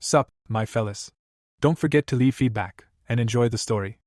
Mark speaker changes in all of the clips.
Speaker 1: Sup, my fellas. Don't forget to leave feedback, and enjoy the story.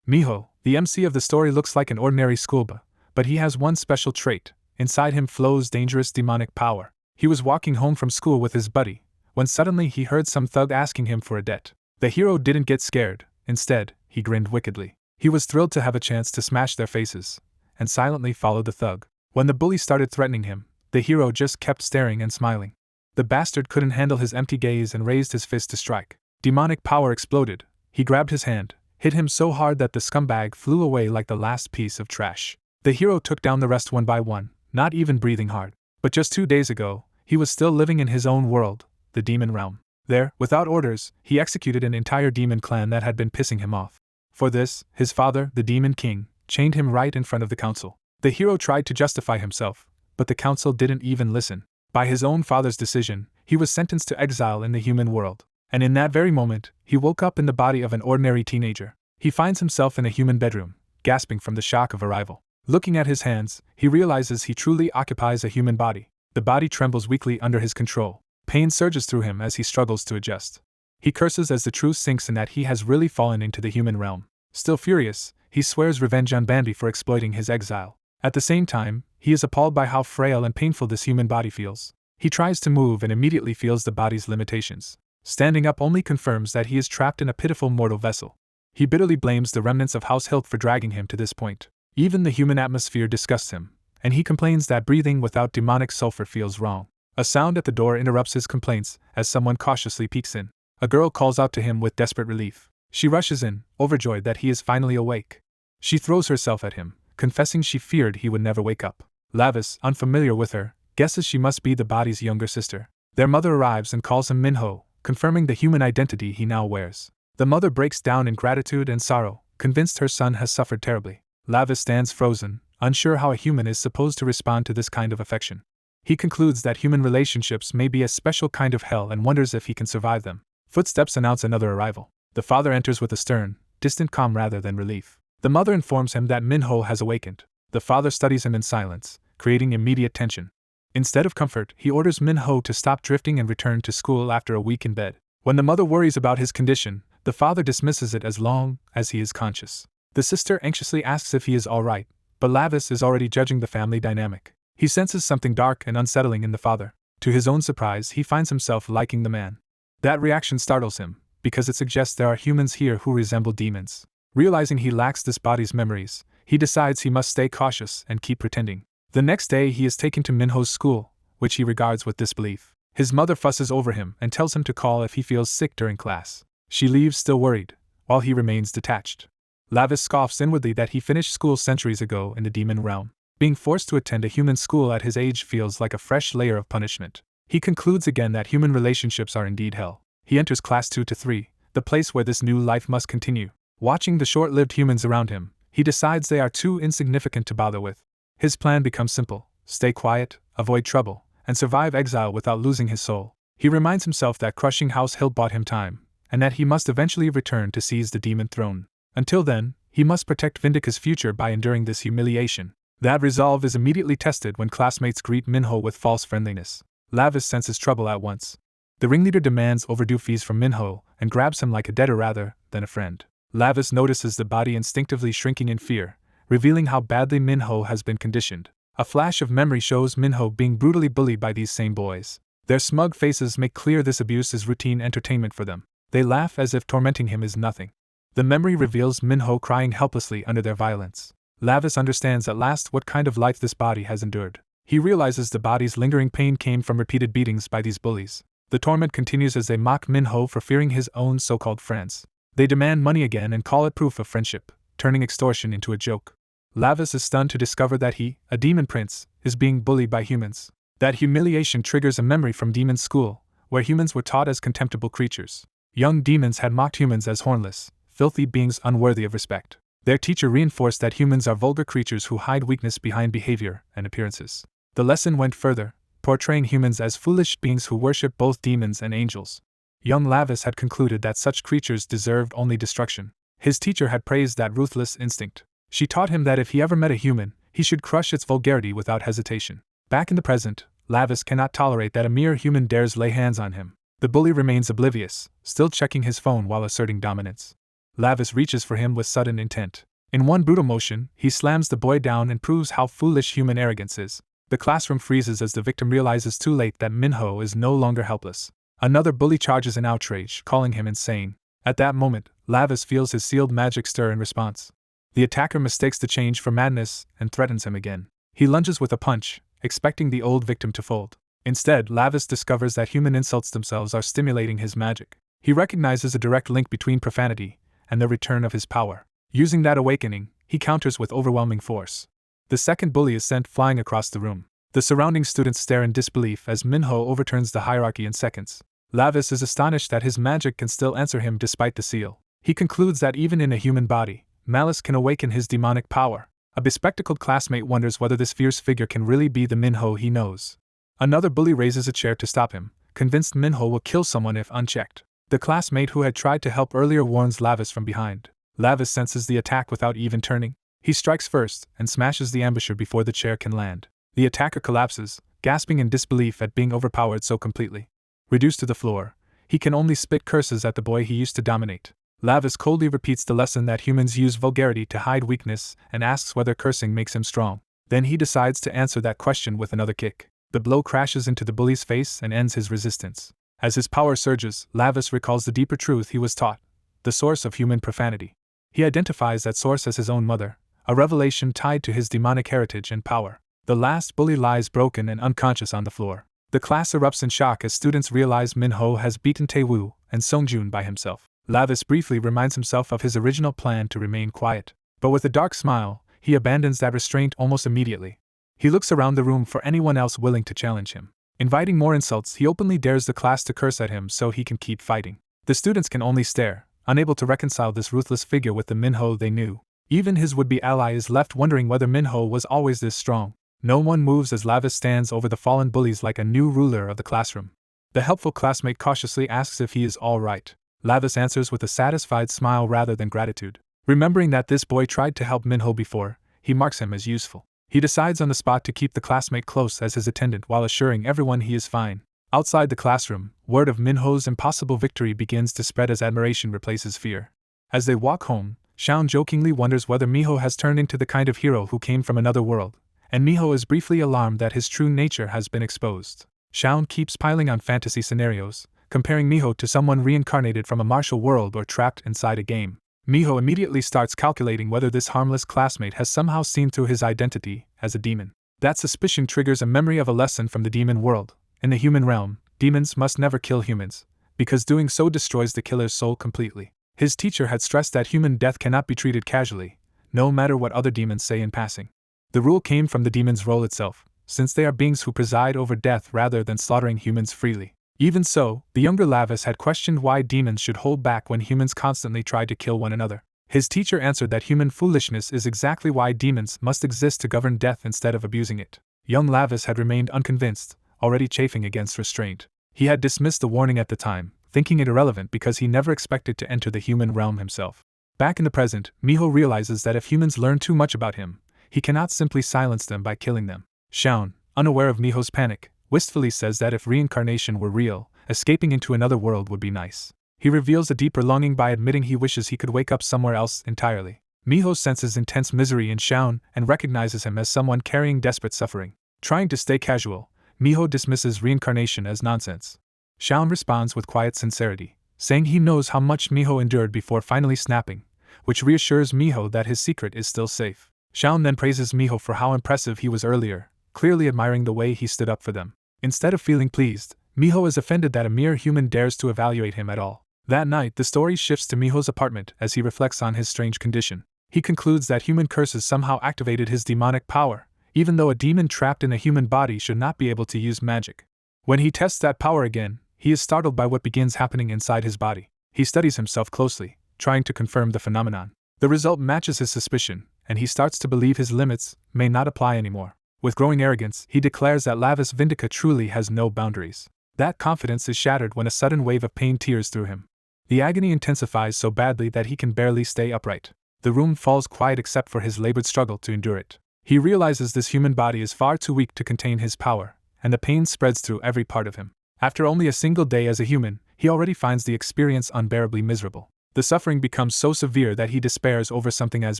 Speaker 1: Miho, the MC of the story, looks like an ordinary schoolboy, but he has one special trait. Inside him flows dangerous demonic power. He was walking home from school with his buddy, when suddenly he heard some thug asking him for a debt. The hero didn't get scared, instead, he grinned wickedly. He was thrilled to have a chance to smash their faces, and silently followed the thug. When the bully started threatening him, the hero just kept staring and smiling. The bastard couldn't handle his empty gaze and raised his fist to strike. Demonic power exploded. He grabbed his hand, hit him so hard that the scumbag flew away like the last piece of trash. The hero took down the rest one by one, not even breathing hard. But just 2 days ago, he was still living in his own world, the demon realm. There, without orders, he executed an entire demon clan that had been pissing him off. For this, his father, the demon king, chained him right in front of the council. The hero tried to justify himself, but the council didn't even listen. By his own father's decision, he was sentenced to exile in the human world. And in that very moment, he woke up in the body of an ordinary teenager. He finds himself in a human bedroom, gasping from the shock of arrival. Looking at his hands, he realizes he truly occupies a human body. The body trembles weakly under his control. Pain surges through him as he struggles to adjust. He curses as the truth sinks in that he has really fallen into the human realm. Still furious, he swears revenge on Bambi for exploiting his exile. At the same time, he is appalled by how frail and painful this human body feels. He tries to move and immediately feels the body's limitations. Standing up only confirms that he is trapped in a pitiful mortal vessel. He bitterly blames the remnants of House Hilt for dragging him to this point. Even the human atmosphere disgusts him, and he complains that breathing without demonic sulfur feels wrong. A sound at the door interrupts his complaints as someone cautiously peeks in. A girl calls out to him with desperate relief. She rushes in, overjoyed that he is finally awake. She throws herself at him, confessing she feared he would never wake up. Lavis, unfamiliar with her, guesses she must be the body's younger sister. Their mother arrives and calls him Minho, confirming the human identity he now wears. The mother breaks down in gratitude and sorrow, convinced her son has suffered terribly. Lavis stands frozen, unsure how a human is supposed to respond to this kind of affection. He concludes that human relationships may be a special kind of hell and wonders if he can survive them. Footsteps announce another arrival. The father enters with a stern, distant calm rather than relief. The mother informs him that Minho has awakened. The father studies him in silence, creating immediate tension. Instead of comfort, he orders Minho to stop drifting and return to school after a week in bed. When the mother worries about his condition, the father dismisses it as long as he is conscious. The sister anxiously asks if he is all right, but Lavis is already judging the family dynamic. He senses something dark and unsettling in the father. To his own surprise, he finds himself liking the man. That reaction startles him, because it suggests there are humans here who resemble demons. Realizing he lacks this body's memories, he decides he must stay cautious and keep pretending. The next day he is taken to Minho's school, which he regards with disbelief. His mother fusses over him and tells him to call if he feels sick during class. She leaves still worried, while he remains detached. Lavis scoffs inwardly that he finished school centuries ago in the demon realm. Being forced to attend a human school at his age feels like a fresh layer of punishment. He concludes again that human relationships are indeed hell. He enters class 2 to 3, the place where this new life must continue. Watching the short-lived humans around him, he decides they are too insignificant to bother with. His plan becomes simple: stay quiet, avoid trouble, and survive exile without losing his soul. He reminds himself that crushing House Hill bought him time, and that he must eventually return to seize the demon throne. Until then, he must protect Vindika's future by enduring this humiliation. That resolve is immediately tested when classmates greet Minho with false friendliness. Lavis senses trouble at once. The ringleader demands overdue fees from Minho and grabs him like a debtor rather than a friend. Lavis notices the body instinctively shrinking in fear, revealing how badly Minho has been conditioned. A flash of memory shows Minho being brutally bullied by these same boys. Their smug faces make clear this abuse is routine entertainment for them. They laugh as if tormenting him is nothing. The memory reveals Minho crying helplessly under their violence. Lavis understands at last what kind of life this body has endured. He realizes the body's lingering pain came from repeated beatings by these bullies. The torment continues as they mock Minho for fearing his own so-called friends. They demand money again and call it proof of friendship, turning extortion into a joke. Lavis is stunned to discover that he, a demon prince, is being bullied by humans. That humiliation triggers a memory from demon school, where humans were taught as contemptible creatures. Young demons had mocked humans as hornless, filthy beings unworthy of respect. Their teacher reinforced that humans are vulgar creatures who hide weakness behind behavior and appearances. The lesson went further, portraying humans as foolish beings who worship both demons and angels. Young Lavis had concluded that such creatures deserved only destruction. His teacher had praised that ruthless instinct. She taught him that if he ever met a human, he should crush its vulgarity without hesitation. Back in the present, Lavis cannot tolerate that a mere human dares lay hands on him. The bully remains oblivious, still checking his phone while asserting dominance. Lavis reaches for him with sudden intent. In one brutal motion, he slams the boy down and proves how foolish human arrogance is. The classroom freezes as the victim realizes too late that Minho is no longer helpless. Another bully charges in outrage, calling him insane. At that moment, Lavis feels his sealed magic stir in response. The attacker mistakes the change for madness and threatens him again. He lunges with a punch, expecting the old victim to fold. Instead, Lavis discovers that human insults themselves are stimulating his magic. He recognizes a direct link between profanity and the return of his power. Using that awakening, he counters with overwhelming force. The second bully is sent flying across the room. The surrounding students stare in disbelief as Minho overturns the hierarchy in seconds. Lavis is astonished that his magic can still answer him despite the seal. He concludes that even in a human body, malice can awaken his demonic power. A bespectacled classmate wonders whether this fierce figure can really be the Minho he knows. Another bully raises a chair to stop him, convinced Minho will kill someone if unchecked. The classmate who had tried to help earlier warns Lavis from behind. Lavis senses the attack without even turning. He strikes first and smashes the ambusher before the chair can land. The attacker collapses, gasping in disbelief at being overpowered so completely. Reduced to the floor, he can only spit curses at the boy he used to dominate. Lavis coldly repeats the lesson that humans use vulgarity to hide weakness and asks whether cursing makes him strong. Then he decides to answer that question with another kick. The blow crashes into the bully's face and ends his resistance. As his power surges, Lavis recalls the deeper truth he was taught, the source of human profanity. He identifies that source as his own mother, a revelation tied to his demonic heritage and power. The last bully lies broken and unconscious on the floor. The class erupts in shock as students realize Minho has beaten Taewoo and Songjun by himself. Lavis briefly reminds himself of his original plan to remain quiet, but with a dark smile, he abandons that restraint almost immediately. He looks around the room for anyone else willing to challenge him. Inviting more insults, he openly dares the class to curse at him so he can keep fighting. The students can only stare, unable to reconcile this ruthless figure with the Minho they knew. Even his would-be ally is left wondering whether Minho was always this strong. No one moves as Lavis stands over the fallen bullies like a new ruler of the classroom. The helpful classmate cautiously asks if he is all right. Lavis answers with a satisfied smile rather than gratitude. Remembering that this boy tried to help Minho before, he marks him as useful. He decides on the spot to keep the classmate close as his attendant while assuring everyone he is fine. Outside the classroom, word of Minho's impossible victory begins to spread as admiration replaces fear. As they walk home, Shaun jokingly wonders whether Miho has turned into the kind of hero who came from another world, and Miho is briefly alarmed that his true nature has been exposed. Shaun keeps piling on fantasy scenarios, comparing Miho to someone reincarnated from a martial world or trapped inside a game. Miho immediately starts calculating whether this harmless classmate has somehow seen through his identity as a demon. That suspicion triggers a memory of a lesson from the demon world. In the human realm, demons must never kill humans, because doing so destroys the killer's soul completely. His teacher had stressed that human death cannot be treated casually, no matter what other demons say in passing. The rule came from the demon's role itself, since they are beings who preside over death rather than slaughtering humans freely. Even so, the younger Lavis had questioned why demons should hold back when humans constantly tried to kill one another. His teacher answered that human foolishness is exactly why demons must exist to govern death instead of abusing it. Young Lavis had remained unconvinced, already chafing against restraint. He had dismissed the warning at the time, thinking it irrelevant because he never expected to enter the human realm himself. Back in the present, Miho realizes that if humans learn too much about him, he cannot simply silence them by killing them. Shaun, unaware of Miho's panic, wistfully says that if reincarnation were real, escaping into another world would be nice. He reveals a deeper longing by admitting he wishes he could wake up somewhere else entirely. Miho senses intense misery in Shaun and recognizes him as someone carrying desperate suffering. Trying to stay casual, Miho dismisses reincarnation as nonsense. Shaun responds with quiet sincerity, saying he knows how much Miho endured before finally snapping, which reassures Miho that his secret is still safe. Shaun then praises Miho for how impressive he was earlier, clearly admiring the way he stood up for them. Instead of feeling pleased, Miho is offended that a mere human dares to evaluate him at all. That night, the story shifts to Miho's apartment as he reflects on his strange condition. He concludes that human curses somehow activated his demonic power, even though a demon trapped in a human body should not be able to use magic. When he tests that power again, he is startled by what begins happening inside his body. He studies himself closely, trying to confirm the phenomenon. The result matches his suspicion, and he starts to believe his limits may not apply anymore. With growing arrogance, he declares that Lavis Vindica truly has no boundaries. That confidence is shattered when a sudden wave of pain tears through him. The agony intensifies so badly that he can barely stay upright. The room falls quiet except for his labored struggle to endure it. He realizes this human body is far too weak to contain his power, and the pain spreads through every part of him. After only a single day as a human, he already finds the experience unbearably miserable. The suffering becomes so severe that he despairs over something as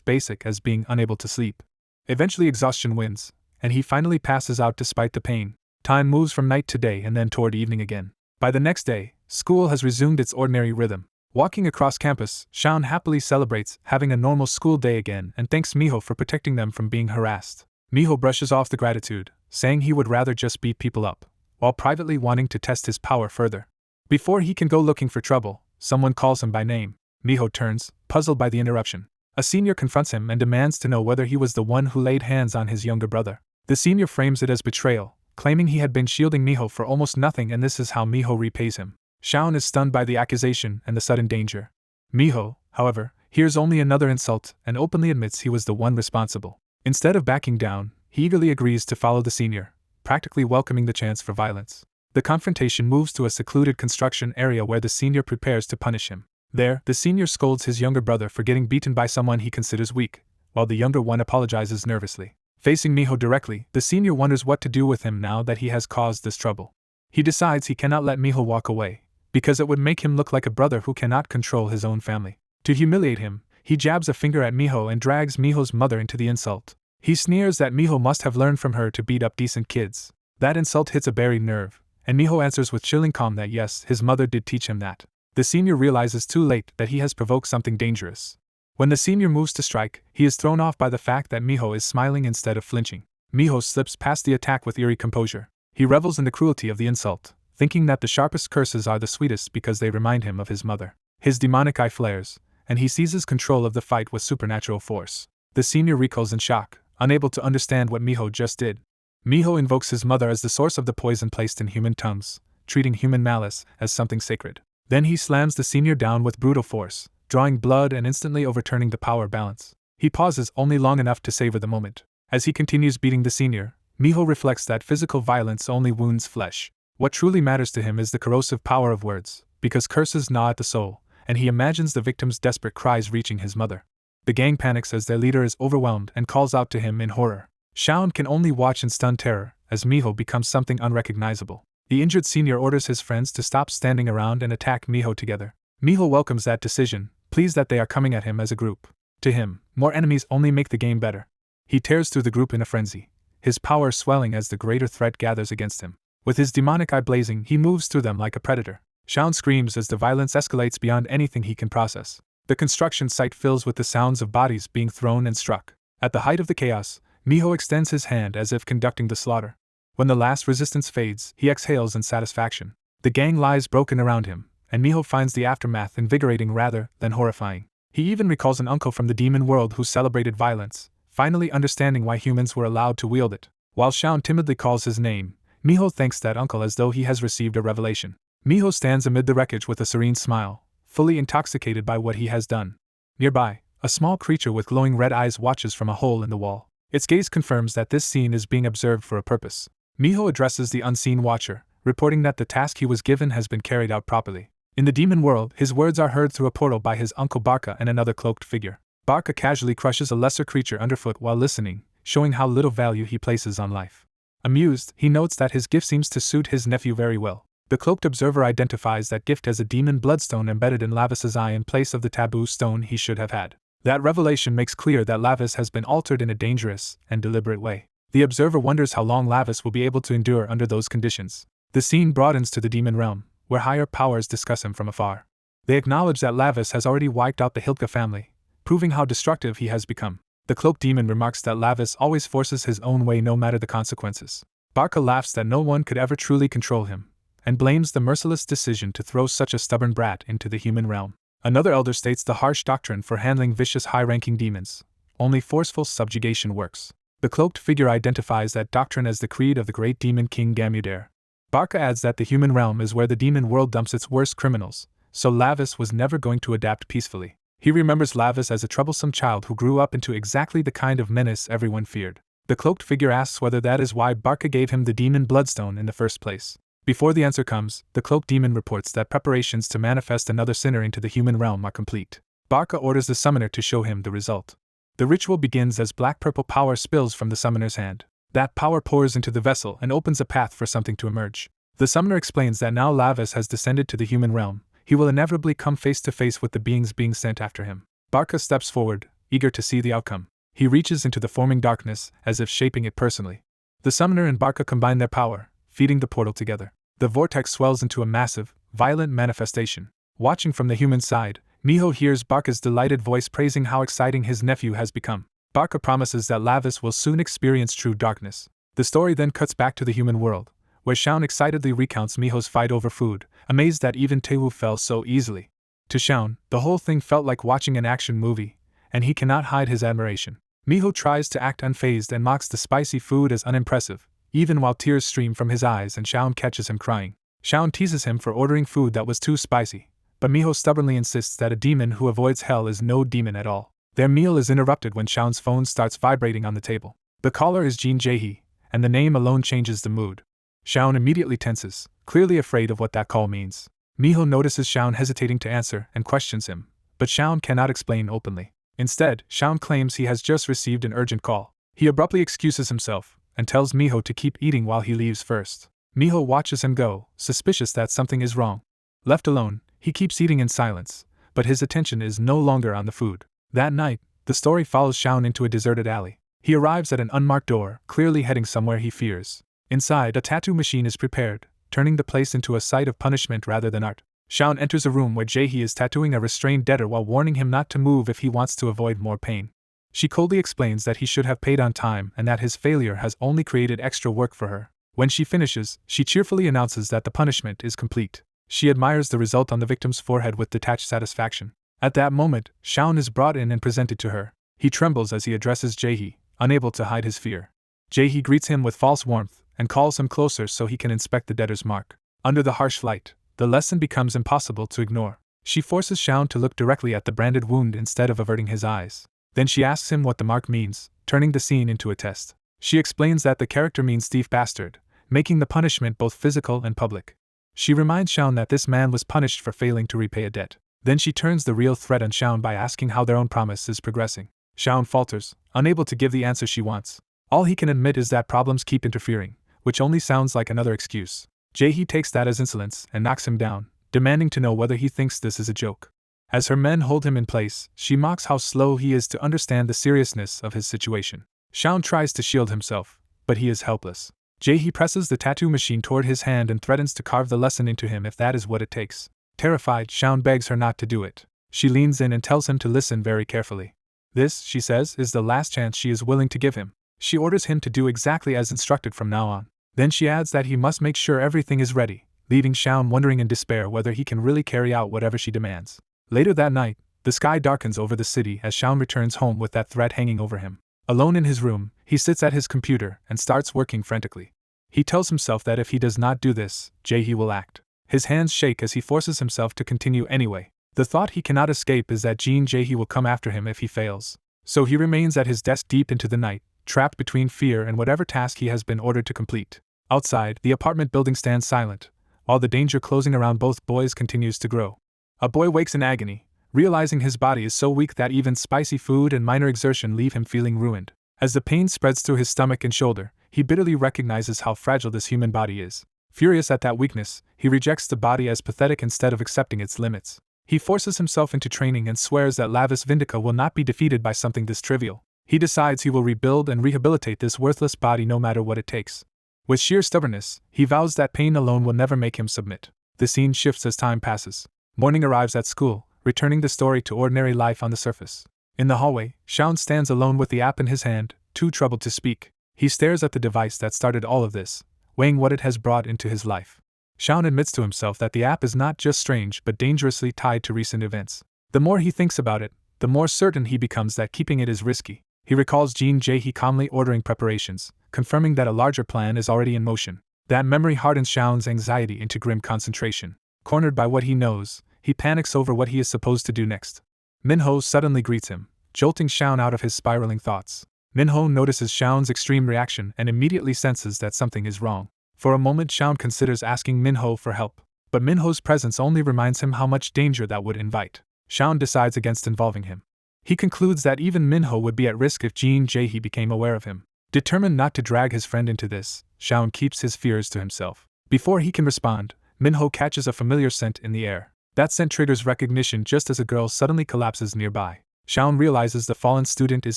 Speaker 1: basic as being unable to sleep. Eventually exhaustion wins, and he finally passes out despite the pain. Time moves from night to day and then toward evening again. By the next day, school has resumed its ordinary rhythm. Walking across campus, Shaun happily celebrates having a normal school day again and thanks Miho for protecting them from being harassed. Miho brushes off the gratitude, saying he would rather just beat people up, while privately wanting to test his power further. Before he can go looking for trouble, someone calls him by name. Miho turns, puzzled by the interruption. A senior confronts him and demands to know whether he was the one who laid hands on his younger brother. The senior frames it as betrayal, claiming he had been shielding Miho for almost nothing and this is how Miho repays him. Shaun is stunned by the accusation and the sudden danger. Miho, however, hears only another insult and openly admits he was the one responsible. Instead of backing down, he eagerly agrees to follow the senior, practically welcoming the chance for violence. The confrontation moves to a secluded construction area where the senior prepares to punish him. There, the senior scolds his younger brother for getting beaten by someone he considers weak, while the younger one apologizes nervously. Facing Miho directly, the senior wonders what to do with him now that he has caused this trouble. He decides he cannot let Miho walk away, because it would make him look like a brother who cannot control his own family. To humiliate him, he jabs a finger at Miho and drags Miho's mother into the insult. He sneers that Miho must have learned from her to beat up decent kids. That insult hits a buried nerve, and Miho answers with chilling calm that yes, his mother did teach him that. The senior realizes too late that he has provoked something dangerous. When the senior moves to strike, he is thrown off by the fact that Miho is smiling instead of flinching. Miho slips past the attack with eerie composure. He revels in the cruelty of the insult, thinking that the sharpest curses are the sweetest because they remind him of his mother. His demonic eye flares, and he seizes control of the fight with supernatural force. The senior recoils in shock, unable to understand what Miho just did. Miho invokes his mother as the source of the poison placed in human tongues, treating human malice as something sacred. Then he slams the senior down with brutal force, drawing blood and instantly overturning the power balance. He pauses only long enough to savor the moment. As he continues beating the senior, Miho reflects that physical violence only wounds flesh. What truly matters to him is the corrosive power of words, because curses gnaw at the soul, and he imagines the victim's desperate cries reaching his mother. The gang panics as their leader is overwhelmed and calls out to him in horror. Shaun can only watch in stunned terror as Miho becomes something unrecognizable. The injured senior orders his friends to stop standing around and attack Miho together. Miho welcomes that decision, pleased that they are coming at him as a group. To him, more enemies only make the game better. He tears through the group in a frenzy, his power swelling as the greater threat gathers against him. With his demonic eye blazing, he moves through them like a predator. Shaun screams as the violence escalates beyond anything he can process. The construction site fills with the sounds of bodies being thrown and struck. At the height of the chaos, Miho extends his hand as if conducting the slaughter. When the last resistance fades, he exhales in satisfaction. The gang lies broken around him, and Miho finds the aftermath invigorating rather than horrifying. He even recalls an uncle from the demon world who celebrated violence, finally understanding why humans were allowed to wield it. While Shaun timidly calls his name, Miho thanks that uncle as though he has received a revelation. Miho stands amid the wreckage with a serene smile, fully intoxicated by what he has done. Nearby, a small creature with glowing red eyes watches from a hole in the wall. Its gaze confirms that this scene is being observed for a purpose. Miho addresses the unseen watcher, reporting that the task he was given has been carried out properly. In the demon world, his words are heard through a portal by his uncle Barca and another cloaked figure. Barca casually crushes a lesser creature underfoot while listening, showing how little value he places on life. Amused, he notes that his gift seems to suit his nephew very well. The cloaked observer identifies that gift as a demon bloodstone embedded in Lavis's eye in place of the taboo stone he should have had. That revelation makes clear that Lavis has been altered in a dangerous and deliberate way. The observer wonders how long Lavis will be able to endure under those conditions. The scene broadens to the demon realm, where higher powers discuss him from afar. They acknowledge that Lavis has already wiped out the Hilka family, proving how destructive he has become. The cloaked demon remarks that Lavis always forces his own way no matter the consequences. Barca laughs that no one could ever truly control him, and blames the merciless decision to throw such a stubborn brat into the human realm. Another elder states the harsh doctrine for handling vicious high-ranking demons: only forceful subjugation works. The cloaked figure identifies that doctrine as the creed of the great demon king Gamudere. Barca adds that the human realm is where the demon world dumps its worst criminals, so Lavis was never going to adapt peacefully. He remembers Lavis as a troublesome child who grew up into exactly the kind of menace everyone feared. The cloaked figure asks whether that is why Barca gave him the demon bloodstone in the first place. Before the answer comes, the cloaked demon reports that preparations to manifest another sinner into the human realm are complete. Barca orders the summoner to show him the result. The ritual begins as black-purple power spills from the summoner's hand. That power pours into the vessel and opens a path for something to emerge. The summoner explains that now Lavis has descended to the human realm, he will inevitably come face to face with the beings being sent after him. Barca steps forward, eager to see the outcome. He reaches into the forming darkness, as if shaping it personally. The summoner and Barca combine their power, feeding the portal together. The vortex swells into a massive, violent manifestation. Watching from the human side, Miho hears Barca's delighted voice praising how exciting his nephew has become. Barca promises that Lavis will soon experience true darkness. The story then cuts back to the human world, where Shaun excitedly recounts Miho's fight over food, amazed that even Tewu fell so easily. To Shaun, the whole thing felt like watching an action movie, and he cannot hide his admiration. Miho tries to act unfazed and mocks the spicy food as unimpressive, even while tears stream from his eyes and Shaun catches him crying. Shaun teases him for ordering food that was too spicy, but Miho stubbornly insists that a demon who avoids hell is no demon at all. Their meal is interrupted when Shaun's phone starts vibrating on the table. The caller is Jin Jae-hee, and the name alone changes the mood. Shaun immediately tenses, clearly afraid of what that call means. Miho notices Shaun hesitating to answer and questions him, but Shaun cannot explain openly. Instead, Shaun claims he has just received an urgent call. He abruptly excuses himself and tells Miho to keep eating while he leaves first. Miho watches him go, suspicious that something is wrong. Left alone, he keeps eating in silence, but his attention is no longer on the food. That night, the story follows Shaun into a deserted alley. He arrives at an unmarked door, clearly heading somewhere he fears. Inside, a tattoo machine is prepared, turning the place into a site of punishment rather than art. Shaun enters a room where Jae-hee is tattooing a restrained debtor while warning him not to move if he wants to avoid more pain. She coldly explains that he should have paid on time and that his failure has only created extra work for her. When she finishes, she cheerfully announces that the punishment is complete. She admires the result on the victim's forehead with detached satisfaction. At that moment, Shaun is brought in and presented to her. He trembles as he addresses Jae-hee, unable to hide his fear. Jae-hee greets him with false warmth and calls him closer so he can inspect the debtor's mark. Under the harsh light, the lesson becomes impossible to ignore. She forces Shaun to look directly at the branded wound instead of averting his eyes. Then she asks him what the mark means, turning the scene into a test. She explains that the character means thief bastard, making the punishment both physical and public. She reminds Shaun that this man was punished for failing to repay a debt. Then she turns the real threat on Shaun by asking how their own promise is progressing. Shaun falters, unable to give the answer she wants. All he can admit is that problems keep interfering, which only sounds like another excuse. Jae-hee takes that as insolence and knocks him down, demanding to know whether he thinks this is a joke. As her men hold him in place, she mocks how slow he is to understand the seriousness of his situation. Shaun tries to shield himself, but he is helpless. Jae-hee presses the tattoo machine toward his hand and threatens to carve the lesson into him if that is what it takes. Terrified, Shaun begs her not to do it. She leans in and tells him to listen very carefully. This, she says, is the last chance she is willing to give him. She orders him to do exactly as instructed from now on. Then she adds that he must make sure everything is ready, leaving Shaun wondering in despair whether he can really carry out whatever she demands. Later that night, the sky darkens over the city as Shaun returns home with that threat hanging over him. Alone in his room, he sits at his computer and starts working frantically. He tells himself that if he does not do this, Jae-hee will act. His hands shake as he forces himself to continue anyway. The thought he cannot escape is that Jin Jae-hee will come after him if he fails. So he remains at his desk deep into the night, trapped between fear and whatever task he has been ordered to complete. Outside, the apartment building stands silent, while the danger closing around both boys continues to grow. A boy wakes in agony, realizing his body is so weak that even spicy food and minor exertion leave him feeling ruined. As the pain spreads through his stomach and shoulder, he bitterly recognizes how fragile this human body is. Furious at that weakness, he rejects the body as pathetic instead of accepting its limits. He forces himself into training and swears that Lavis Vindica will not be defeated by something this trivial. He decides he will rebuild and rehabilitate this worthless body no matter what it takes. With sheer stubbornness, he vows that pain alone will never make him submit. The scene shifts as time passes. Morning arrives at school, returning the story to ordinary life on the surface. In the hallway, Shaun stands alone with the app in his hand, too troubled to speak. He stares at the device that started all of this, weighing what it has brought into his life. Shaun admits to himself that the app is not just strange but dangerously tied to recent events. The more he thinks about it, the more certain he becomes that keeping it is risky. He recalls Jin Jae-hee calmly ordering preparations, confirming that a larger plan is already in motion. That memory hardens Shaun's anxiety into grim concentration. Cornered by what he knows, he panics over what he is supposed to do next. Minho suddenly greets him, jolting Shaun out of his spiraling thoughts. Minho notices Shaun's extreme reaction and immediately senses that something is wrong. For a moment Shaun considers asking Minho for help, but Minho's presence only reminds him how much danger that would invite. Shaun decides against involving him. He concludes that even Minho would be at risk if Jin Jae-hee became aware of him. Determined not to drag his friend into this, Shaun keeps his fears to himself. Before he can respond, Minho catches a familiar scent in the air. That scent triggers recognition just as a girl suddenly collapses nearby. Shaun realizes the fallen student is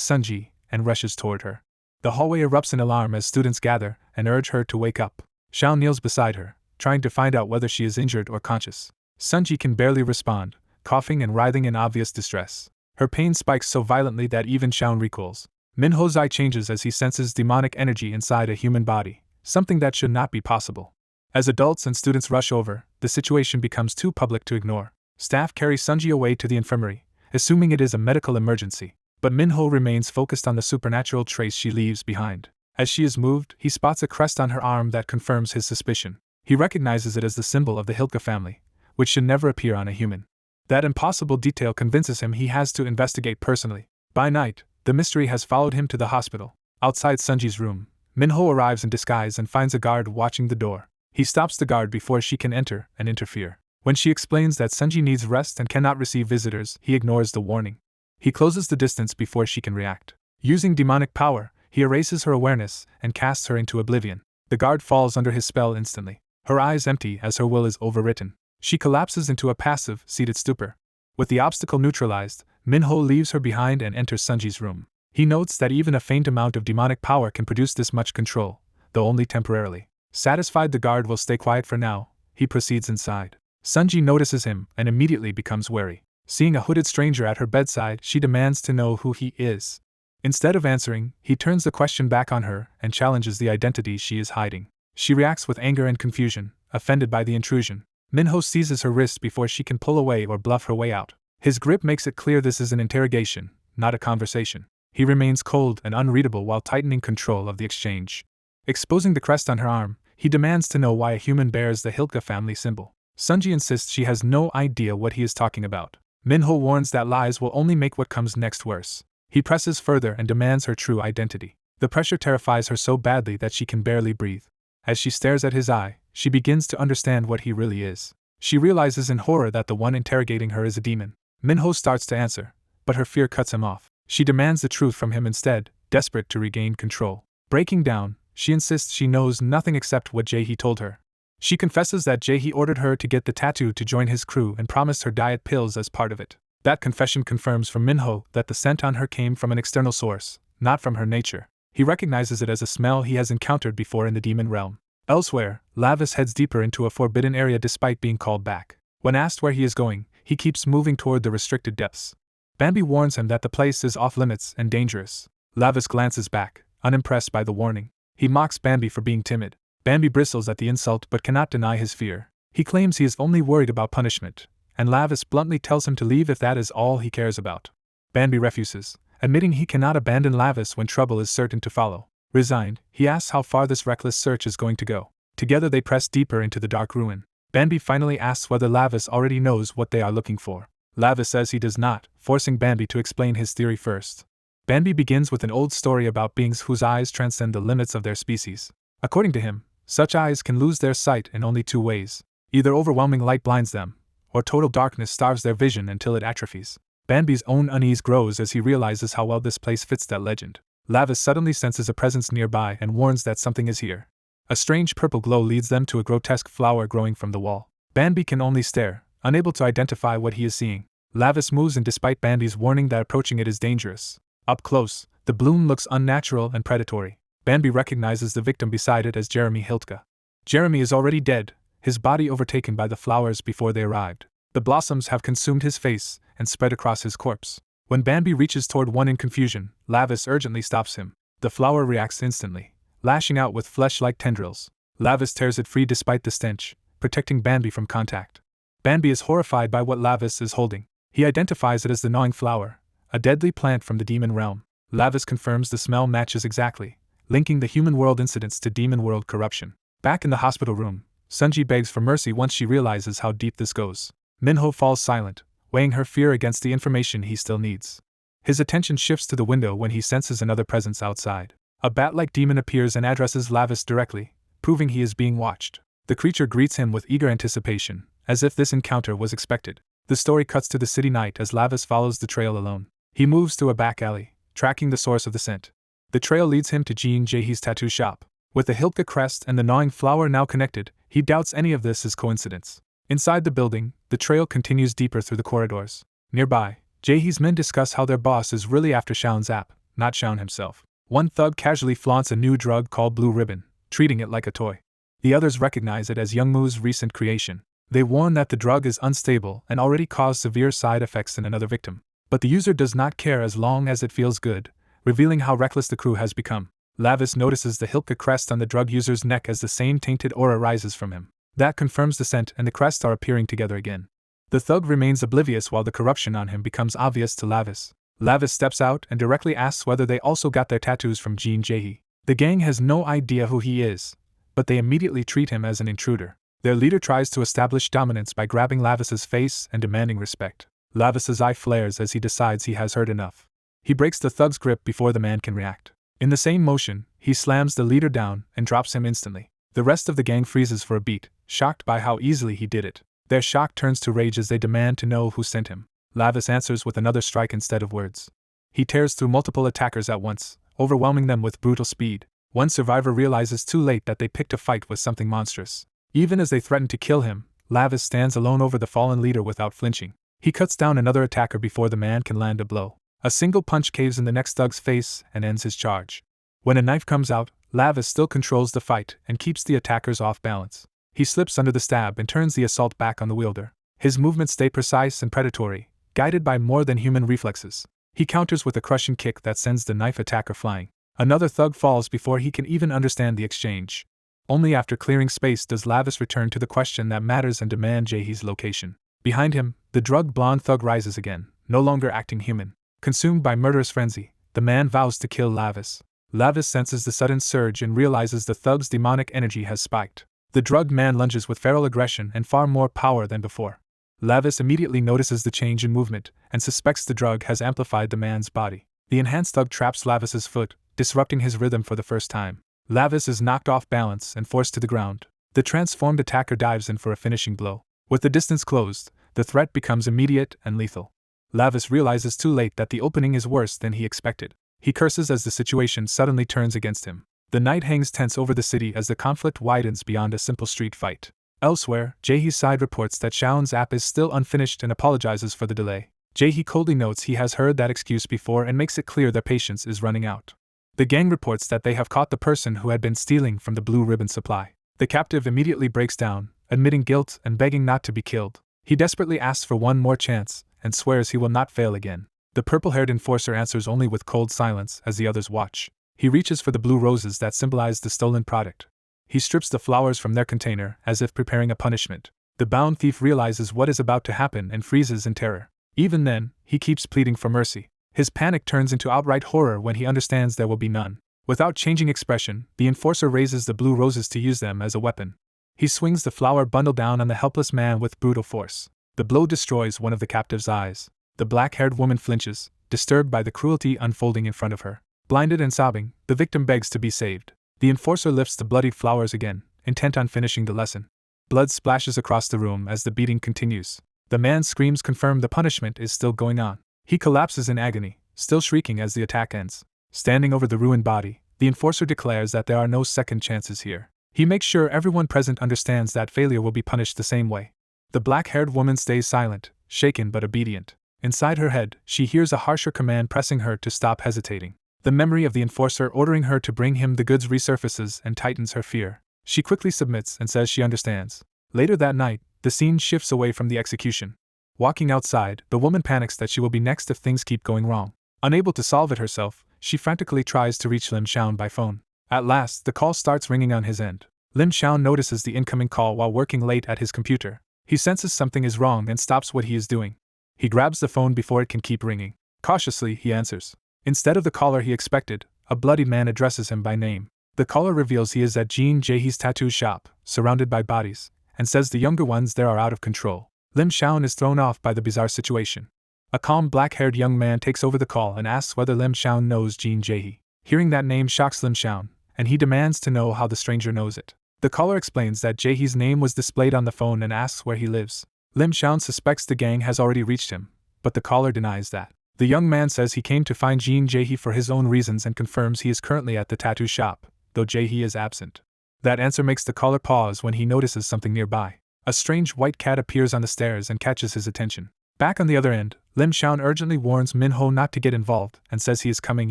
Speaker 1: Sunji and rushes toward her. The hallway erupts in alarm as students gather and urge her to wake up. Shaun kneels beside her, trying to find out whether she is injured or conscious. Sunji can barely respond, coughing and writhing in obvious distress. Her pain spikes so violently that even Shaun recoils. Minho's eye changes as he senses demonic energy inside a human body, something that should not be possible. As adults and students rush over, the situation becomes too public to ignore. Staff carry Sunji away to the infirmary, assuming it is a medical emergency. But Minho remains focused on the supernatural trace she leaves behind. As she is moved, he spots a crest on her arm that confirms his suspicion. He recognizes it as the symbol of the Hilke family, which should never appear on a human. That impossible detail convinces him he has to investigate personally. By night, the mystery has followed him to the hospital. Outside Sunji's room, Minho arrives in disguise and finds a guard watching the door. He stops the guard before she can enter and interfere. When she explains that Sunji needs rest and cannot receive visitors, he ignores the warning. He closes the distance before she can react. Using demonic power, he erases her awareness and casts her into oblivion. The guard falls under his spell instantly. Her eyes empty as her will is overwritten. She collapses into a passive, seated stupor. With the obstacle neutralized, Minho leaves her behind and enters Sunji's room. He notes that even a faint amount of demonic power can produce this much control, though only temporarily. Satisfied the guard will stay quiet for now, he proceeds inside. Sunji notices him and immediately becomes wary. Seeing a hooded stranger at her bedside, she demands to know who he is. Instead of answering, he turns the question back on her and challenges the identity she is hiding. She reacts with anger and confusion, offended by the intrusion. Minho seizes her wrist before she can pull away or bluff her way out. His grip makes it clear this is an interrogation, not a conversation. He remains cold and unreadable while tightening control of the exchange. Exposing the crest on her arm, he demands to know why a human bears the Hilke family symbol. Sunji insists she has no idea what he is talking about. Minho warns that lies will only make what comes next worse. He presses further and demands her true identity. The pressure terrifies her so badly that she can barely breathe. As she stares at his eye, she begins to understand what he really is. She realizes in horror that the one interrogating her is a demon. Minho starts to answer, but her fear cuts him off. She demands the truth from him instead, desperate to regain control. Breaking down, she insists she knows nothing except what Jae-hee told her. She confesses that Jae-hee ordered her to get the tattoo to join his crew and promised her diet pills as part of it. That confession confirms for Minho that the scent on her came from an external source, not from her nature. He recognizes it as a smell he has encountered before in the demon realm. Elsewhere, Lavis heads deeper into a forbidden area despite being called back. When asked where he is going, he keeps moving toward the restricted depths. Bambi warns him that the place is off-limits and dangerous. Lavis glances back, unimpressed by the warning. He mocks Bambi for being timid. Bambi bristles at the insult but cannot deny his fear. He claims he is only worried about punishment, and Lavis bluntly tells him to leave if that is all he cares about. Bambi refuses, admitting he cannot abandon Lavis when trouble is certain to follow. Resigned, he asks how far this reckless search is going to go. Together they press deeper into the dark ruin. Bambi finally asks whether Lavis already knows what they are looking for. Lavis says he does not, forcing Bambi to explain his theory first. Bambi begins with an old story about beings whose eyes transcend the limits of their species. According to him, such eyes can lose their sight in only two ways. Either overwhelming light blinds them, or total darkness starves their vision until it atrophies. Bambi's own unease grows as he realizes how well this place fits that legend. Lavis suddenly senses a presence nearby and warns that something is here. A strange purple glow leads them to a grotesque flower growing from the wall. Bambi can only stare, unable to identify what he is seeing. Lavis moves in despite Bambi's warning that approaching it is dangerous. Up close, the bloom looks unnatural and predatory. Bambi recognizes the victim beside it as Jeremy Hiltke. Jeremy is already dead, his body overtaken by the flowers before they arrived. The blossoms have consumed his face and spread across his corpse. When Bambi reaches toward one in confusion, Lavis urgently stops him. The flower reacts instantly, lashing out with flesh-like tendrils. Lavis tears it free despite the stench, protecting Bambi from contact. Bambi is horrified by what Lavis is holding. He identifies it as the gnawing flower, a deadly plant from the demon realm. Lavis confirms the smell matches exactly, linking the human world incidents to demon world corruption. Back in the hospital room, Sunji begs for mercy once she realizes how deep this goes. Minho falls silent, weighing her fear against the information he still needs. His attention shifts to the window when he senses another presence outside. A bat-like demon appears and addresses Lavis directly, proving he is being watched. The creature greets him with eager anticipation, as if this encounter was expected. The story cuts to the city night as Lavis follows the trail alone. He moves through a back alley, tracking the source of the scent. The trail leads him to Jean Jae-hee's tattoo shop. With the Hilke crest and the gnawing flower now connected, he He doubts any of this is coincidence. Inside the building, the trail continues deeper through the corridors. Nearby, Jaehee's men discuss how their boss is really after Shaun's app, not Shaun himself. One thug casually flaunts a new drug called Blue Ribbon, treating it like a toy. The others recognize it as Youngmu's recent creation. They warn that the drug is unstable and already caused severe side effects in another victim. But the user does not care as long as it feels good, revealing how reckless the crew has become. Lavis notices the Hilka crest on the drug user's neck as the same tainted aura rises from him. That confirms the scent and the crest are appearing together again. The thug remains oblivious while the corruption on him becomes obvious to Lavis. Lavis steps out and directly asks whether they also got their tattoos from Jin Jaehee. The gang has no idea who he is, but they immediately treat him as an intruder. Their leader tries to establish dominance by grabbing Lavis's face and demanding respect. Lavis's eye flares as he decides he has heard enough. He breaks the thug's grip before the man can react. In the same motion, he slams the leader down and drops him instantly. The rest of the gang freezes for a beat, shocked by how easily he did it. Their shock turns to rage as they demand to know who sent him. Lavis answers with another strike instead of words. He tears through multiple attackers at once, overwhelming them with brutal speed. One survivor realizes too late that they picked a fight with something monstrous. Even as they threaten to kill him, Lavis stands alone over the fallen leader without flinching. He cuts down another attacker before the man can land a blow. A single punch caves in the next thug's face and ends his charge. When a knife comes out, Lavis still controls the fight and keeps the attackers off balance. He slips under the stab and turns the assault back on the wielder. His movements stay precise and predatory, guided by more than human reflexes. He counters with a crushing kick that sends the knife attacker flying. Another thug falls before he can even understand the exchange. Only after clearing space does Lavis return to the question that matters and demand Jaehee's location. Behind him, the drugged blonde thug rises again, no longer acting human. Consumed by murderous frenzy, the man vows to kill Lavis. Lavis senses the sudden surge and realizes the thug's demonic energy has spiked. The drugged man lunges with feral aggression and far more power than before. Lavis immediately notices the change in movement and suspects the drug has amplified the man's body. The enhanced thug traps Lavis's foot, disrupting his rhythm for the first time. Lavis is knocked off balance and forced to the ground. The transformed attacker dives in for a finishing blow. With the distance closed, the threat becomes immediate and lethal. Lavis realizes too late that the opening is worse than he expected. He curses as the situation suddenly turns against him. The night hangs tense over the city as the conflict widens beyond a simple street fight. Elsewhere, Jaehee's side reports that Shaun's app is still unfinished and apologizes for the delay. Jaehee coldly notes he has heard that excuse before and makes it clear their patience is running out. The gang reports that they have caught the person who had been stealing from the Blue Ribbon supply. The captive immediately breaks down, admitting guilt and begging not to be killed. He desperately asks for one more chance and swears he will not fail again. The purple-haired enforcer answers only with cold silence as the others watch. He reaches for the blue roses that symbolize the stolen product. He strips the flowers from their container as if preparing a punishment. The bound thief realizes what is about to happen and freezes in terror. Even then, he keeps pleading for mercy. His panic turns into outright horror when he understands there will be none. Without changing expression, the enforcer raises the blue roses to use them as a weapon. He swings the flower bundle down on the helpless man with brutal force. The blow destroys one of the captive's eyes. The black-haired woman flinches, disturbed by the cruelty unfolding in front of her. Blinded and sobbing, the victim begs to be saved. The enforcer lifts the bloodied flowers again, intent on finishing the lesson. Blood splashes across the room as the beating continues. The man's screams confirm the punishment is still going on. He collapses in agony, still shrieking as the attack ends. Standing over the ruined body, the enforcer declares that there are no second chances here. He makes sure everyone present understands that failure will be punished the same way. The black-haired woman stays silent, shaken but obedient. Inside her head, she hears a harsher command pressing her to stop hesitating. The memory of the enforcer ordering her to bring him the goods resurfaces and tightens her fear. She quickly submits and says she understands. Later that night, the scene shifts away from the execution. Walking outside, the woman panics that she will be next if things keep going wrong. Unable to solve it herself, she frantically tries to reach Lim Shaun by phone. At last, the call starts ringing on his end. Lim Shaun notices the incoming call while working late at his computer. He senses something is wrong and stops what he is doing. He grabs the phone before it can keep ringing. Cautiously, he answers. Instead of the caller he expected, a bloodied man addresses him by name. The caller reveals he is at Jin Jaehee's tattoo shop, surrounded by bodies, and says the younger ones there are out of control. Lim Shaun is thrown off by the bizarre situation. A calm black-haired young man takes over the call and asks whether Lim Shaun knows Jin Jaehee. Hearing that name shocks Lim Shaun, and he demands to know how the stranger knows it. The caller explains that Jaehee's name was displayed on the phone and asks where he lives. Lim Shaun suspects the gang has already reached him, but the caller denies that. The young man says he came to find Jin Jaehee for his own reasons and confirms he is currently at the tattoo shop, though Jaehee is absent. That answer makes the caller pause when he notices something nearby. A strange white cat appears on the stairs and catches his attention. Back on the other end, Lim Shaun urgently warns Minho not to get involved and says he is coming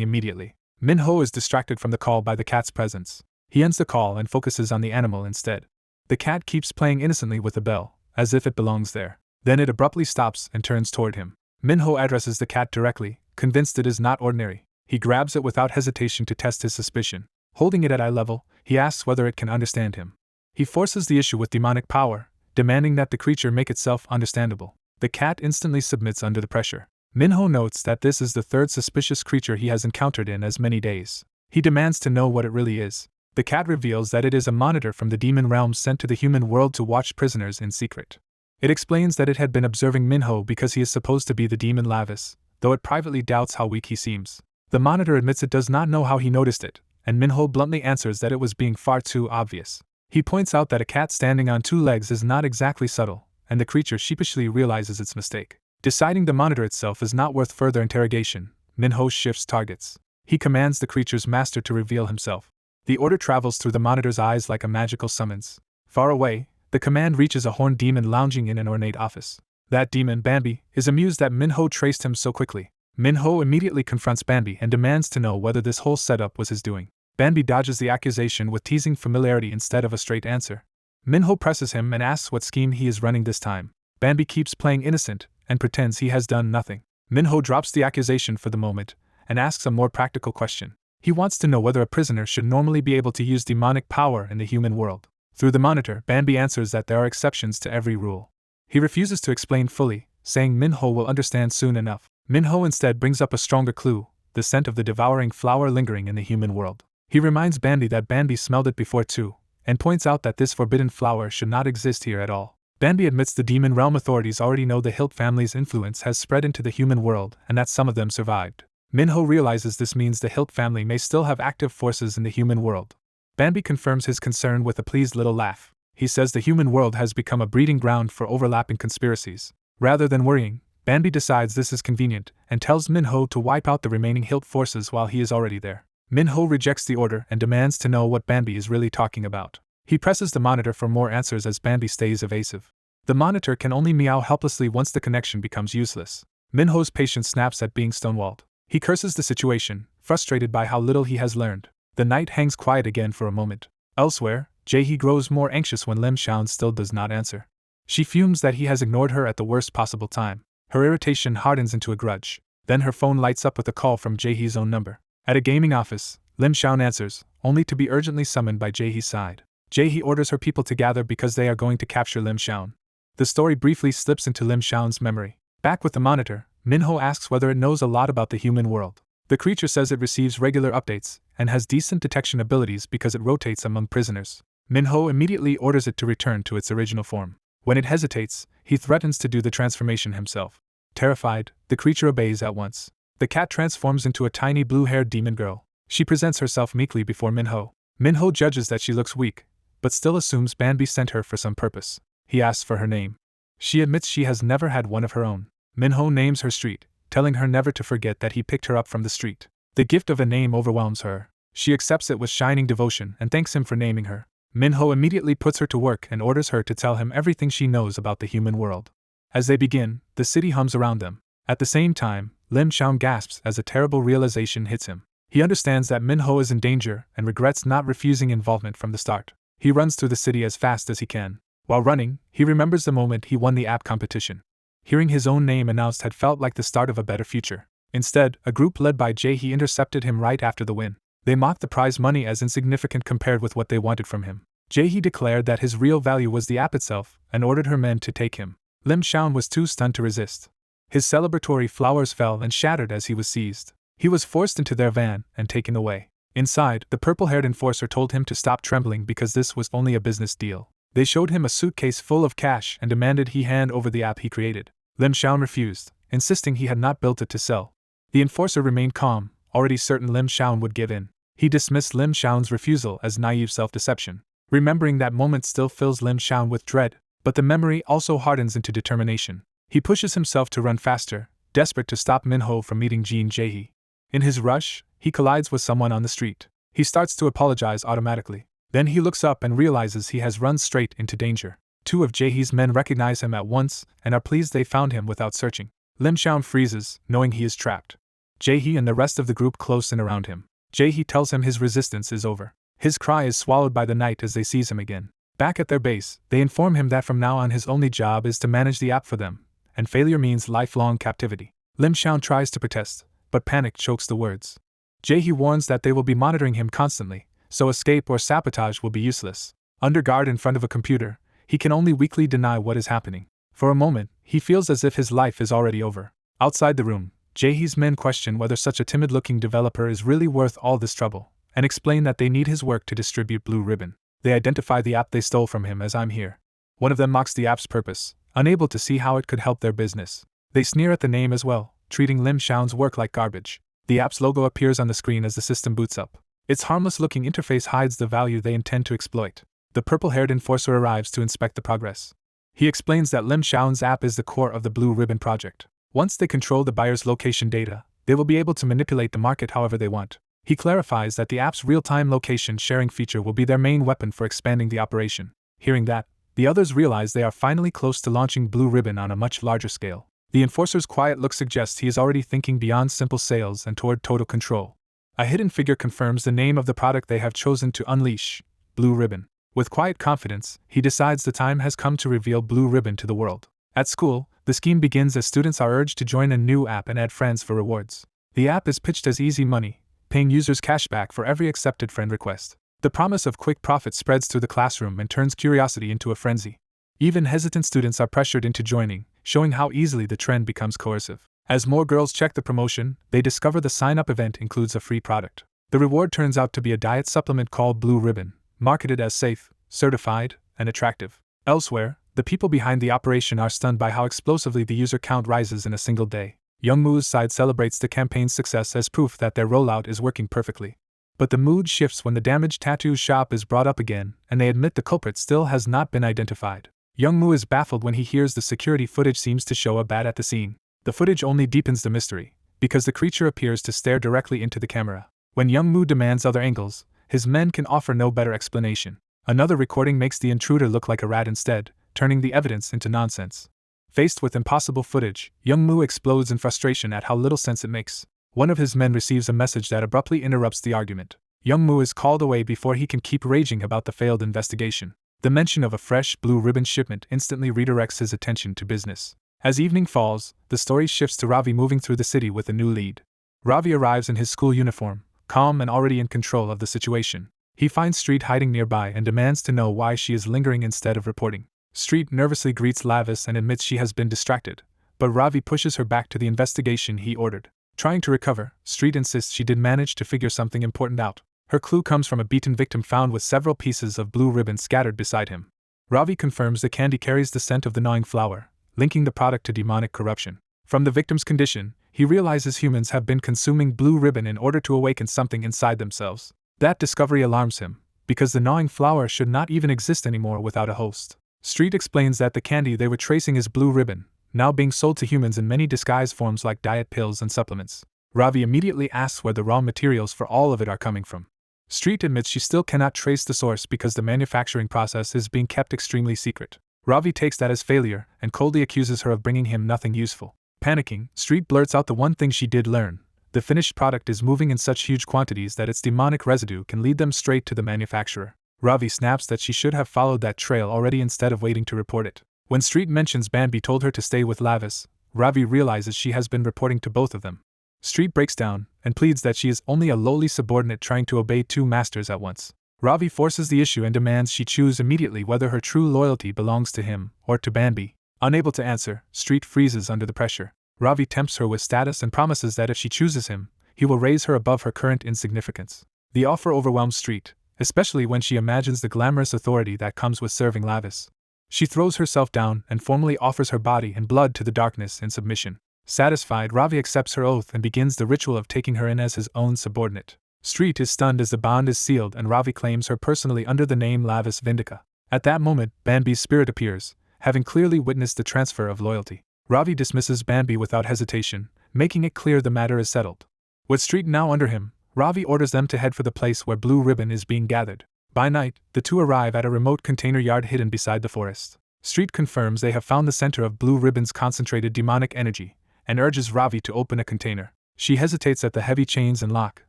Speaker 1: immediately. Minho is distracted from the call by the cat's presence. He ends the call and focuses on the animal instead. The cat keeps playing innocently with the bell, as if it belongs there. Then it abruptly stops and turns toward him. Minho addresses the cat directly, convinced it is not ordinary. He grabs it without hesitation to test his suspicion. Holding it at eye level, he asks whether it can understand him. He forces the issue with demonic power, demanding that the creature make itself understandable. The cat instantly submits under the pressure. Minho notes that this is the third suspicious creature he has encountered in as many days. He demands to know what it really is. The cat reveals that it is a monitor from the demon realm sent to the human world to watch prisoners in secret. It explains that it had been observing Minho because he is supposed to be the demon Lavis, though it privately doubts how weak he seems. The monitor admits it does not know how he noticed it, and Minho bluntly answers that it was being far too obvious. He points out that a cat standing on 2 legs is not exactly subtle, and the creature sheepishly realizes its mistake. Deciding the monitor itself is not worth further interrogation, Minho shifts targets. He commands the creature's master to reveal himself. The order travels through the monitor's eyes like a magical summons. Far away, the command reaches a horned demon lounging in an ornate office. That demon, Bambi, is amused that Minho traced him so quickly. Minho immediately confronts Bambi and demands to know whether this whole setup was his doing. Bambi dodges the accusation with teasing familiarity instead of a straight answer. Minho presses him and asks what scheme he is running this time. Bambi keeps playing innocent and pretends he has done nothing. Minho drops the accusation for the moment and asks a more practical question. He wants to know whether a prisoner should normally be able to use demonic power in the human world. Through the monitor, Bambi answers that there are exceptions to every rule. He refuses to explain fully, saying Minho will understand soon enough. Minho instead brings up a stronger clue, the scent of the devouring flower lingering in the human world. He reminds Bambi that Bambi smelled it before too, and points out that this forbidden flower should not exist here at all. Bambi admits the demon realm authorities already know the Hilt family's influence has spread into the human world and that some of them survived. Minho realizes this means the Hilt family may still have active forces in the human world. Bambi confirms his concern with a pleased little laugh. He says the human world has become a breeding ground for overlapping conspiracies. Rather than worrying, Bambi decides this is convenient and tells Minho to wipe out the remaining Hilt forces while he is already there. Minho rejects the order and demands to know what Bambi is really talking about. He presses the monitor for more answers as Bambi stays evasive. The monitor can only meow helplessly once the connection becomes useless. Minho's patience snaps at being stonewalled. He curses the situation, frustrated by how little he has learned. The night hangs quiet again for a moment. Elsewhere, Jae-hee grows more anxious when Lim Shaun still does not answer. She fumes that he has ignored her at the worst possible time. Her irritation hardens into a grudge. Then her phone lights up with a call from Jae-hee's own number. At a gaming office, Lim Shaun answers, only to be urgently summoned by Jae-hee's side. Jae-hee orders her people to gather because they are going to capture Lim Shaun. The story briefly slips into Lim Shaun's memory. Back with the monitor, Minho asks whether it knows a lot about the human world. The creature says it receives regular updates and has decent detection abilities because it rotates among prisoners. Minho immediately orders it to return to its original form. When it hesitates, he threatens to do the transformation himself. Terrified, the creature obeys at once. The cat transforms into a tiny blue-haired demon girl. She presents herself meekly before Minho. Minho judges that she looks weak, but still assumes Bambi sent her for some purpose. He asks for her name. She admits she has never had one of her own. Minho names her street, telling her never to forget that he picked her up from the street. The gift of a name overwhelms her. She accepts it with shining devotion and thanks him for naming her. Minho immediately puts her to work and orders her to tell him everything she knows about the human world. As they begin, the city hums around them. At the same time, Lim Shaun gasps as a terrible realization hits him. He understands that Minho is in danger and regrets not refusing involvement from the start. He runs through the city as fast as he can. While running, he remembers the moment he won the app competition. Hearing his own name announced had felt like the start of a better future. Instead, a group led by Jae-hee intercepted him right after the win. They mocked the prize money as insignificant compared with what they wanted from him. Jae-hee declared that his real value was the app itself and ordered her men to take him. Lim Shaun was too stunned to resist. His celebratory flowers fell and shattered as he was seized. He was forced into their van and taken away. Inside, the purple-haired enforcer told him to stop trembling because this was only a business deal. They showed him a suitcase full of cash and demanded he hand over the app he created. Lim Shaun refused, insisting he had not built it to sell. The enforcer remained calm, already certain Lim Shaun would give in. He dismissed Lim Shaun's refusal as naive self-deception. Remembering that moment still fills Lim Shaun with dread, but the memory also hardens into determination. He pushes himself to run faster, desperate to stop Minho from meeting Jean Jae-hee. In his rush, he collides with someone on the street. He starts to apologize automatically. Then he looks up and realizes he has run straight into danger. Two of Jaehee's men recognize him at once and are pleased they found him without searching. Lim Xiaon freezes, knowing he is trapped. Jaehee and the rest of the group close in around him. Jaehee tells him his resistance is over. His cry is swallowed by the night as they seize him again. Back at their base, they inform him that from now on his only job is to manage the app for them, and failure means lifelong captivity. Lim Xiaon tries to protest, but panic chokes the words. Jaehee warns that they will be monitoring him constantly, so escape or sabotage will be useless. Under guard in front of a computer, he can only weakly deny what is happening. For a moment, he feels as if his life is already over. Outside the room, Jaehee's men question whether such a timid-looking developer is really worth all this trouble, and explain that they need his work to distribute Blue Ribbon. They identify the app they stole from him as "I'm here." One of them mocks the app's purpose, unable to see how it could help their business. They sneer at the name as well, treating Lim Xiaon's work like garbage. The app's logo appears on the screen as the system boots up. Its harmless-looking interface hides the value they intend to exploit. The purple-haired enforcer arrives to inspect the progress. He explains that Lim Xiaon's app is the core of the Blue Ribbon project. Once they control the buyer's location data, they will be able to manipulate the market however they want. He clarifies that the app's real-time location sharing feature will be their main weapon for expanding the operation. Hearing that, the others realize they are finally close to launching Blue Ribbon on a much larger scale. The enforcer's quiet look suggests he is already thinking beyond simple sales and toward total control. A hidden figure confirms the name of the product they have chosen to unleash: Blue Ribbon. With quiet confidence, he decides the time has come to reveal Blue Ribbon to the world. At school, the scheme begins as students are urged to join a new app and add friends for rewards. The app is pitched as easy money, paying users cashback for every accepted friend request. The promise of quick profit spreads through the classroom and turns curiosity into a frenzy. Even hesitant students are pressured into joining, showing how easily the trend becomes coercive. As more girls check the promotion, they discover the sign-up event includes a free product. The reward turns out to be a diet supplement called Blue Ribbon, marketed as safe, certified, and attractive. Elsewhere, the people behind the operation are stunned by how explosively the user count rises in a single day. Youngwoo's side celebrates the campaign's success as proof that their rollout is working perfectly. But the mood shifts when the damaged tattoo shop is brought up again, and they admit the culprit still has not been identified. Youngwoo is baffled when he hears the security footage seems to show a bat at the scene. The footage only deepens the mystery, because the creature appears to stare directly into the camera. When Youngwoo demands other angles, his men can offer no better explanation. Another recording makes the intruder look like a rat instead, turning the evidence into nonsense. Faced with impossible footage, Youngwoo explodes in frustration at how little sense it makes. One of his men receives a message that abruptly interrupts the argument. Youngwoo is called away before he can keep raging about the failed investigation. The mention of a fresh Blue Ribbon shipment instantly redirects his attention to business. As evening falls, the story shifts to Ravi moving through the city with a new lead. Ravi arrives in his school uniform, calm and already in control of the situation. He finds Street hiding nearby and demands to know why she is lingering instead of reporting. Street nervously greets Lavis and admits she has been distracted, but Ravi pushes her back to the investigation he ordered. Trying to recover, Street insists she did manage to figure something important out. Her clue comes from a beaten victim found with several pieces of blue ribbon scattered beside him. Ravi confirms the candy carries the scent of the gnawing flower, linking the product to demonic corruption. From the victim's condition, he realizes humans have been consuming blue ribbon in order to awaken something inside themselves. That discovery alarms him, because the gnawing flower should not even exist anymore without a host. Street explains that the candy they were tracing is blue ribbon, now being sold to humans in many disguised forms like diet pills and supplements. Ravi immediately asks where the raw materials for all of it are coming from. Street admits she still cannot trace the source because the manufacturing process is being kept extremely secret. Ravi takes that as failure and coldly accuses her of bringing him nothing useful. Panicking, Street blurts out the one thing she did learn: the finished product is moving in such huge quantities that its demonic residue can lead them straight to the manufacturer. Ravi snaps that she should have followed that trail already instead of waiting to report it. When Street mentions Bambi told her to stay with Lavis, Ravi realizes she has been reporting to both of them. Street breaks down and pleads that she is only a lowly subordinate trying to obey two masters at once. Ravi forces the issue and demands she choose immediately whether her true loyalty belongs to him or to Bambi. Unable to answer, Street freezes under the pressure. Ravi tempts her with status and promises that if she chooses him, he will raise her above her current insignificance. The offer overwhelms Street, especially when she imagines the glamorous authority that comes with serving Lavis. She throws herself down and formally offers her body and blood to the darkness in submission. Satisfied, Ravi accepts her oath and begins the ritual of taking her in as his own subordinate. Street is stunned as the bond is sealed and Ravi claims her personally under the name Lavis Vindica. At that moment, Bambi's spirit appears, having clearly witnessed the transfer of loyalty. Ravi dismisses Bambi without hesitation, making it clear the matter is settled. With Street now under him, Ravi orders them to head for the place where Blue Ribbon is being gathered. By night, the two arrive at a remote container yard hidden beside the forest. Street confirms they have found the center of Blue Ribbon's concentrated demonic energy, and urges Ravi to open a container. She hesitates at the heavy chains and lock,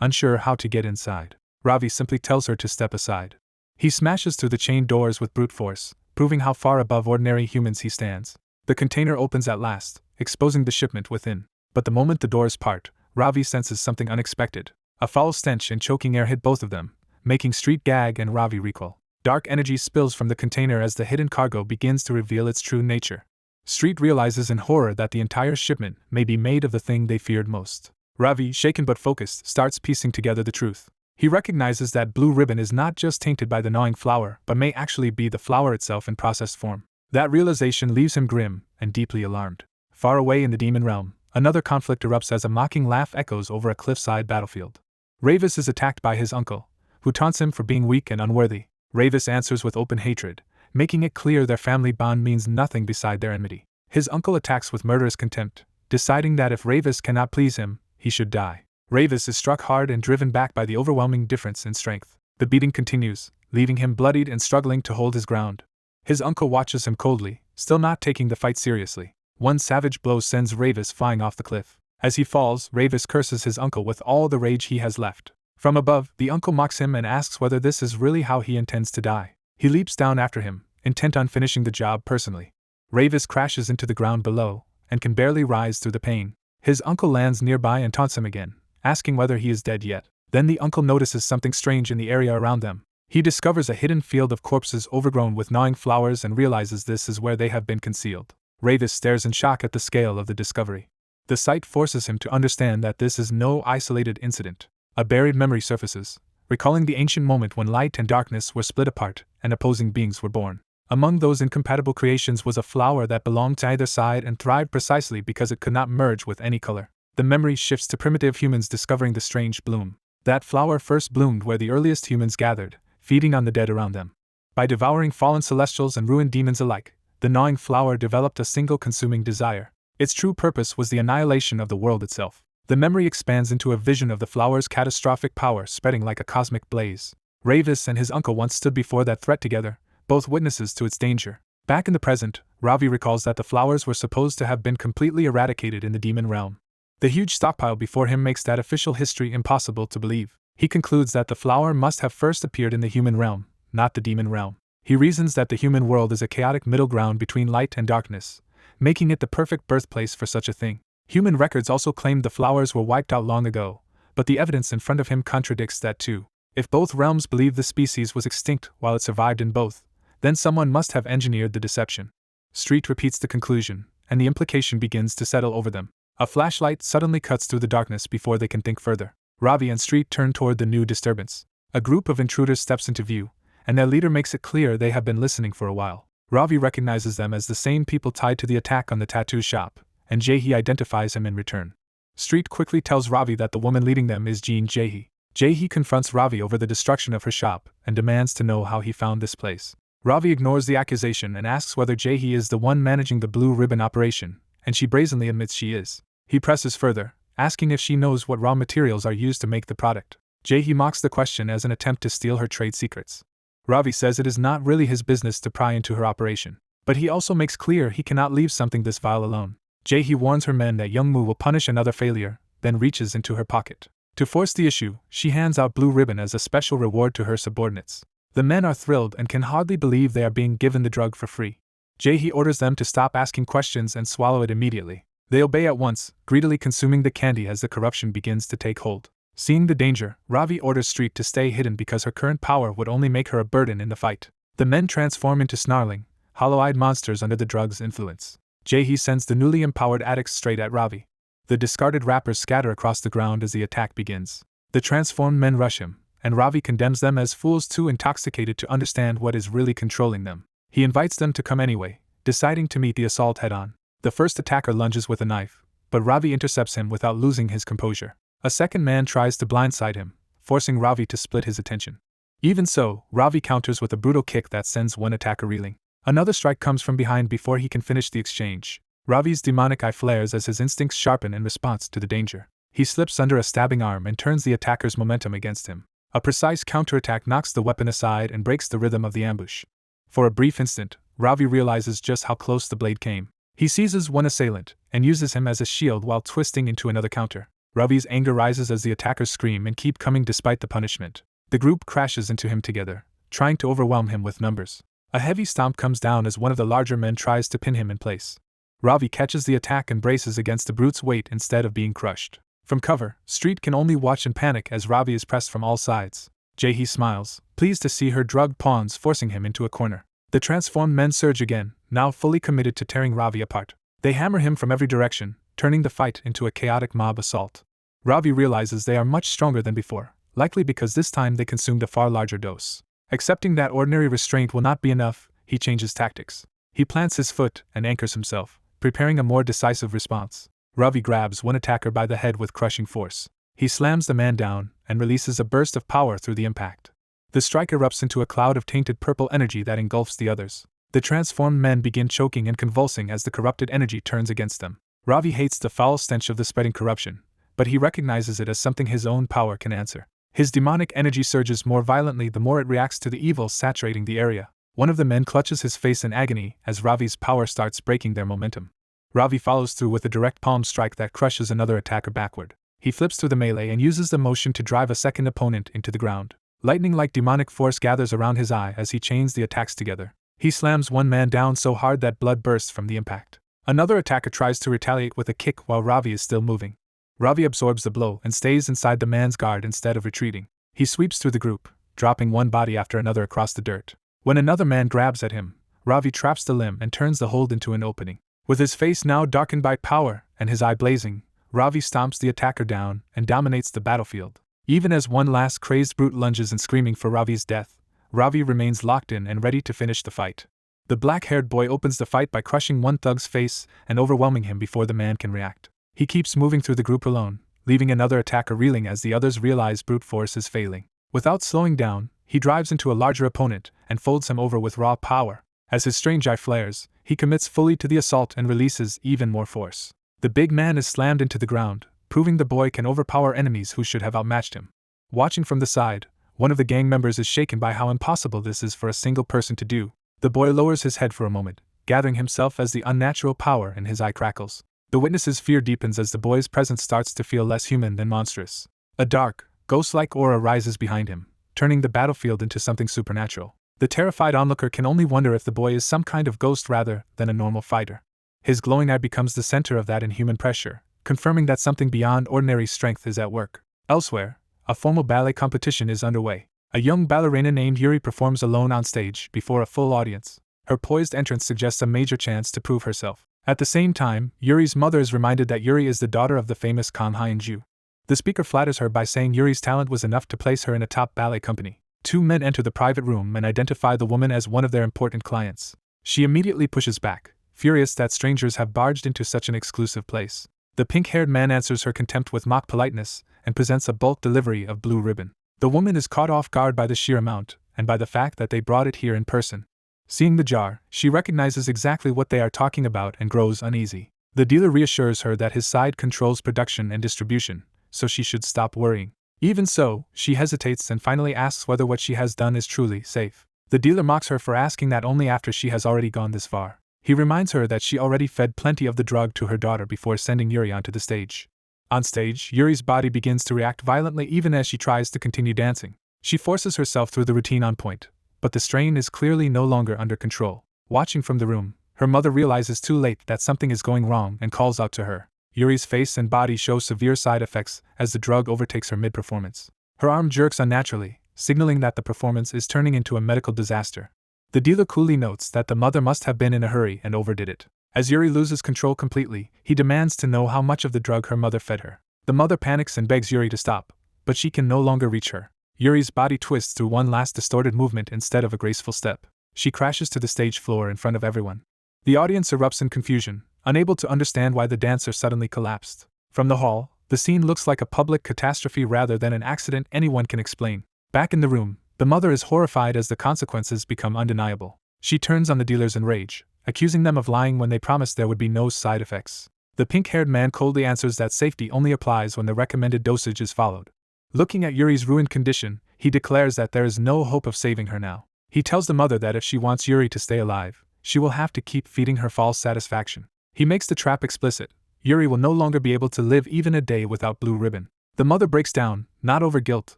Speaker 1: unsure how to get inside. Ravi simply tells her to step aside. He smashes through the chained doors with brute force, proving how far above ordinary humans he stands. The container opens at last, exposing the shipment within. But the moment the doors part, Ravi senses something unexpected. A foul stench and choking air hit both of them, making Street gag and Ravi recoil. Dark energy spills from the container as the hidden cargo begins to reveal its true nature. Street realizes in horror that the entire shipment may be made of the thing they feared most. Ravi, shaken but focused, starts piecing together the truth. He recognizes that Blue Ribbon is not just tainted by the gnawing flower, but may actually be the flower itself in processed form. That realization leaves him grim and deeply alarmed. Far away in the demon realm, another conflict erupts as a mocking laugh echoes over a cliffside battlefield. Ravis is attacked by his uncle, who taunts him for being weak and unworthy. Ravis answers with open hatred, making it clear their family bond means nothing beside their enmity. His uncle attacks with murderous contempt, deciding that if Ravis cannot please him, he should die. Ravis is struck hard and driven back by the overwhelming difference in strength. The beating continues, leaving him bloodied and struggling to hold his ground. His uncle watches him coldly, still not taking the fight seriously. One savage blow sends Ravis flying off the cliff. As he falls, Ravis curses his uncle with all the rage he has left. From above, the uncle mocks him and asks whether this is really how he intends to die. He leaps down after him, intent on finishing the job personally. Ravis crashes into the ground below, and can barely rise through the pain. His uncle lands nearby and taunts him again, asking whether he is dead yet. Then the uncle notices something strange in the area around them. He discovers a hidden field of corpses overgrown with gnawing flowers and realizes this is where they have been concealed. Ravis stares in shock at the scale of the discovery. The sight forces him to understand that this is no isolated incident. A buried memory surfaces, recalling the ancient moment when light and darkness were split apart and opposing beings were born. Among those incompatible creations was a flower that belonged to either side and thrived precisely because it could not merge with any color. The memory shifts to primitive humans discovering the strange bloom. That flower first bloomed where the earliest humans gathered, feeding on the dead around them. By devouring fallen celestials and ruined demons alike, the gnawing flower developed a single consuming desire. Its true purpose was the annihilation of the world itself. The memory expands into a vision of the flower's catastrophic power spreading like a cosmic blaze. Ravis and his uncle once stood before that threat together, both witnesses to its danger. Back in the present, Ravi recalls that the flowers were supposed to have been completely eradicated in the demon realm. The huge stockpile before him makes that official history impossible to believe. He concludes that the flower must have first appeared in the human realm, not the demon realm. He reasons that the human world is a chaotic middle ground between light and darkness, making it the perfect birthplace for such a thing. Human records also claimed the flowers were wiped out long ago, but the evidence in front of him contradicts that too. If both realms believe the species was extinct while it survived in both, then someone must have engineered the deception. Street repeats the conclusion, and the implication begins to settle over them. A flashlight suddenly cuts through the darkness before they can think further. Ravi and Street turn toward the new disturbance. A group of intruders steps into view, and their leader makes it clear they have been listening for a while. Ravi recognizes them as the same people tied to the attack on the tattoo shop, and Jahi identifies him in return. Street quickly tells Ravi that the woman leading them is Jean Jahi. Jahi confronts Ravi over the destruction of her shop and demands to know how he found this place. Ravi ignores the accusation and asks whether Jahi is the one managing the Blue Ribbon operation, and she brazenly admits she is. He presses further, asking if she knows what raw materials are used to make the product. Jahi mocks the question as an attempt to steal her trade secrets. Ravi says it is not really his business to pry into her operation, but he also makes clear he cannot leave something this vile alone. Jahi warns her men that Youngmu will punish another failure, then reaches into her pocket. To force the issue, she hands out Blue Ribbon as a special reward to her subordinates. The men are thrilled and can hardly believe they are being given the drug for free. Jahi orders them to stop asking questions and swallow it immediately. They obey at once, greedily consuming the candy as the corruption begins to take hold. Seeing the danger, Ravi orders Street to stay hidden because her current power would only make her a burden in the fight. The men transform into snarling, hollow-eyed monsters under the drug's influence. Jahi sends the newly empowered addicts straight at Ravi. The discarded wrappers scatter across the ground as the attack begins. The transformed men rush him, and Ravi condemns them as fools too intoxicated to understand what is really controlling them. He invites them to come anyway, deciding to meet the assault head-on. The first attacker lunges with a knife, but Ravi intercepts him without losing his composure. A second man tries to blindside him, forcing Ravi to split his attention. Even so, Ravi counters with a brutal kick that sends one attacker reeling. Another strike comes from behind before he can finish the exchange. Ravi's demonic eye flares as his instincts sharpen in response to the danger. He slips under a stabbing arm and turns the attacker's momentum against him. A precise counterattack knocks the weapon aside and breaks the rhythm of the ambush. For a brief instant, Ravi realizes just how close the blade came. He seizes one assailant and uses him as a shield while twisting into another counter. Ravi's anger rises as the attackers scream and keep coming despite the punishment. The group crashes into him together, trying to overwhelm him with numbers. A heavy stomp comes down as one of the larger men tries to pin him in place. Ravi catches the attack and braces against the brute's weight instead of being crushed. From cover, Street can only watch in panic as Ravi is pressed from all sides. Jaehi smiles, pleased to see her drugged pawns forcing him into a corner. The transformed men surge again, now fully committed to tearing Ravi apart. They hammer him from every direction, turning the fight into a chaotic mob assault. Ravi realizes they are much stronger than before, likely because this time they consumed a far larger dose. Accepting that ordinary restraint will not be enough, he changes tactics. He plants his foot and anchors himself, preparing a more decisive response. Ravi grabs one attacker by the head with crushing force. He slams the man down and releases a burst of power through the impact. The strike erupts into a cloud of tainted purple energy that engulfs the others. The transformed men begin choking and convulsing as the corrupted energy turns against them. Ravi hates the foul stench of the spreading corruption, but he recognizes it as something his own power can answer. His demonic energy surges more violently the more it reacts to the evil saturating the area. One of the men clutches his face in agony as Ravi's power starts breaking their momentum. Ravi follows through with a direct palm strike that crushes another attacker backward. He flips through the melee and uses the motion to drive a second opponent into the ground. Lightning-like demonic force gathers around his eye as he chains the attacks together. He slams one man down so hard that blood bursts from the impact. Another attacker tries to retaliate with a kick while Ravi is still moving. Ravi absorbs the blow and stays inside the man's guard instead of retreating. He sweeps through the group, dropping one body after another across the dirt. When another man grabs at him, Ravi traps the limb and turns the hold into an opening. With his face now darkened by power and his eye blazing, Ravi stomps the attacker down and dominates the battlefield. Even as one last crazed brute lunges and screaming for Ravi's death, Ravi remains locked in and ready to finish the fight. The black-haired boy opens the fight by crushing one thug's face and overwhelming him before the man can react. He keeps moving through the group alone, leaving another attacker reeling as the others realize brute force is failing. Without slowing down, he drives into a larger opponent and folds him over with raw power. As his strange eye flares, he commits fully to the assault and releases even more force. The big man is slammed into the ground, proving the boy can overpower enemies who should have outmatched him. Watching from the side, one of the gang members is shaken by how impossible this is for a single person to do. The boy lowers his head for a moment, gathering himself as the unnatural power in his eye crackles. The witness's fear deepens as the boy's presence starts to feel less human than monstrous. A dark, ghost-like aura rises behind him, turning the battlefield into something supernatural. The terrified onlooker can only wonder if the boy is some kind of ghost rather than a normal fighter. His glowing eye becomes the center of that inhuman pressure, confirming that something beyond ordinary strength is at work. Elsewhere, a formal ballet competition is underway. A young ballerina named Yuri performs alone on stage before a full audience. Her poised entrance suggests a major chance to prove herself. At the same time, Yuri's mother is reminded that Yuri is the daughter of the famous Kang Hyun-ju. The speaker flatters her by saying Yuri's talent was enough to place her in a top ballet company. Two men enter the private room and identify the woman as one of their important clients. She immediately pushes back, furious that strangers have barged into such an exclusive place. The pink-haired man answers her contempt with mock politeness and presents a bulk delivery of blue ribbon. The woman is caught off guard by the sheer amount and by the fact that they brought it here in person. Seeing the jar, she recognizes exactly what they are talking about and grows uneasy. The dealer reassures her that his side controls production and distribution, so she should stop worrying. Even so, she hesitates and finally asks whether what she has done is truly safe. The dealer mocks her for asking that only after she has already gone this far. He reminds her that she already fed plenty of the drug to her daughter before sending Yuri onto the stage. On stage, Yuri's body begins to react violently even as she tries to continue dancing. She forces herself through the routine on point, but the strain is clearly no longer under control. Watching from the room, her mother realizes too late that something is going wrong and calls out to her. Yuri's face and body show severe side effects as the drug overtakes her mid-performance. Her arm jerks unnaturally, signaling that the performance is turning into a medical disaster. The dealer coolly notes that the mother must have been in a hurry and overdid it. As Yuri loses control completely, he demands to know how much of the drug her mother fed her. The mother panics and begs Yuri to stop, but she can no longer reach her. Yuri's body twists through one last distorted movement instead of a graceful step. She crashes to the stage floor in front of everyone. The audience erupts in confusion, unable to understand why the dancer suddenly collapsed. From the hall, the scene looks like a public catastrophe rather than an accident anyone can explain. Back in the room, the mother is horrified as the consequences become undeniable. She turns on the dealers in rage, accusing them of lying when they promised there would be no side effects. The pink-haired man coldly answers that safety only applies when the recommended dosage is followed. Looking at Yuri's ruined condition, He declares that there is no hope of saving her now. He tells the mother that if she wants Yuri to stay alive, she will have to keep feeding her false satisfaction. He makes the trap explicit. Yuri will no longer be able to live even a day without Blue Ribbon. The mother breaks down, not over guilt,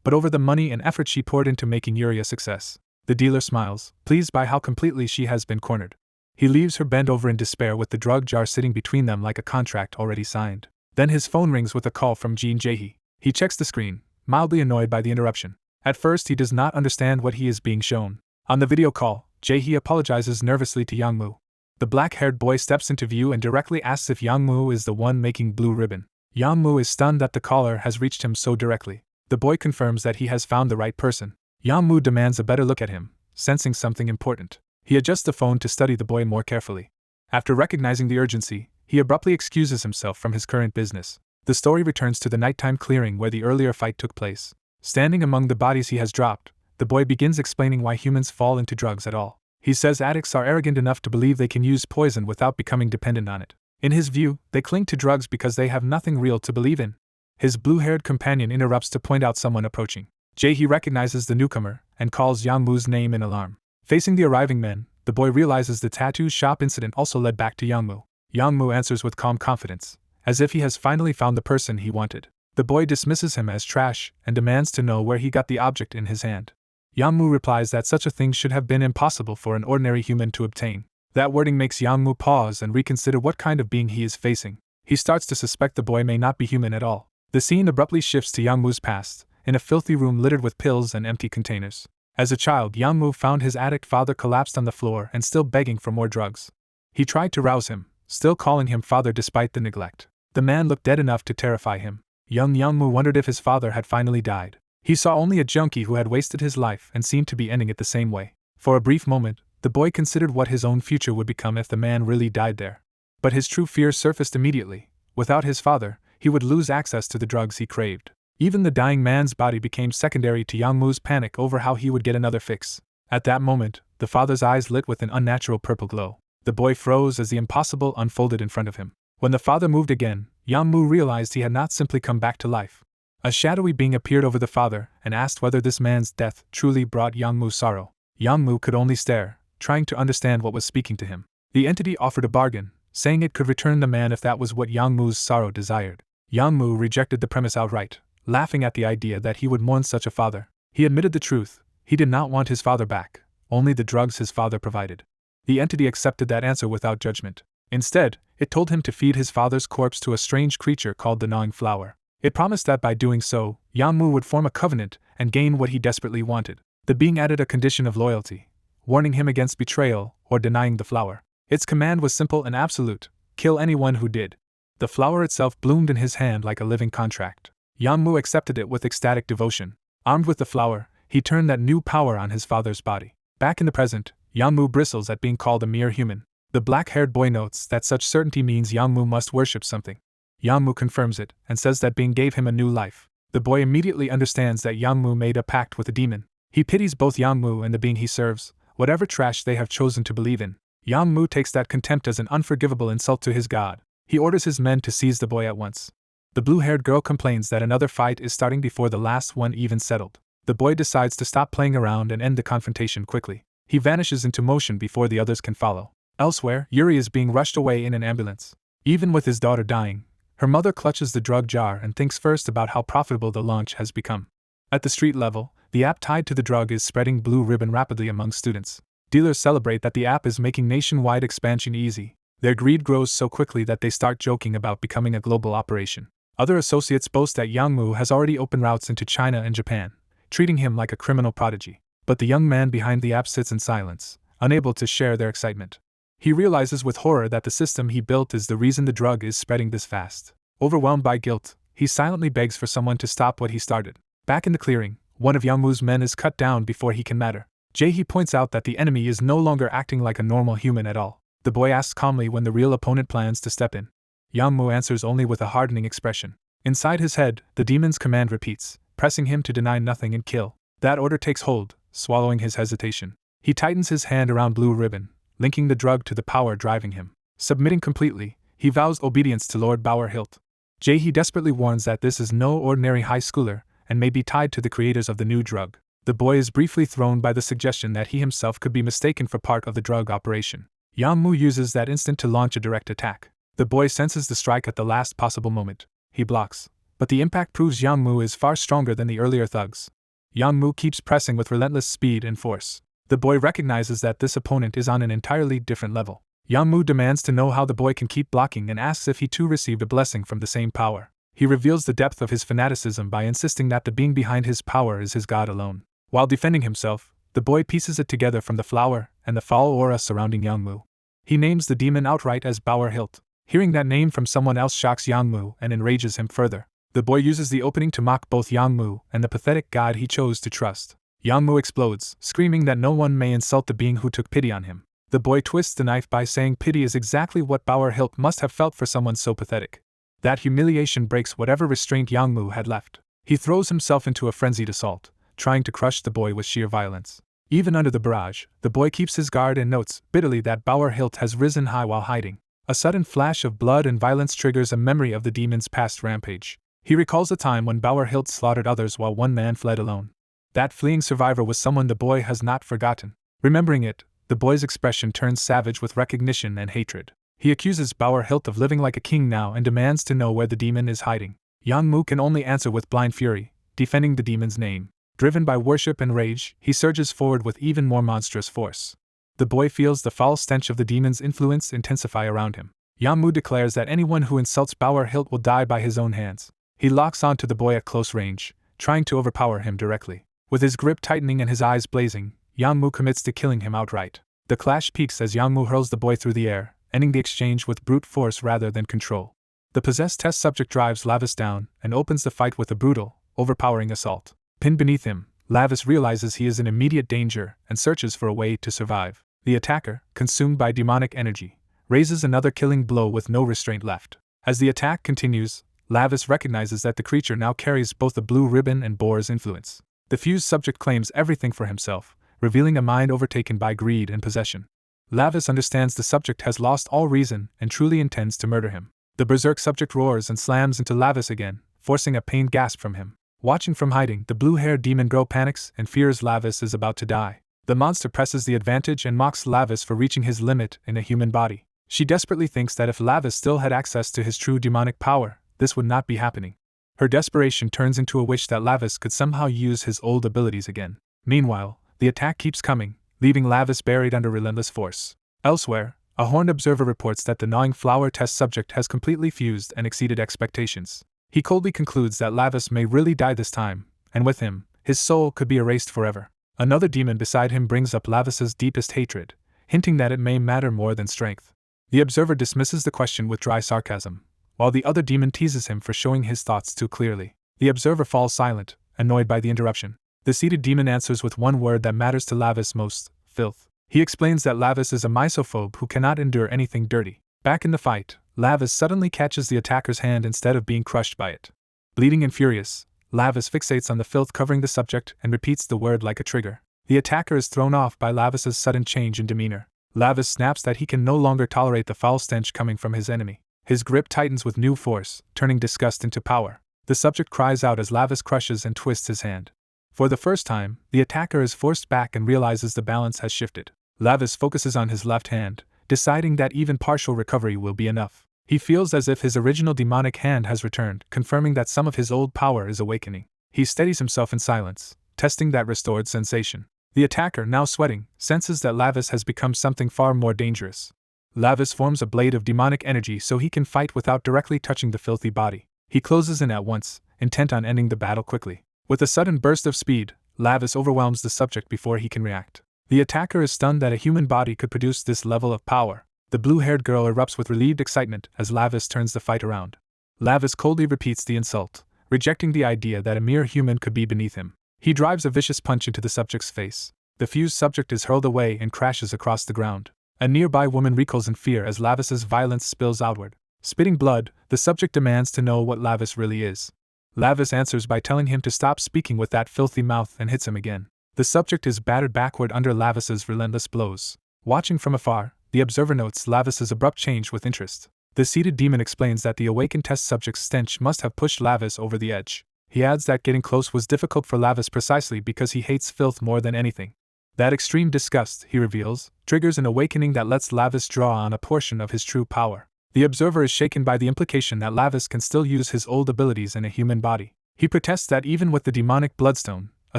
Speaker 1: but over the money and effort she poured into making Yuri a success. The dealer smiles, pleased by how completely she has been cornered. He leaves her bent over in despair with the drug jar sitting between them like a contract already signed. Then his phone rings with a call from Jean Jae-hee. He checks the screen, mildly annoyed by the interruption. At first he does not understand what he is being shown. On the video call, Jae-hee apologizes nervously to Yang-moo. The black-haired boy steps into view and directly asks if Yang-moo is the one making Blue Ribbon. Yang-moo is stunned that the caller has reached him so directly. The boy confirms that he has found the right person. Yang-moo demands a better look at him, sensing something important. He adjusts the phone to study the boy more carefully. After recognizing the urgency, he abruptly excuses himself from his current business. The story returns to the nighttime clearing where the earlier fight took place. Standing among the bodies he has dropped, the boy begins explaining why humans fall into drugs at all. He says addicts are arrogant enough to believe they can use poison without becoming dependent on it. In his view, they cling to drugs because they have nothing real to believe in. His blue-haired companion interrupts to point out someone approaching. Jae-hee recognizes the newcomer and calls Yang-moo's name in alarm. Facing the arriving men, the boy realizes the tattoo shop incident also led back to Yang-moo. Yang-moo answers with calm confidence, as if he has finally found the person he wanted. The boy dismisses him as trash and demands to know where he got the object in his hand. Yang-moo replies that such a thing should have been impossible for an ordinary human to obtain. That wording makes Yang-moo pause and reconsider what kind of being he is facing. He starts to suspect the boy may not be human at all. The scene abruptly shifts to Yang-moo's past, in a filthy room littered with pills and empty containers. As a child, Yang-moo found his addict father collapsed on the floor and still begging for more drugs. He tried to rouse him, still calling him father despite the neglect. The man looked dead enough to terrify him. Young Yang-moo wondered if his father had finally died. He saw only a junkie who had wasted his life and seemed to be ending it the same way. For a brief moment, the boy considered what his own future would become if the man really died there. But his true fear surfaced immediately. Without his father, he would lose access to the drugs he craved. Even the dying man's body became secondary to Yang-moo's panic over how he would get another fix. At that moment, the father's eyes lit with an unnatural purple glow. The boy froze as the impossible unfolded in front of him. When the father moved again, Yang-moo realized he had not simply come back to life. A shadowy being appeared over the father and asked whether this man's death truly brought Yang-moo sorrow. Yang-moo could only stare, trying to understand what was speaking to him. The entity offered a bargain, saying it could return the man if that was what Yang-moo's sorrow desired. Yang-moo rejected the premise outright, laughing at the idea that he would mourn such a father. He admitted the truth. He did not want his father back, only the drugs his father provided. The entity accepted that answer without judgment. Instead, it told him to feed his father's corpse to a strange creature called the gnawing flower. It promised that by doing so, Yang-moo would form a covenant and gain what he desperately wanted. The being added a condition of loyalty, warning him against betrayal or denying the flower. Its command was simple and absolute: kill anyone who did. The flower itself bloomed in his hand like a living contract. Yang-moo accepted it with ecstatic devotion. Armed with the flower, he turned that new power on his father's body. Back in the present, Yang-moo bristles at being called a mere human. The black-haired boy notes that such certainty means Yang-moo must worship something. Yang-moo confirms it and says that being gave him a new life. The boy immediately understands that Yang-moo made a pact with a demon. He pities both Yang-moo and the being he serves, whatever trash they have chosen to believe in. Yang-moo takes that contempt as an unforgivable insult to his god. He orders his men to seize the boy at once. The blue-haired girl complains that another fight is starting before the last one even settled. The boy decides to stop playing around and end the confrontation quickly. He vanishes into motion before the others can follow. Elsewhere, Yuri is being rushed away in an ambulance. Even with his daughter dying, her mother clutches the drug jar and thinks first about how profitable the launch has become. At the street level, the app tied to the drug is spreading Blue Ribbon rapidly among students. Dealers celebrate that the app is making nationwide expansion easy. Their greed grows so quickly that they start joking about becoming a global operation. Other associates boast that Yang-moo has already opened routes into China and Japan, treating him like a criminal prodigy. But the young man behind the app sits in silence, unable to share their excitement. He realizes with horror that the system he built is the reason the drug is spreading this fast. Overwhelmed by guilt, he silently begs for someone to stop what he started. Back in the clearing, one of Yang-moo's men is cut down before he can matter. Jae-hee points out that the enemy is no longer acting like a normal human at all. The boy asks calmly when the real opponent plans to step in. Yang-moo answers only with a hardening expression. Inside his head, the demon's command repeats, pressing him to deny nothing and kill. That order takes hold, swallowing his hesitation. He tightens his hand around Blue Ribbon, linking the drug to the power driving him. Submitting completely, he vows obedience to Lord Bauer Hilt. Jae-hee desperately warns that this is no ordinary high schooler, and may be tied to the creators of the new drug. The boy is briefly thrown by the suggestion that he himself could be mistaken for part of the drug operation. Yang Mu uses that instant to launch a direct attack. The boy senses the strike at the last possible moment. He blocks, but the impact proves Yang Mu is far stronger than the earlier thugs. Yang Mu keeps pressing with relentless speed and force. The boy recognizes that this opponent is on an entirely different level. Yang Mu demands to know how the boy can keep blocking and asks if he too received a blessing from the same power. He reveals the depth of his fanaticism by insisting that the being behind his power is his god alone. While defending himself, the boy pieces it together from the flower and the foul aura surrounding Yang Mu. He names the demon outright as Bauer Hilt. Hearing that name from someone else shocks Yang Mu and enrages him further. The boy uses the opening to mock both Yang Mu and the pathetic god he chose to trust. Yang Mu explodes, screaming that no one may insult the being who took pity on him. The boy twists the knife by saying pity is exactly what Bauer Hilt must have felt for someone so pathetic. That humiliation breaks whatever restraint Yang Mu had left. He throws himself into a frenzied assault, trying to crush the boy with sheer violence. Even under the barrage, the boy keeps his guard and notes bitterly that Bauer Hilt has risen high while hiding. A sudden flash of blood and violence triggers a memory of the demon's past rampage. He recalls a time when Bauer Hilt slaughtered others while one man fled alone. That fleeing survivor was someone the boy has not forgotten. Remembering it, the boy's expression turns savage with recognition and hatred. He accuses Bauer Hilt of living like a king now and demands to know where the demon is hiding. Yang Mu can only answer with blind fury, defending the demon's name. Driven by worship and rage, he surges forward with even more monstrous force. The boy feels the foul stench of the demon's influence intensify around him. Yang Mu declares that anyone who insults Bauer Hilt will die by his own hands. He locks onto the boy at close range, trying to overpower him directly. With his grip tightening and his eyes blazing, Yang Mu commits to killing him outright. The clash peaks as Yang Mu hurls the boy through the air, ending the exchange with brute force rather than control. The possessed test subject drives Lavis down and opens the fight with a brutal, overpowering assault. Pinned beneath him, Lavis realizes he is in immediate danger and searches for a way to survive. The attacker, consumed by demonic energy, raises another killing blow with no restraint left. As the attack continues, Lavis recognizes that the creature now carries both the blue ribbon and Boar's influence. The fused subject claims everything for himself, revealing a mind overtaken by greed and possession. Lavis understands the subject has lost all reason and truly intends to murder him. The berserk subject roars and slams into Lavis again, forcing a pained gasp from him. Watching from hiding, the blue-haired demon girl panics and fears Lavis is about to die. The monster presses the advantage and mocks Lavis for reaching his limit in a human body. She desperately thinks that if Lavis still had access to his true demonic power, this would not be happening. Her desperation turns into a wish that Lavis could somehow use his old abilities again. Meanwhile, the attack keeps coming, leaving Lavis buried under relentless force. Elsewhere, a horned observer reports that the gnawing flower test subject has completely fused and exceeded expectations. He coldly concludes that Lavis may really die this time, and with him, his soul could be erased forever. Another demon beside him brings up Lavis's deepest hatred, hinting that it may matter more than strength. The observer dismisses the question with dry sarcasm, while the other demon teases him for showing his thoughts too clearly. The observer falls silent, annoyed by the interruption. The seated demon answers with one word that matters to Lavis most: filth. He explains that Lavis is a misophobe who cannot endure anything dirty. Back in the fight, Lavis suddenly catches the attacker's hand instead of being crushed by it. Bleeding and furious, Lavis fixates on the filth covering the subject and repeats the word like a trigger. The attacker is thrown off by Lavis's sudden change in demeanor. Lavis snaps that he can no longer tolerate the foul stench coming from his enemy. His grip tightens with new force, turning disgust into power. The subject cries out as Lavis crushes and twists his hand. For the first time, the attacker is forced back and realizes the balance has shifted. Lavis focuses on his left hand, deciding that even partial recovery will be enough. He feels as if his original demonic hand has returned, confirming that some of his old power is awakening. He steadies himself in silence, testing that restored sensation. The attacker, now sweating, senses that Lavis has become something far more dangerous. Lavis forms a blade of demonic energy so he can fight without directly touching the filthy body. He closes in at once, intent on ending the battle quickly. With a sudden burst of speed, Lavis overwhelms the subject before he can react. The attacker is stunned that a human body could produce this level of power. The blue-haired girl erupts with relieved excitement as Lavis turns the fight around. Lavis coldly repeats the insult, rejecting the idea that a mere human could be beneath him. He drives a vicious punch into the subject's face. The fused subject is hurled away and crashes across the ground. A nearby woman recoils in fear as Lavis's violence spills outward. Spitting blood, the subject demands to know what Lavis really is. Lavis answers by telling him to stop speaking with that filthy mouth and hits him again. The subject is battered backward under Lavis's relentless blows. Watching from afar, the observer notes Lavis's abrupt change with interest. The seated demon explains that the awakened test subject's stench must have pushed Lavis over the edge. He adds that getting close was difficult for Lavis precisely because he hates filth more than anything. That extreme disgust, he reveals, triggers an awakening that lets Lavis draw on a portion of his true power. The observer is shaken by the implication that Lavis can still use his old abilities in a human body. He protests that even with the demonic bloodstone, a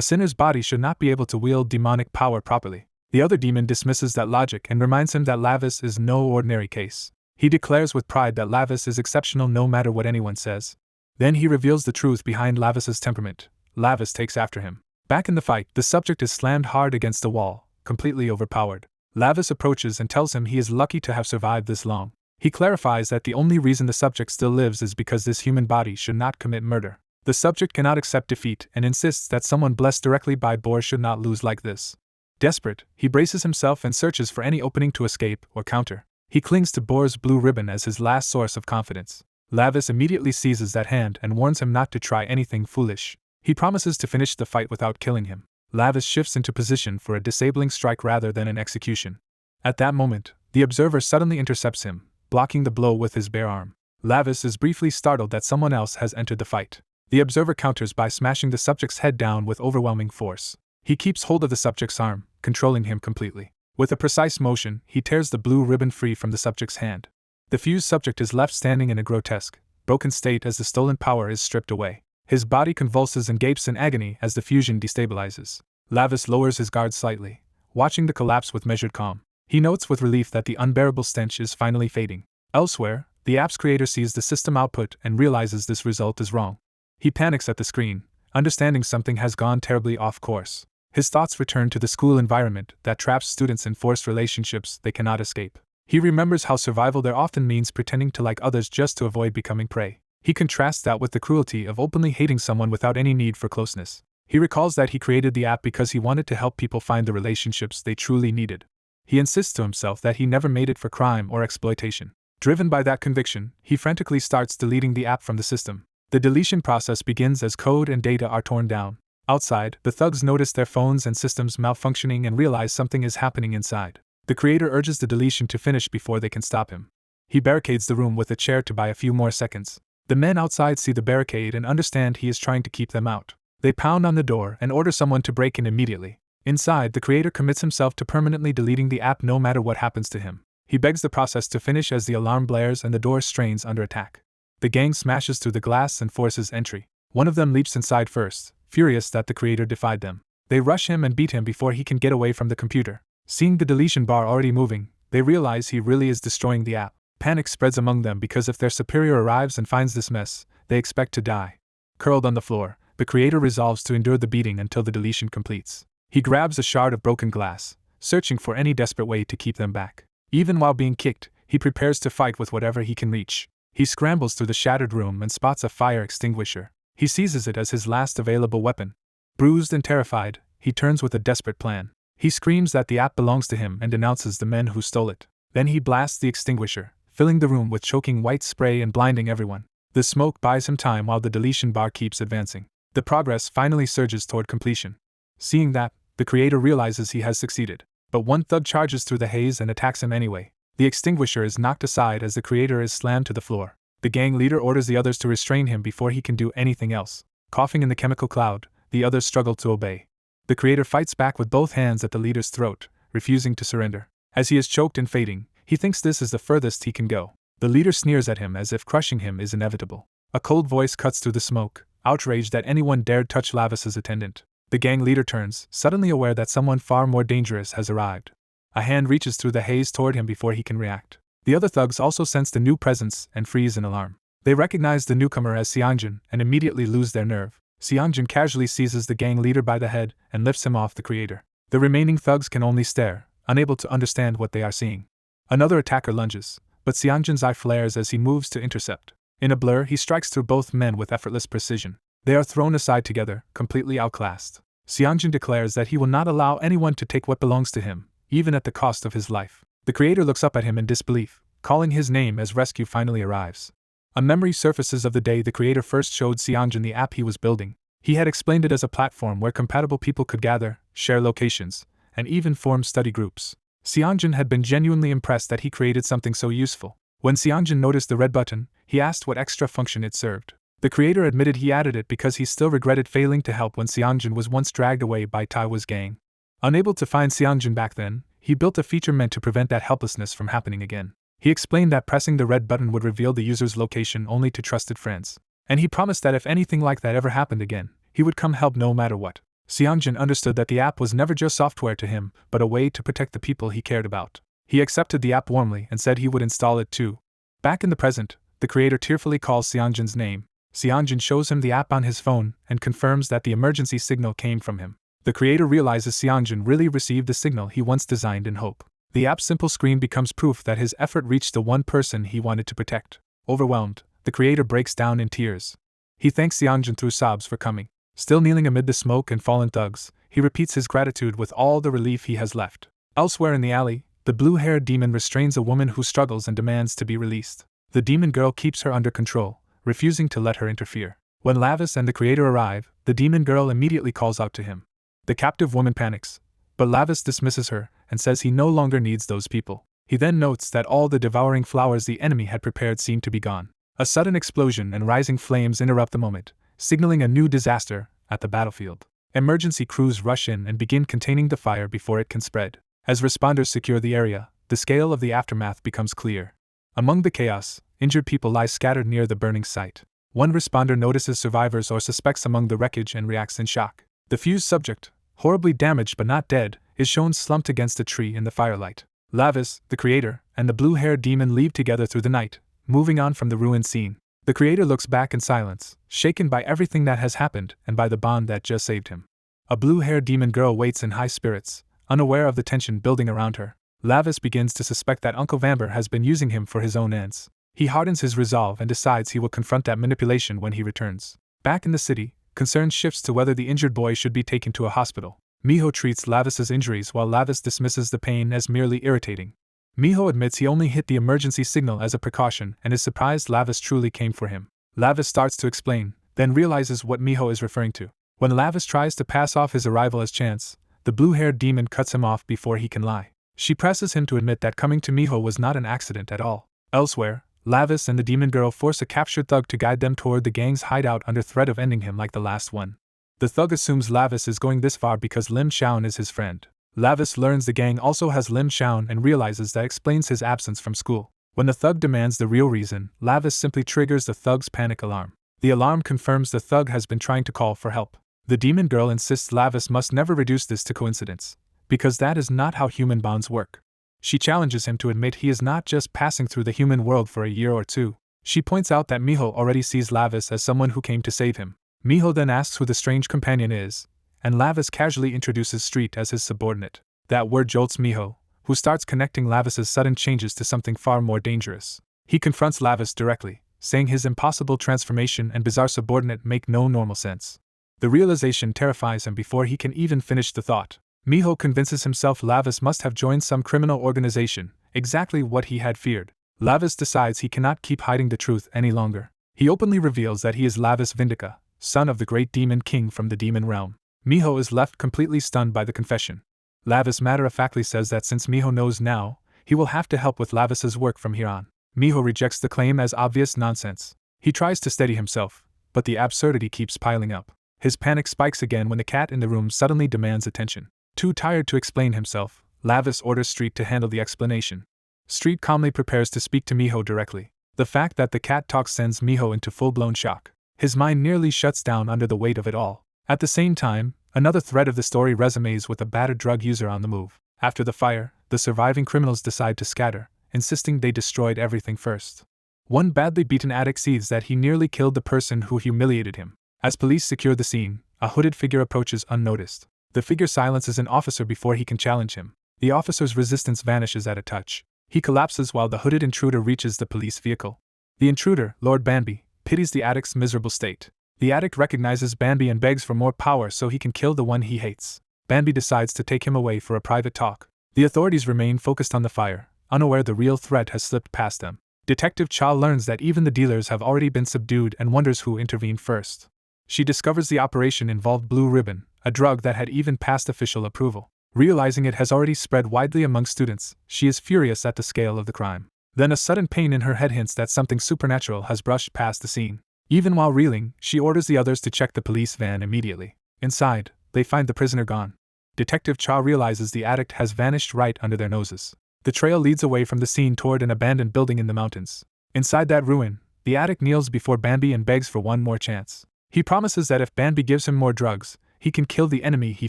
Speaker 1: sinner's body should not be able to wield demonic power properly. The other demon dismisses that logic and reminds him that Lavis is no ordinary case. He declares with pride that Lavis is exceptional no matter what anyone says. Then he reveals the truth behind Lavis's temperament. Lavis takes after him. Back in the fight, the subject is slammed hard against the wall, completely overpowered. Lavis approaches and tells him he is lucky to have survived this long. He clarifies that the only reason the subject still lives is because this human body should not commit murder. The subject cannot accept defeat and insists that someone blessed directly by Boar should not lose like this. Desperate, he braces himself and searches for any opening to escape or counter. He clings to Boar's blue ribbon as his last source of confidence. Lavis immediately seizes that hand and warns him not to try anything foolish. He promises to finish the fight without killing him. Lavis shifts into position for a disabling strike rather than an execution. At that moment, the observer suddenly intercepts him, blocking the blow with his bare arm. Lavis is briefly startled that someone else has entered the fight. The observer counters by smashing the subject's head down with overwhelming force. He keeps hold of the subject's arm, controlling him completely. With a precise motion, he tears the blue ribbon free from the subject's hand. The fused subject is left standing in a grotesque, broken state as the stolen power is stripped away. His body convulses and gapes in agony as the fusion destabilizes. Lavis lowers his guard slightly, watching the collapse with measured calm. He notes with relief that the unbearable stench is finally fading. Elsewhere, the app's creator sees the system output and realizes this result is wrong. He panics at the screen, understanding something has gone terribly off course. His thoughts return to the school environment that traps students in forced relationships they cannot escape. He remembers how survival there often means pretending to like others just to avoid becoming prey. He contrasts that with the cruelty of openly hating someone without any need for closeness. He recalls that he created the app because he wanted to help people find the relationships they truly needed. He insists to himself that he never made it for crime or exploitation. Driven by that conviction, he frantically starts deleting the app from the system. The deletion process begins as code and data are torn down. Outside, the thugs notice their phones and systems malfunctioning and realize something is happening inside. The creator urges the deletion to finish before they can stop him. He barricades the room with a chair to buy a few more seconds. The men outside see the barricade and understand he is trying to keep them out. They pound on the door and order someone to break in immediately. Inside, the creator commits himself to permanently deleting the app no matter what happens to him. He begs the process to finish as the alarm blares and the door strains under attack. The gang smashes through the glass and forces entry. One of them leaps inside first, furious that the creator defied them. They rush him and beat him before he can get away from the computer. Seeing the deletion bar already moving, they realize he really is destroying the app. Panic spreads among them because if their superior arrives and finds this mess, they expect to die. Curled on the floor, the creator resolves to endure the beating until the deletion completes. He grabs a shard of broken glass, searching for any desperate way to keep them back. Even while being kicked, he prepares to fight with whatever he can reach. He scrambles through the shattered room and spots a fire extinguisher. He seizes it as his last available weapon. Bruised and terrified, he turns with a desperate plan. He screams that the app belongs to him and denounces the men who stole it. Then he blasts the extinguisher, filling the room with choking white spray and blinding everyone. The smoke buys him time while the deletion bar keeps advancing. The progress finally surges toward completion. Seeing that, the creator realizes he has succeeded. But one thug charges through the haze and attacks him anyway. The extinguisher is knocked aside as the creator is slammed to the floor. The gang leader orders the others to restrain him before he can do anything else. Coughing in the chemical cloud, the others struggle to obey. The creator fights back with both hands at the leader's throat, refusing to surrender. As he is choked and fading, he thinks this is the furthest he can go. The leader sneers at him as if crushing him is inevitable. A cold voice cuts through the smoke, outraged that anyone dared touch Lavis's attendant. The gang leader turns, suddenly aware that someone far more dangerous has arrived. A hand reaches through the haze toward him before he can react. The other thugs also sense the new presence and freeze in alarm. They recognize the newcomer as Seongjin and immediately lose their nerve. Seongjin casually seizes the gang leader by the head and lifts him off the creator. The remaining thugs can only stare, unable to understand what they are seeing. Another attacker lunges, but Seongjin's eye flares as he moves to intercept. In a blur, he strikes through both men with effortless precision. They are thrown aside together, completely outclassed. Seongjin declares that he will not allow anyone to take what belongs to him, even at the cost of his life. The creator looks up at him in disbelief, calling his name as rescue finally arrives. A memory surfaces of the day the creator first showed Seongjin the app he was building. He had explained it as a platform where compatible people could gather, share locations, and even form study groups. Seongjin had been genuinely impressed that he created something so useful. When Seongjin noticed the red button, he asked what extra function it served. The creator admitted he added it because he still regretted failing to help when Seongjin was once dragged away by Taiwa's gang. Unable to find Seongjin back then, he built a feature meant to prevent that helplessness from happening again. He explained that pressing the red button would reveal the user's location only to trusted friends. And he promised that if anything like that ever happened again, he would come help no matter what. Seongjin understood that the app was never just software to him, but a way to protect the people he cared about. He accepted the app warmly and said he would install it too. Back in the present, the creator tearfully calls Seongjin's name. Seongjin shows him the app on his phone and confirms that the emergency signal came from him. The creator realizes Seongjin really received the signal he once designed in hope. The app's simple screen becomes proof that his effort reached the one person he wanted to protect. Overwhelmed, the creator breaks down in tears. He thanks Seongjin through sobs for coming. Still kneeling amid the smoke and fallen thugs, he repeats his gratitude with all the relief he has left. Elsewhere in the alley, the blue-haired demon restrains a woman who struggles and demands to be released. The demon girl keeps her under control, refusing to let her interfere. When Lavis and the creator arrive, the demon girl immediately calls out to him. The captive woman panics, but Lavis dismisses her and says he no longer needs those people. He then notes that all the devouring flowers the enemy had prepared seem to be gone. A sudden explosion and rising flames interrupt the moment, signaling a new disaster at the battlefield. Emergency crews rush in and begin containing the fire before it can spread. As responders secure the area, the scale of the aftermath becomes clear. Among the chaos, injured people lie scattered near the burning site. One responder notices survivors or suspects among the wreckage and reacts in shock. The fused subject, horribly damaged but not dead, is shown slumped against a tree in the firelight. Lavis, the creator, and the blue-haired demon leave together through the night, moving on from the ruined scene. The creator looks back in silence, shaken by everything that has happened and by the bond that just saved him. A blue-haired demon girl waits in high spirits, unaware of the tension building around her. Lavis begins to suspect that Uncle Vamber has been using him for his own ends. He hardens his resolve and decides he will confront that manipulation when he returns. Back in the city, concern shifts to whether the injured boy should be taken to a hospital. Miho treats Lavis's injuries while Lavis dismisses the pain as merely irritating. Miho admits he only hit the emergency signal as a precaution and is surprised Lavis truly came for him. Lavis starts to explain, then realizes what Miho is referring to. When Lavis tries to pass off his arrival as chance, the blue-haired demon cuts him off before he can lie. She presses him to admit that coming to Miho was not an accident at all. Elsewhere, Lavis and the demon girl force a captured thug to guide them toward the gang's hideout under threat of ending him like the last one. The thug assumes Lavis is going this far because Lim Shaun is his friend. Lavis learns the gang also has Lim Shaun and realizes that explains his absence from school. When the thug demands the real reason, Lavis simply triggers the thug's panic alarm. The alarm confirms the thug has been trying to call for help. The demon girl insists Lavis must never reduce this to coincidence, because that is not how human bonds work. She challenges him to admit he is not just passing through the human world for a year or two. She points out that Miho already sees Lavis as someone who came to save him. Miho then asks who the strange companion is, and Lavis casually introduces Street as his subordinate. That word jolts Miho, who starts connecting Lavis's sudden changes to something far more dangerous. He confronts Lavis directly, saying his impossible transformation and bizarre subordinate make no normal sense. The realization terrifies him before he can even finish the thought. Miho convinces himself Lavis must have joined some criminal organization, exactly what he had feared. Lavis decides he cannot keep hiding the truth any longer. He openly reveals that he is Lavis Vindica, son of the great demon king from the demon realm. Miho is left completely stunned by the confession. Lavis matter-of-factly says that since Miho knows now, he will have to help with Lavis's work from here on. Miho rejects the claim as obvious nonsense. He tries to steady himself, but the absurdity keeps piling up. His panic spikes again when the cat in the room suddenly demands attention. Too tired to explain himself, Lavis orders Street to handle the explanation. Street calmly prepares to speak to Miho directly. The fact that the cat talks sends Miho into full-blown shock. His mind nearly shuts down under the weight of it all. At the same time, another thread of the story resumes with a battered drug user on the move. After the fire, the surviving criminals decide to scatter, insisting they destroyed everything first. One badly beaten addict sees that he nearly killed the person who humiliated him. As police secure the scene, a hooded figure approaches unnoticed. The figure silences an officer before he can challenge him. The officer's resistance vanishes at a touch. He collapses while the hooded intruder reaches the police vehicle. The intruder, Lord Banby, pities the addict's miserable state. The addict recognizes Banby and begs for more power so he can kill the one he hates. Banby decides to take him away for a private talk. The authorities remain focused on the fire, unaware the real threat has slipped past them. Detective Cha learns that even the dealers have already been subdued and wonders who intervened first. She discovers the operation involved Blue Ribbon, a drug that had even passed official approval. Realizing it has already spread widely among students, she is furious at the scale of the crime. Then a sudden pain in her head hints that something supernatural has brushed past the scene. Even while reeling, she orders the others to check the police van immediately. Inside, they find the prisoner gone. Detective Cha realizes the addict has vanished right under their noses. The trail leads away from the scene toward an abandoned building in the mountains. Inside that ruin, the addict kneels before Bambi and begs for one more chance. He promises that if Bambi gives him more drugs, he can kill the enemy he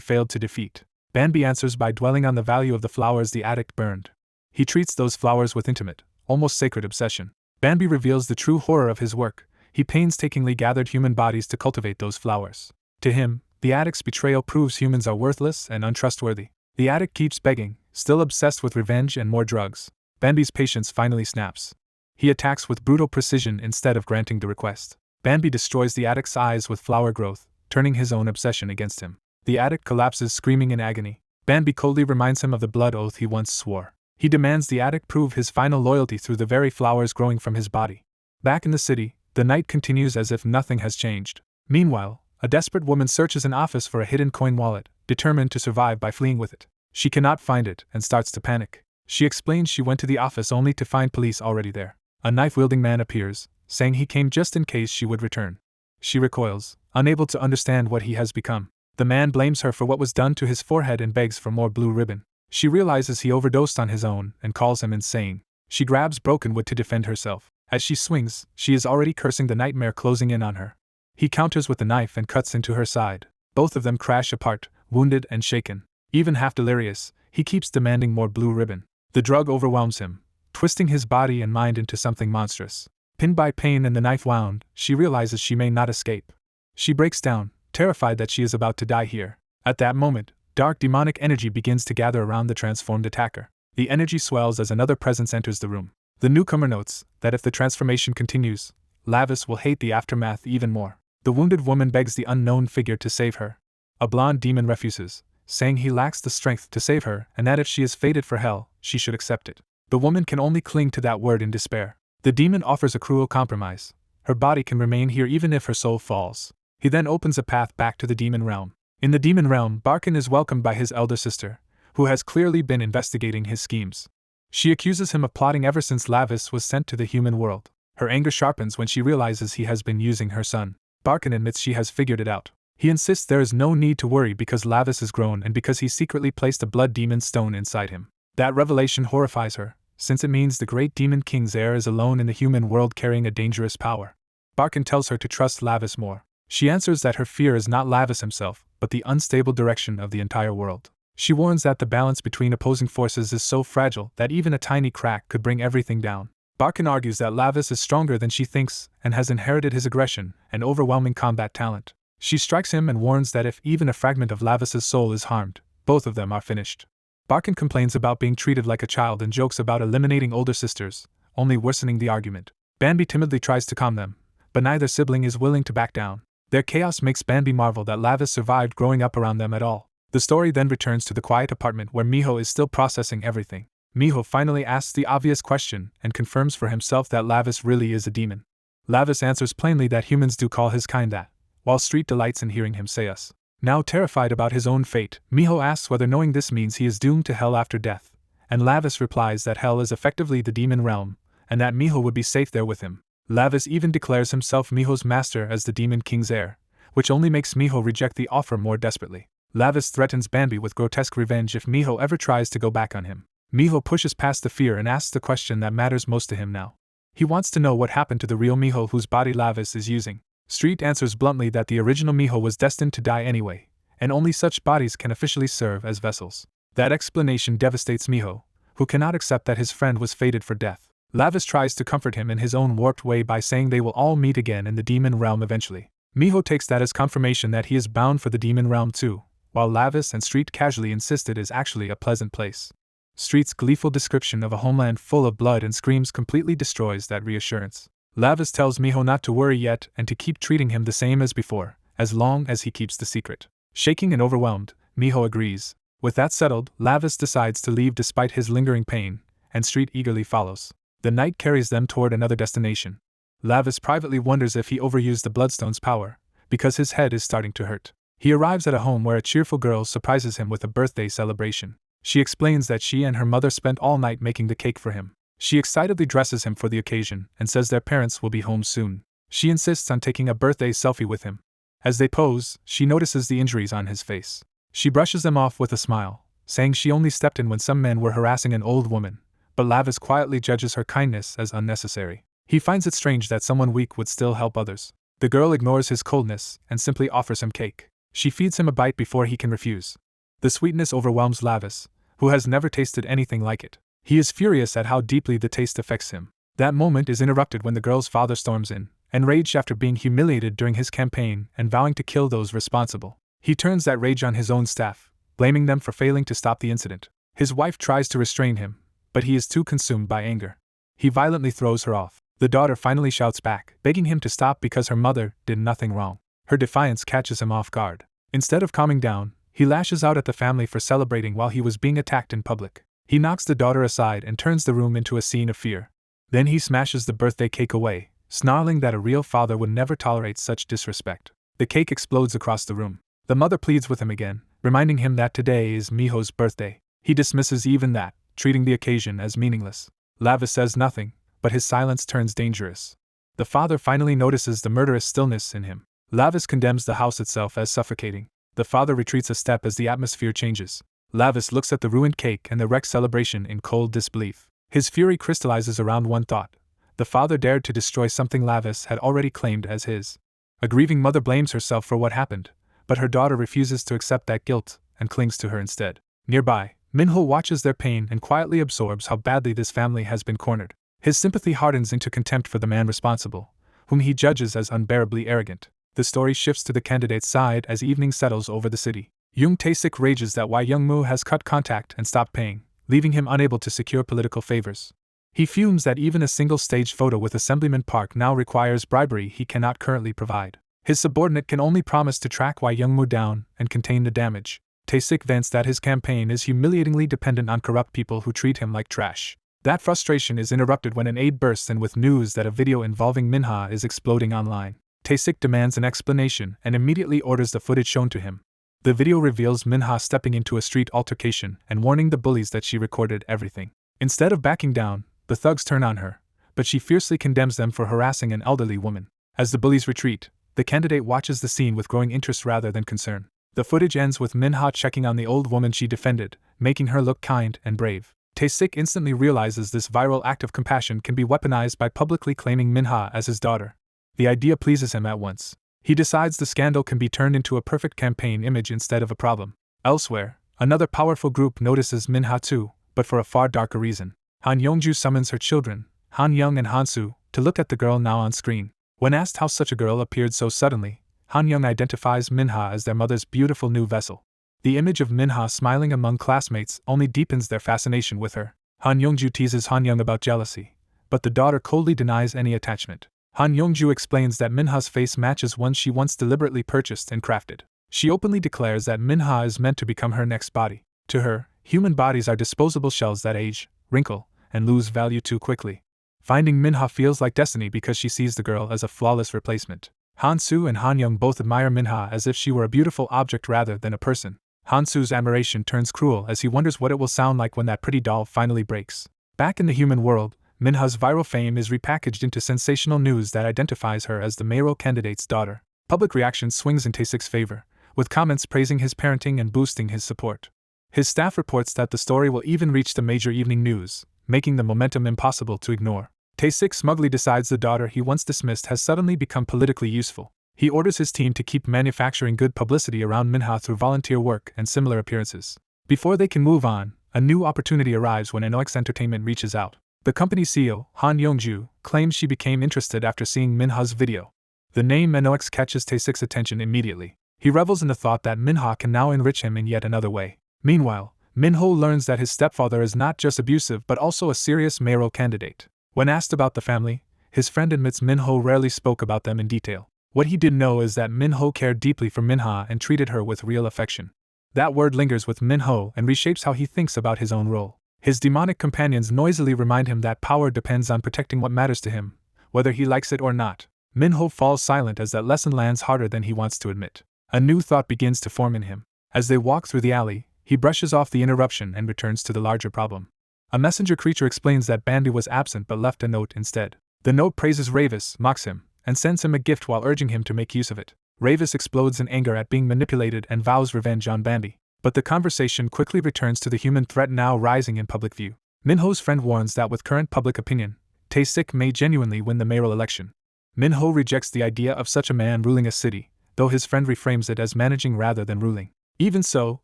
Speaker 1: failed to defeat. Bambi answers by dwelling on the value of the flowers the addict burned. He treats those flowers with intimate, almost sacred obsession. Bambi reveals the true horror of his work. He painstakingly gathered human bodies to cultivate those flowers. To him, the addict's betrayal proves humans are worthless and untrustworthy. The addict keeps begging, still obsessed with revenge and more drugs. Bambi's patience finally snaps. He attacks with brutal precision instead of granting the request. Bambi destroys the addict's eyes with flower growth, turning his own obsession against him. The addict collapses screaming in agony. Bambi coldly reminds him of the blood oath he once swore. He demands the addict prove his final loyalty through the very flowers growing from his body. Back in the city, the night continues as if nothing has changed. Meanwhile, a desperate woman searches an office for a hidden coin wallet, determined to survive by fleeing with it. She cannot find it and starts to panic. She explains she went to the office only to find police already there. A knife-wielding man appears, saying he came just in case she would return. She recoils, unable to understand what he has become. The man blames her for what was done to his forehead and begs for more blue ribbon. She realizes he overdosed on his own and calls him insane. She grabs broken wood to defend herself. As she swings, she is already cursing the nightmare closing in on her. He counters with the knife and cuts into her side. Both of them crash apart, wounded and shaken. Even half delirious, he keeps demanding more blue ribbon. The drug overwhelms him, twisting his body and mind into something monstrous. Pinned by pain and the knife wound, she realizes she may not escape. She breaks down, terrified that she is about to die here. At that moment, dark demonic energy begins to gather around the transformed attacker. The energy swells as another presence enters the room. The newcomer notes that if the transformation continues, Lavis will hate the aftermath even more. The wounded woman begs the unknown figure to save her. A blonde demon refuses, saying he lacks the strength to save her and that if she is fated for hell, she should accept it. The woman can only cling to that word in despair. The demon offers a cruel compromise. Her body can remain here even if her soul falls. He then opens a path back to the demon realm. In the demon realm, Barkin is welcomed by his elder sister, who has clearly been investigating his schemes. She accuses him of plotting ever since Lavis was sent to the human world. Her anger sharpens when she realizes he has been using her son. Barkin admits she has figured it out. He insists there is no need to worry because Lavis is grown and because he secretly placed a blood demon stone inside him. That revelation horrifies her, since it means the great demon king's heir is alone in the human world carrying a dangerous power. Barkin tells her to trust Lavis more. She answers that her fear is not Lavis himself, but the unstable direction of the entire world. She warns that the balance between opposing forces is so fragile that even a tiny crack could bring everything down. Barkin argues that Lavis is stronger than she thinks and has inherited his aggression and overwhelming combat talent. She strikes him and warns that if even a fragment of Lavis's soul is harmed, both of them are finished. Barkin complains about being treated like a child and jokes about eliminating older sisters, only worsening the argument. Bambi timidly tries to calm them, but neither sibling is willing to back down. Their chaos makes Bambi marvel that Lavis survived growing up around them at all. The story then returns to the quiet apartment where Miho is still processing everything. Miho finally asks the obvious question and confirms for himself that Lavis really is a demon. Lavis answers plainly that humans do call his kind that, while Street delights in hearing him say us. Now terrified about his own fate, Miho asks whether knowing this means he is doomed to hell after death, and Lavis replies that hell is effectively the demon realm, and that Miho would be safe there with him. Lavis even declares himself Miho's master as the demon king's heir, which only makes Miho reject the offer more desperately. Lavis threatens Bambi with grotesque revenge if Miho ever tries to go back on him. Miho pushes past the fear and asks the question that matters most to him now. He wants to know what happened to the real Miho whose body Lavis is using. Street answers bluntly that the original Miho was destined to die anyway, and only such bodies can officially serve as vessels. That explanation devastates Miho, who cannot accept that his friend was fated for death. Lavis tries to comfort him in his own warped way by saying they will all meet again in the demon realm eventually. Miho takes that as confirmation that he is bound for the demon realm too, while Lavis and Street casually insist it is actually a pleasant place. Street's gleeful description of a homeland full of blood and screams completely destroys that reassurance. Lavis tells Miho not to worry yet and to keep treating him the same as before, as long as he keeps the secret. Shaking and overwhelmed, Miho agrees. With that settled, Lavis decides to leave despite his lingering pain, and Street eagerly follows. The night carries them toward another destination. Lavis privately wonders if he overused the Bloodstone's power, because his head is starting to hurt. He arrives at a home where a cheerful girl surprises him with a birthday celebration. She explains that she and her mother spent all night making the cake for him. She excitedly dresses him for the occasion and says their parents will be home soon. She insists on taking a birthday selfie with him. As they pose, she notices the injuries on his face. She brushes them off with a smile, saying she only stepped in when some men were harassing an old woman, but Lavis quietly judges her kindness as unnecessary. He finds it strange that someone weak would still help others. The girl ignores his coldness and simply offers him cake. She feeds him a bite before he can refuse. The sweetness overwhelms Lavis, who has never tasted anything like it. He is furious at how deeply the taste affects him. That moment is interrupted when the girl's father storms in, enraged after being humiliated during his campaign and vowing to kill those responsible. He turns that rage on his own staff, blaming them for failing to stop the incident. His wife tries to restrain him, but he is too consumed by anger. He violently throws her off. The daughter finally shouts back, begging him to stop because her mother did nothing wrong. Her defiance catches him off guard. Instead of calming down, he lashes out at the family for celebrating while he was being attacked in public. He knocks the daughter aside and turns the room into a scene of fear. Then he smashes the birthday cake away, snarling that a real father would never tolerate such disrespect. The cake explodes across the room. The mother pleads with him again, reminding him that today is Miho's birthday. He dismisses even that, treating the occasion as meaningless. Lavis says nothing, but his silence turns dangerous. The father finally notices the murderous stillness in him. Lavis condemns the house itself as suffocating. The father retreats a step as the atmosphere changes. Lavis looks at the ruined cake and the wrecked celebration in cold disbelief. His fury crystallizes around one thought. The father dared to destroy something Lavis had already claimed as his. A grieving mother blames herself for what happened, but her daughter refuses to accept that guilt and clings to her instead. Nearby, Minho watches their pain and quietly absorbs how badly this family has been cornered. His sympathy hardens into contempt for the man responsible, whom he judges as unbearably arrogant. The story shifts to the candidate's side as evening settles over the city. Jung Tae-sik rages that Wai Young-moo has cut contact and stopped paying, leaving him unable to secure political favors. He fumes that even a single staged photo with Assemblyman Park now requires bribery he cannot currently provide. His subordinate can only promise to track Wai Young-moo down and contain the damage. Tae-sik vents that his campaign is humiliatingly dependent on corrupt people who treat him like trash. That frustration is interrupted when an aide bursts in with news that a video involving Minha is exploding online. Tae-sik demands an explanation and immediately orders the footage shown to him. The video reveals Minha stepping into a street altercation and warning the bullies that she recorded everything. Instead of backing down, the thugs turn on her, but she fiercely condemns them for harassing an elderly woman. As the bullies retreat, the candidate watches the scene with growing interest rather than concern. The footage ends with Minha checking on the old woman she defended, making her look kind and brave. Tae-sik instantly realizes this viral act of compassion can be weaponized by publicly claiming Minha as his daughter. The idea pleases him at once. He decides the scandal can be turned into a perfect campaign image instead of a problem. Elsewhere, another powerful group notices Minha too, but for a far darker reason. Han Yongju summons her children, Han Young and Hansu, to look at the girl now on screen. When asked how such a girl appeared so suddenly, Han Young identifies Minha as their mother's beautiful new vessel. The image of Minha smiling among classmates only deepens their fascination with her. Han Yongju teases Han Young about jealousy, but the daughter coldly denies any attachment. Han Yongju explains that Minha's face matches one she once deliberately purchased and crafted. She openly declares that Minha is meant to become her next body. To her, human bodies are disposable shells that age, wrinkle, and lose value too quickly. Finding Minha feels like destiny because she sees the girl as a flawless replacement. Han-soo and Han Young both admire Minha as if she were a beautiful object rather than a person. Han-soo's admiration turns cruel as he wonders what it will sound like when that pretty doll finally breaks. Back in the human world, Minha's viral fame is repackaged into sensational news that identifies her as the mayoral candidate's daughter. Public reaction swings in Tae-sik's favor, with comments praising his parenting and boosting his support. His staff reports that the story will even reach the major evening news, making the momentum impossible to ignore. Tae-sik smugly decides the daughter he once dismissed has suddenly become politically useful. He orders his team to keep manufacturing good publicity around Minha through volunteer work and similar appearances. Before they can move on, a new opportunity arrives when NOX Entertainment reaches out. The company's CEO, Han Yongju, claims she became interested after seeing Minha's video. The name NOX catches Tae-sik's attention immediately. He revels in the thought that Minha can now enrich him in yet another way. Meanwhile, Minho learns that his stepfather is not just abusive but also a serious mayoral candidate. When asked about the family, his friend admits Minho rarely spoke about them in detail. What he did know is that Minho cared deeply for Minha and treated her with real affection. That word lingers with Minho and reshapes how he thinks about his own role. His demonic companions noisily remind him that power depends on protecting what matters to him, whether he likes it or not. Minho falls silent as that lesson lands harder than he wants to admit. A new thought begins to form in him. As they walk through the alley, he brushes off the interruption and returns to the larger problem. A messenger creature explains that Bandy was absent but left a note instead. The note praises Ravis, mocks him, and sends him a gift while urging him to make use of it. Ravis explodes in anger at being manipulated and vows revenge on Bambi. But the conversation quickly returns to the human threat now rising in public view. Minho's friend warns that with current public opinion, Tae-sik may genuinely win the mayoral election. Minho rejects the idea of such a man ruling a city, though his friend reframes it as managing rather than ruling. Even so,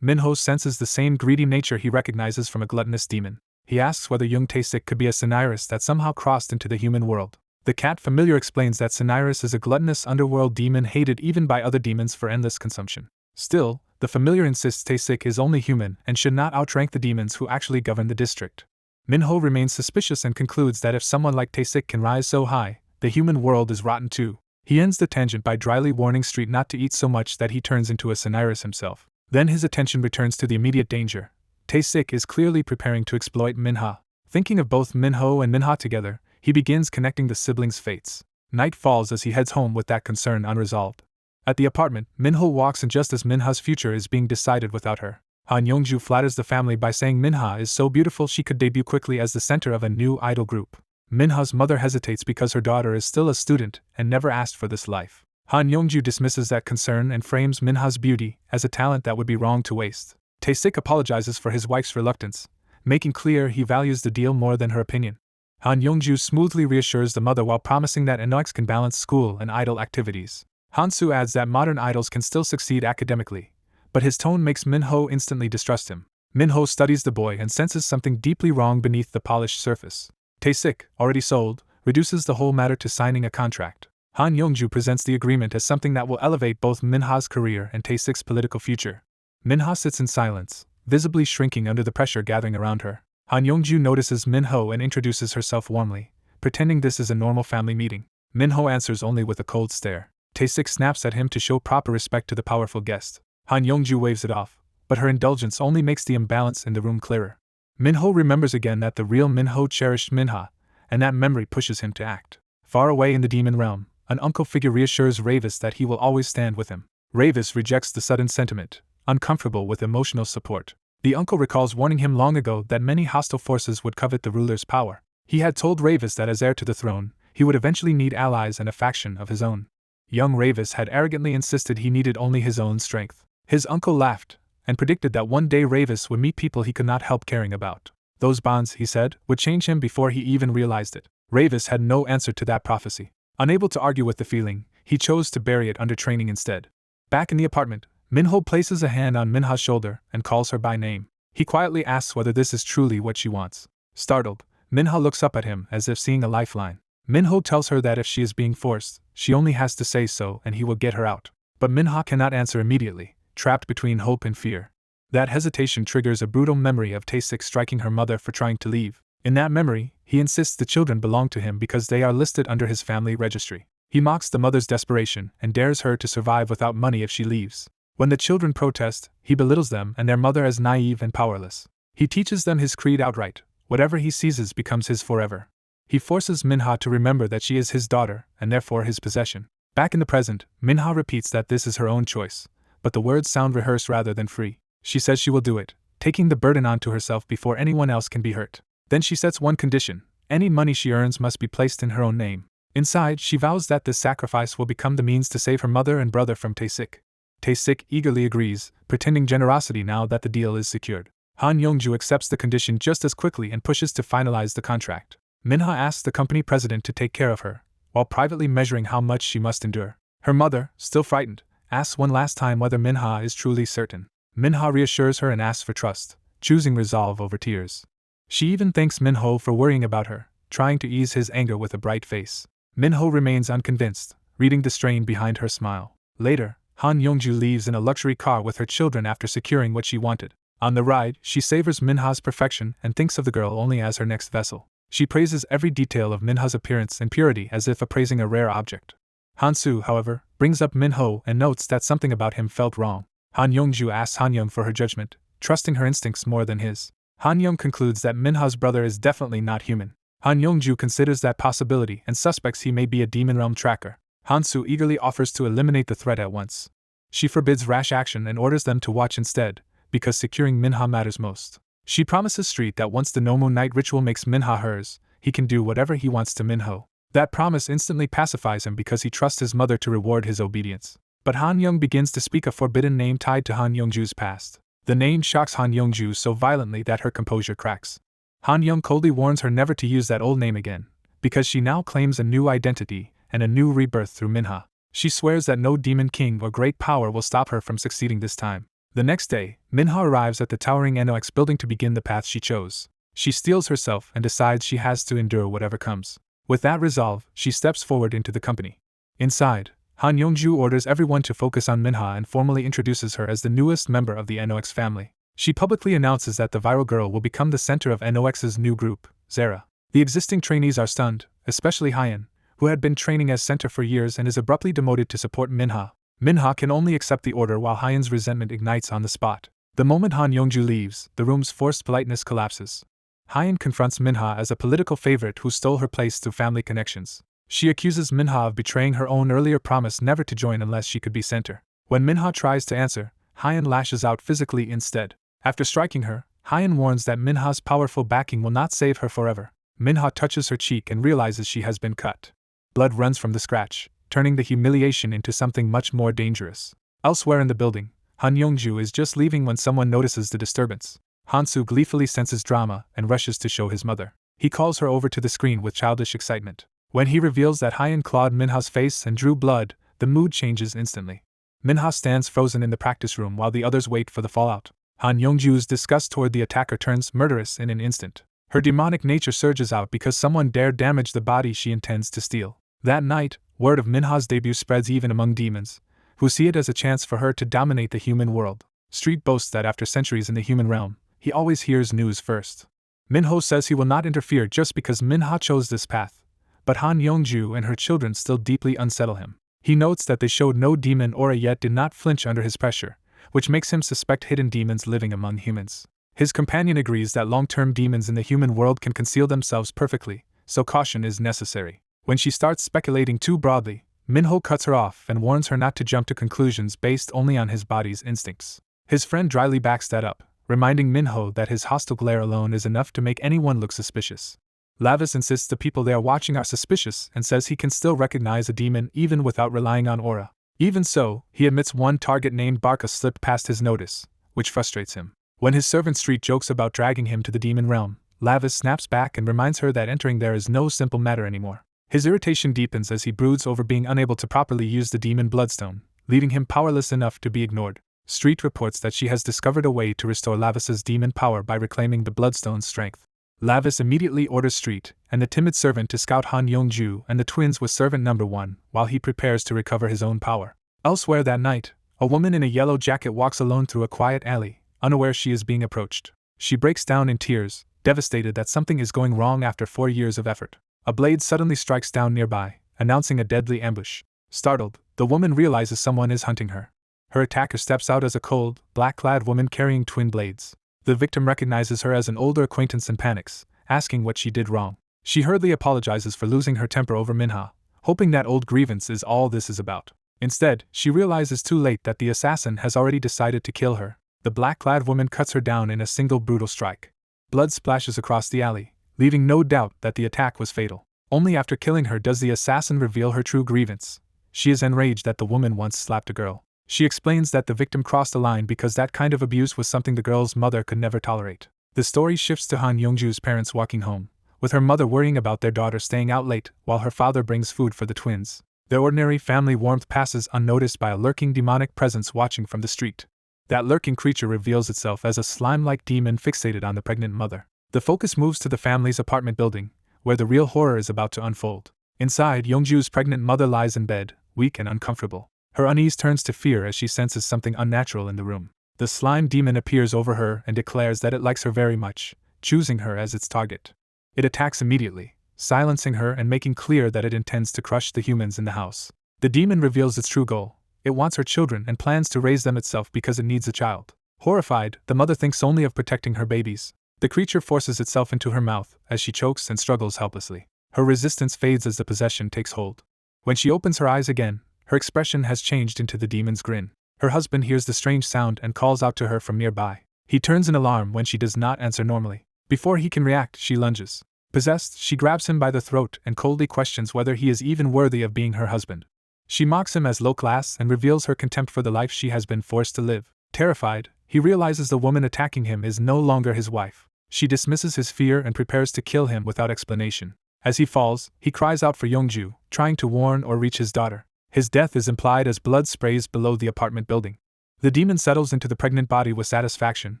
Speaker 1: Minho senses the same greedy nature he recognizes from a gluttonous demon. He asks whether young Tae-sik could be a Cinyras that somehow crossed into the human world. The cat familiar explains that Cinyras is a gluttonous underworld demon hated even by other demons for endless consumption. Still, the familiar insists Tae-sik is only human and should not outrank the demons who actually govern the district. Minho remains suspicious and concludes that if someone like Tae-sik can rise so high, the human world is rotten too. He ends the tangent by dryly warning Street not to eat so much that he turns into a Cinyras himself. Then his attention returns to the immediate danger. Tae-sik is clearly preparing to exploit Minha. Thinking of both Minho and Minha together, he begins connecting the siblings' fates. Night falls as he heads home with that concern unresolved. At the apartment, Minho walks in just as Minha's future is being decided without her. Han Yongju flatters the family by saying Minha is so beautiful she could debut quickly as the center of a new idol group. Minha's mother hesitates because her daughter is still a student and never asked for this life. Han Yongju dismisses that concern and frames Minha's beauty as a talent that would be wrong to waste. Tae-sik apologizes for his wife's reluctance, making clear he values the deal more than her opinion. Han Yongju smoothly reassures the mother while promising that Inox can balance school and idol activities. Hansu adds that modern idols can still succeed academically, but his tone makes Minho instantly distrust him. Minho studies the boy and senses something deeply wrong beneath the polished surface. Tae-sik, already sold, reduces the whole matter to signing a contract. Han Yongju presents the agreement as something that will elevate both Minha's career and Tae-sik's political future. Minha sits in silence, visibly shrinking under the pressure gathering around her. Han Yongju notices Minho and introduces herself warmly, pretending this is a normal family meeting. Minho answers only with a cold stare. Tae-sik snaps at him to show proper respect to the powerful guest. Han Yongju waves it off, but her indulgence only makes the imbalance in the room clearer. Minho remembers again that the real Minho cherished Minha, and that memory pushes him to act. Far away in the demon realm, an uncle figure reassures Ravis that he will always stand with him. Ravis rejects the sudden sentiment, uncomfortable with emotional support. The uncle recalls warning him long ago that many hostile forces would covet the ruler's power. He had told Ravis that as heir to the throne, he would eventually need allies and a faction of his own. Young Ravis had arrogantly insisted he needed only his own strength. His uncle laughed, and predicted that one day Ravis would meet people he could not help caring about. Those bonds, he said, would change him before he even realized it. Ravis had no answer to that prophecy. Unable to argue with the feeling, he chose to bury it under training instead. Back in the apartment, Minho places a hand on Minha's shoulder and calls her by name. He quietly asks whether this is truly what she wants. Startled, Minha looks up at him as if seeing a lifeline. Minho tells her that if she is being forced, she only has to say so and he will get her out. But Minha cannot answer immediately, trapped between hope and fear. That hesitation triggers a brutal memory of Tae-sik striking her mother for trying to leave. In that memory, he insists the children belong to him because they are listed under his family registry. He mocks the mother's desperation and dares her to survive without money if she leaves. When the children protest, he belittles them and their mother as naive and powerless. He teaches them his creed outright: whatever he seizes becomes his forever. He forces Minha to remember that she is his daughter and therefore his possession. Back in the present, Minha repeats that this is her own choice, but the words sound rehearsed rather than free. She says she will do it, taking the burden onto herself before anyone else can be hurt. Then she sets one condition: any money she earns must be placed in her own name. Inside, she vows that this sacrifice will become the means to save her mother and brother from Tae-sik. Tae-sik eagerly agrees, pretending generosity now that the deal is secured. Han Yongju accepts the condition just as quickly and pushes to finalize the contract. Minha asks the company president to take care of her, while privately measuring how much she must endure. Her mother, still frightened, asks one last time whether Minha is truly certain. Minha reassures her and asks for trust, choosing resolve over tears. She even thanks Minho for worrying about her, trying to ease his anger with a bright face. Minho remains unconvinced, reading the strain behind her smile. Later, Han Yongju leaves in a luxury car with her children after securing what she wanted. On the ride, she savors Minha's perfection and thinks of the girl only as her next vessel. She praises every detail of Minha's appearance and purity as if appraising a rare object. Hansu, however, brings up Minho and notes that something about him felt wrong. Han Yongju asks Han Young for her judgment, trusting her instincts more than his. Han Young concludes that Minha's brother is definitely not human. Han Yongju considers that possibility and suspects he may be a demon realm tracker. Hansu eagerly offers to eliminate the threat at once. She forbids rash action and orders them to watch instead, because securing Minha matters most. She promises Street that once the Nomu night ritual makes Minha hers, he can do whatever he wants to Minho. That promise instantly pacifies him because he trusts his mother to reward his obedience. But Han Young begins to speak a forbidden name tied to Han Yongju's past. The name shocks Han Yongju so violently that her composure cracks. Han Young coldly warns her never to use that old name again, because she now claims a new identity and a new rebirth through Manhwa. She swears that no demon king or great power will stop her from succeeding this time. The next day, Manhwa arrives at the towering NOX building to begin the path she chose. She steels herself and decides she has to endure whatever comes. With that resolve, she steps forward into the company. Inside, Han Yongju orders everyone to focus on Manhwa and formally introduces her as the newest member of the NOX family. She publicly announces that the viral girl will become the center of NOX's new group, Zara. The existing trainees are stunned, especially Hyan, who had been training as center for years and is abruptly demoted to support Manhwa. Manhwa can only accept the order while Hyan's resentment ignites on the spot. The moment Han Yongju leaves, the room's forced politeness collapses. Hyan confronts Manhwa as a political favorite who stole her place through family connections. She accuses Manhwa of betraying her own earlier promise never to join unless she could be center. When Manhwa tries to answer, Hyan lashes out physically instead. After striking her, Hyan warns that Manhwa's powerful backing will not save her forever. Manhwa touches her cheek and realizes she has been cut. Blood runs from the scratch, turning the humiliation into something much more dangerous. Elsewhere in the building, Han Yongju is just leaving when someone notices the disturbance. Hansu gleefully senses drama and rushes to show his mother. He calls her over to the screen with childish excitement. When he reveals that Hyan clawed Minha's face and drew blood, the mood changes instantly. Minha stands frozen in the practice room while the others wait for the fallout. Han Yongju's disgust toward the attacker turns murderous in an instant. Her demonic nature surges out because someone dared damage the body she intends to steal. That night, word of Minha's debut spreads even among demons, who see it as a chance for her to dominate the human world. Street boasts that after centuries in the human realm, he always hears news first. Minho says he will not interfere just because Minha chose this path, but Han Yongju and her children still deeply unsettle him. He notes that they showed no demon aura yet did not flinch under his pressure, which makes him suspect hidden demons living among humans. His companion agrees that long-term demons in the human world can conceal themselves perfectly, so caution is necessary. When she starts speculating too broadly, Minho cuts her off and warns her not to jump to conclusions based only on his body's instincts. His friend dryly backs that up, reminding Minho that his hostile glare alone is enough to make anyone look suspicious. Lavis insists the people they are watching are suspicious and says he can still recognize a demon even without relying on aura. Even so, he admits one target named Barca slipped past his notice, which frustrates him. When his servant Street jokes about dragging him to the demon realm, Lavis snaps back and reminds her that entering there is no simple matter anymore. His irritation deepens as he broods over being unable to properly use the demon bloodstone, leaving him powerless enough to be ignored. Street reports that she has discovered a way to restore Lavis's demon power by reclaiming the bloodstone's strength. Lavis immediately orders Street and the timid servant to scout Han Yongju and the twins with servant number 1 while he prepares to recover his own power. Elsewhere that night, a woman in a yellow jacket walks alone through a quiet alley, unaware she is being approached. She breaks down in tears, devastated that something is going wrong after 4 years of effort. A blade suddenly strikes down nearby, announcing a deadly ambush. Startled, the woman realizes someone is hunting her. Her attacker steps out as a cold, black-clad woman carrying twin blades. The victim recognizes her as an older acquaintance and panics, asking what she did wrong. She hurriedly apologizes for losing her temper over Minha, hoping that old grievance is all this is about. Instead, she realizes too late that the assassin has already decided to kill her. The black-clad woman cuts her down in a single brutal strike. Blood splashes across the alley, leaving no doubt that the attack was fatal. Only after killing her does the assassin reveal her true grievance. She is enraged that the woman once slapped a girl. She explains that the victim crossed a line because that kind of abuse was something the girl's mother could never tolerate. The story shifts to Han Yongju's parents walking home, with her mother worrying about their daughter staying out late while her father brings food for the twins. Their ordinary family warmth passes unnoticed by a lurking demonic presence watching from the street. That lurking creature reveals itself as a slime-like demon fixated on the pregnant mother. The focus moves to the family's apartment building, where the real horror is about to unfold. Inside, Yongju's pregnant mother lies in bed, weak and uncomfortable. Her unease turns to fear as she senses something unnatural in the room. The slime demon appears over her and declares that it likes her very much, choosing her as its target. It attacks immediately, silencing her and making clear that it intends to crush the humans in the house. The demon reveals its true goal. It wants her children and plans to raise them itself because it needs a child. Horrified, the mother thinks only of protecting her babies. The creature forces itself into her mouth as she chokes and struggles helplessly. Her resistance fades as the possession takes hold. When she opens her eyes again, her expression has changed into the demon's grin. Her husband hears the strange sound and calls out to her from nearby. He turns in alarm when she does not answer normally. Before he can react, she lunges. Possessed, she grabs him by the throat and coldly questions whether he is even worthy of being her husband. She mocks him as low class and reveals her contempt for the life she has been forced to live. Terrified, he realizes the woman attacking him is no longer his wife. She dismisses his fear and prepares to kill him without explanation. As he falls, he cries out for Yongju, trying to warn or reach his daughter. His death is implied as blood sprays below the apartment building. The demon settles into the pregnant body with satisfaction,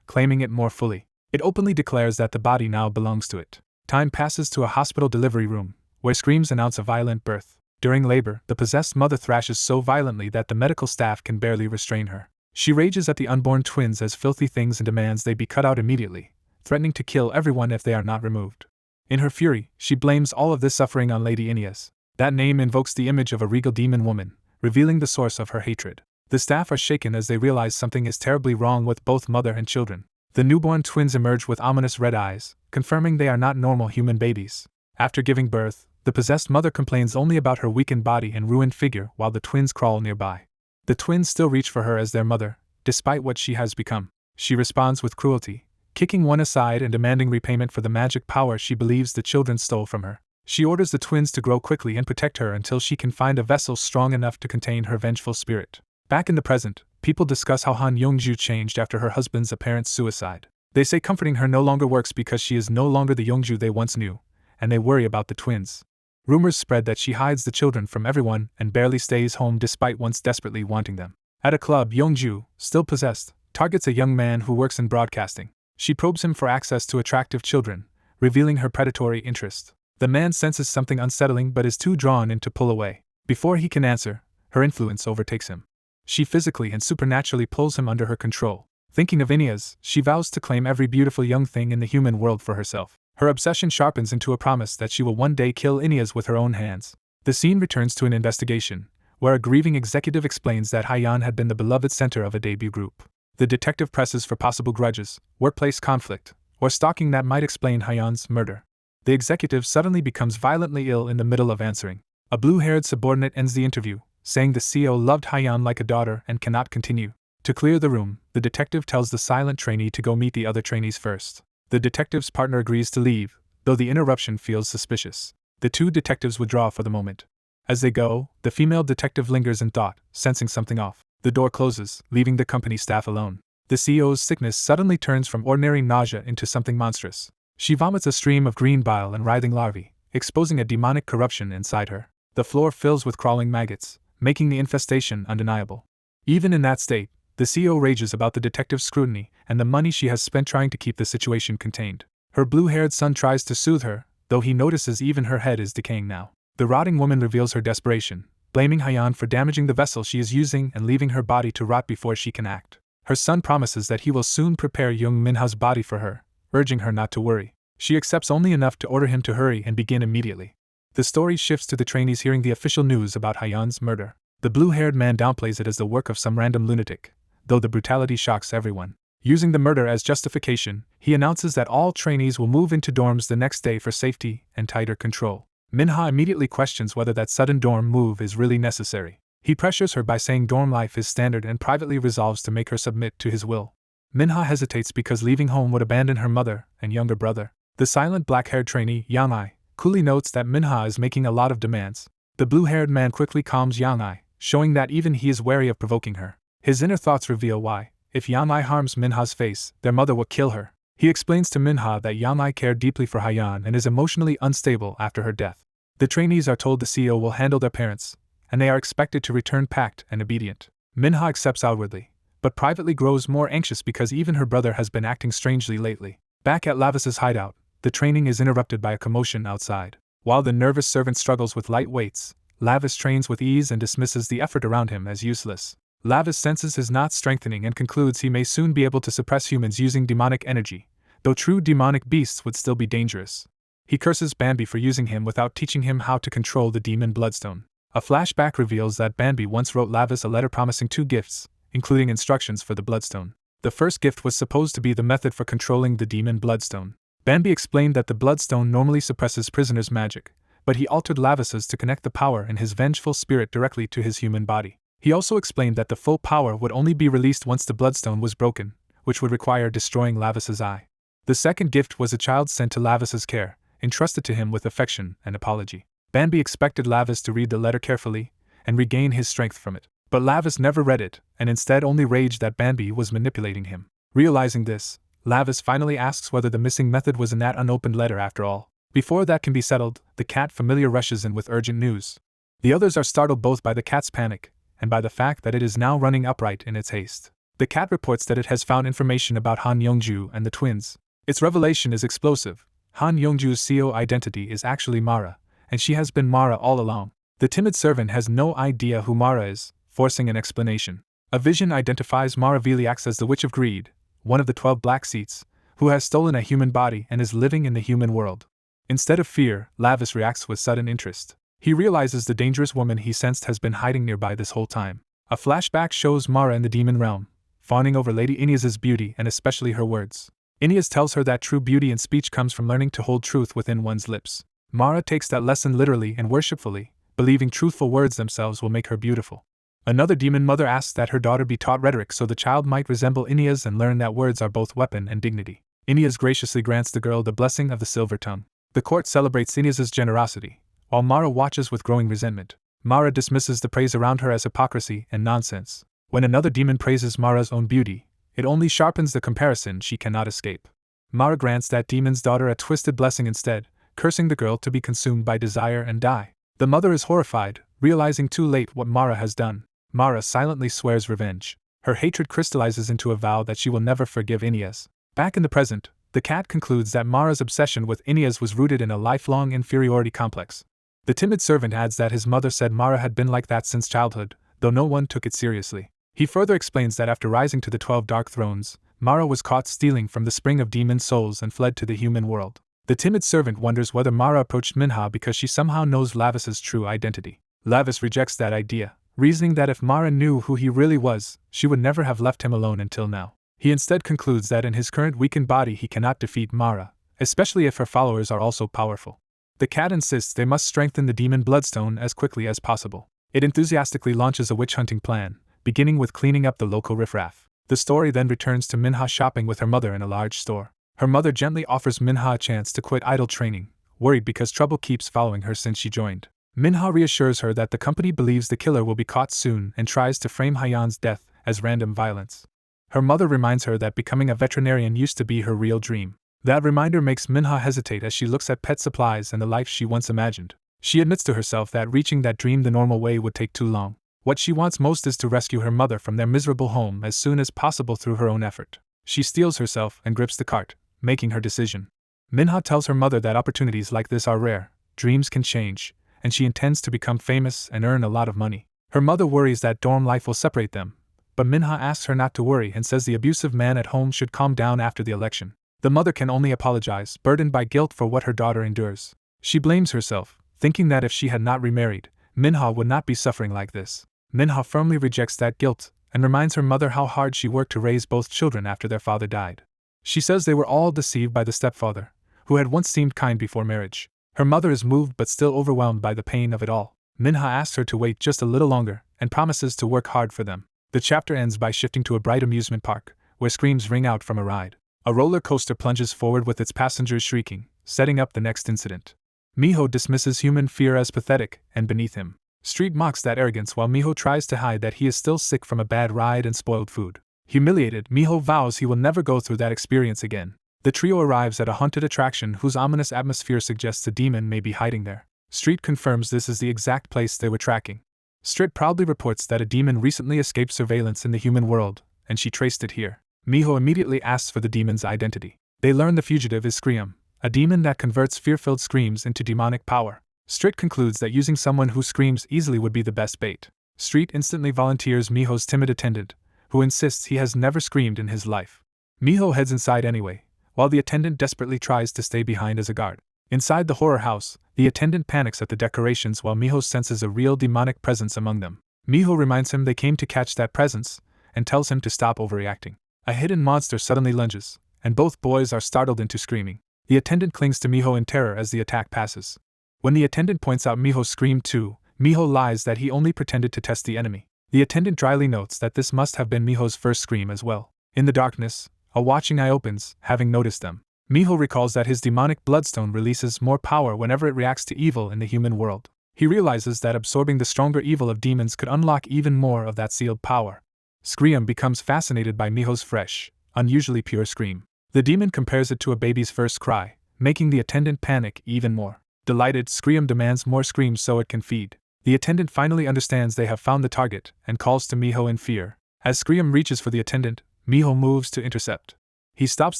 Speaker 1: claiming it more fully. It openly declares that the body now belongs to it. Time passes to a hospital delivery room, where screams announce a violent birth. During labor, the possessed mother thrashes so violently that the medical staff can barely restrain her. She rages at the unborn twins as filthy things and demands they be cut out immediately, threatening to kill everyone if they are not removed. In her fury, she blames all of this suffering on Lady Ineas. That name invokes the image of a regal demon woman, revealing the source of her hatred. The staff are shaken as they realize something is terribly wrong with both mother and children. The newborn twins emerge with ominous red eyes, confirming they are not normal human babies. After giving birth, the possessed mother complains only about her weakened body and ruined figure while the twins crawl nearby. The twins still reach for her as their mother, despite what she has become. She responds with cruelty, kicking one aside and demanding repayment for the magic power she believes the children stole from her. She orders the twins to grow quickly and protect her until she can find a vessel strong enough to contain her vengeful spirit. Back in the present, people discuss how Han Yongju changed after her husband's apparent suicide. They say comforting her no longer works because she is no longer the Yongju they once knew, and they worry about the twins. Rumors spread that she hides the children from everyone and barely stays home despite once desperately wanting them. At a club, Yongju, still possessed, targets a young man who works in broadcasting. She probes him for access to attractive children, revealing her predatory interest. The man senses something unsettling but is too drawn in to pull away. Before he can answer, her influence overtakes him. She physically and supernaturally pulls him under her control. Thinking of Ineas, she vows to claim every beautiful young thing in the human world for herself. Her obsession sharpens into a promise that she will one day kill Ineas with her own hands. The scene returns to an investigation, where a grieving executive explains that Haiyan had been the beloved center of a debut group. The detective presses for possible grudges, workplace conflict, or stalking that might explain Haiyan's murder. The executive suddenly becomes violently ill in the middle of answering. A blue-haired subordinate ends the interview, saying the CEO loved Haiyan like a daughter and cannot continue. To clear the room, the detective tells the silent trainee to go meet the other trainees first. The detective's partner agrees to leave, though the interruption feels suspicious. The two detectives withdraw for the moment. As they go, the female detective lingers in thought, sensing something off. The door closes, leaving the company staff alone. The CEO's sickness suddenly turns from ordinary nausea into something monstrous. She vomits a stream of green bile and writhing larvae, exposing a demonic corruption inside her. The floor fills with crawling maggots, making the infestation undeniable. Even in that state, the CEO rages about the detective's scrutiny and the money she has spent trying to keep the situation contained. Her blue-haired son tries to soothe her, though he notices even her head is decaying now. The rotting woman reveals her desperation, blaming Haiyan for damaging the vessel she is using and leaving her body to rot before she can act. Her son promises that he will soon prepare young Minha's body for her, urging her not to worry. She accepts only enough to order him to hurry and begin immediately. The story shifts to the trainees hearing the official news about Haiyan's murder. The blue-haired man downplays it as the work of some random lunatic, though the brutality shocks everyone. Using the murder as justification, he announces that all trainees will move into dorms the next day for safety and tighter control. Minha immediately questions whether that sudden dorm move is really necessary. He pressures her by saying dorm life is standard and privately resolves to make her submit to his will. Minha hesitates because leaving home would abandon her mother and younger brother. The silent black-haired trainee, Yang Ai, coolly notes that Minha is making a lot of demands. The blue-haired man quickly calms Yang Ai, showing that even he is wary of provoking her. His inner thoughts reveal why. If Yang Ai harms Minha's face, their mother will kill her. He explains to Minha that Yang Ai cared deeply for Haiyan and is emotionally unstable after her death. The trainees are told the CEO will handle their parents, and they are expected to return packed and obedient. Minha accepts outwardly, but privately grows more anxious because even her brother has been acting strangely lately. Back at Lavis's hideout, the training is interrupted by a commotion outside. While the nervous servant struggles with light weights, Lavis trains with ease and dismisses the effort around him as useless. Lavis senses his knot strengthening and concludes he may soon be able to suppress humans using demonic energy, though true demonic beasts would still be dangerous. He curses Bambi for using him without teaching him how to control the demon bloodstone. A flashback reveals that Bambi once wrote Lavis a letter promising 2 gifts, including instructions for the bloodstone. The first gift was supposed to be the method for controlling the demon bloodstone. Bambi explained that the bloodstone normally suppresses prisoners' magic, but he altered Lavis's to connect the power in his vengeful spirit directly to his human body. He also explained that the full power would only be released once the bloodstone was broken, which would require destroying Lavis's eye. The second gift was a child sent to Lavis's care, entrusted to him with affection and apology. Bambi expected Lavis to read the letter carefully and regain his strength from it. But Lavis never read it, and instead only raged that Bambi was manipulating him. Realizing this, Lavis finally asks whether the missing method was in that unopened letter after all. Before that can be settled, the cat familiar rushes in with urgent news. The others are startled both by the cat's panic and by the fact that it is now running upright in its haste. The cat reports that it has found information about Han Yongju and the twins. Its revelation is explosive. Han Yongju's CO identity is actually Mara, and she has been Mara all along. The timid servant has no idea who Mara is, forcing an explanation. A vision identifies Mara Viliax as the Witch of Greed, one of the 12 Black Seats, who has stolen a human body and is living in the human world. Instead of fear, Lavis reacts with sudden interest. He realizes the dangerous woman he sensed has been hiding nearby this whole time. A flashback shows Mara in the demon realm, fawning over Lady Ineas's beauty and especially her words. Ineas tells her that true beauty in speech comes from learning to hold truth within one's lips. Mara takes that lesson literally and worshipfully, believing truthful words themselves will make her beautiful. Another demon mother asks that her daughter be taught rhetoric so the child might resemble Ineas and learn that words are both weapon and dignity. Ineas graciously grants the girl the blessing of the silver tongue. The court celebrates Ineas's generosity, while Mara watches with growing resentment. Mara dismisses the praise around her as hypocrisy and nonsense. When another demon praises Mara's own beauty, it only sharpens the comparison she cannot escape. Mara grants that demon's daughter a twisted blessing instead, cursing the girl to be consumed by desire and die. The mother is horrified, realizing too late what Mara has done. Mara silently swears revenge. Her hatred crystallizes into a vow that she will never forgive Ineas. Back in the present, the cat concludes that Mara's obsession with Ineas was rooted in a lifelong inferiority complex. The timid servant adds that his mother said Mara had been like that since childhood, though no one took it seriously. He further explains that after rising to the 12 Dark Thrones, Mara was caught stealing from the spring of demon souls and fled to the human world. The timid servant wonders whether Mara approached Manhwa because she somehow knows Lavis's true identity. Lavis rejects that idea, reasoning that if Mara knew who he really was, she would never have left him alone until now. He instead concludes that in his current weakened body he cannot defeat Mara, especially if her followers are also powerful. The cat insists they must strengthen the demon bloodstone as quickly as possible. It enthusiastically launches a witch-hunting plan, beginning with cleaning up the local riffraff. The story then returns to Manhwa shopping with her mother in a large store. Her mother gently offers Manhwa a chance to quit idol training, worried because trouble keeps following her since she joined. Manhwa reassures her that the company believes the killer will be caught soon and tries to frame Hayan's death as random violence. Her mother reminds her that becoming a veterinarian used to be her real dream. That reminder makes Manhwa hesitate as she looks at pet supplies and the life she once imagined. She admits to herself that reaching that dream the normal way would take too long. What she wants most is to rescue her mother from their miserable home as soon as possible through her own effort. She steels herself and grips the cart, making her decision. Manhwa tells her mother that opportunities like this are rare, dreams can change, and she intends to become famous and earn a lot of money. Her mother worries that dorm life will separate them, but Manhwa asks her not to worry and says the abusive man at home should calm down after the election. The mother can only apologize, burdened by guilt for what her daughter endures. She blames herself, thinking that if she had not remarried, Manhwa would not be suffering like this. Manhwa firmly rejects that guilt and reminds her mother how hard she worked to raise both children after their father died. She says they were all deceived by the stepfather, who had once seemed kind before marriage. Her mother is moved but still overwhelmed by the pain of it all. Manhwa asks her to wait just a little longer and promises to work hard for them. The chapter ends by shifting to a bright amusement park, where screams ring out from a ride. A roller coaster plunges forward with its passengers shrieking, setting up the next incident. Miho dismisses human fear as pathetic and beneath him. Street mocks that arrogance while Miho tries to hide that he is still sick from a bad ride and spoiled food. Humiliated, Miho vows he will never go through that experience again. The trio arrives at a haunted attraction whose ominous atmosphere suggests a demon may be hiding there. Street confirms this is the exact place they were tracking. Street proudly reports that a demon recently escaped surveillance in the human world, and she traced it here. Miho immediately asks for the demon's identity. They learn the fugitive is Scream, a demon that converts fear-filled screams into demonic power. Street concludes that using someone who screams easily would be the best bait. Street instantly volunteers Miho's timid attendant, who insists he has never screamed in his life. Miho heads inside anyway, while the attendant desperately tries to stay behind as a guard. Inside the horror house, the attendant panics at the decorations while Miho senses a real demonic presence among them. Miho reminds him they came to catch that presence, and tells him to stop overreacting. A hidden monster suddenly lunges, and both boys are startled into screaming. The attendant clings to Miho in terror as the attack passes. When the attendant points out Miho screamed too, Miho lies that he only pretended to test the enemy. The attendant dryly notes that this must have been Miho's first scream as well. In the darkness, a watching eye opens, having noticed them. Miho recalls that his demonic bloodstone releases more power whenever it reacts to evil in the human world. He realizes that absorbing the stronger evil of demons could unlock even more of that sealed power. Scream becomes fascinated by Miho's fresh, unusually pure scream. The demon compares it to a baby's first cry, making the attendant panic even more. Delighted, Scream demands more screams so it can feed. The attendant finally understands they have found the target and calls to Miho in fear. As Scream reaches for the attendant, Miho moves to intercept. He stops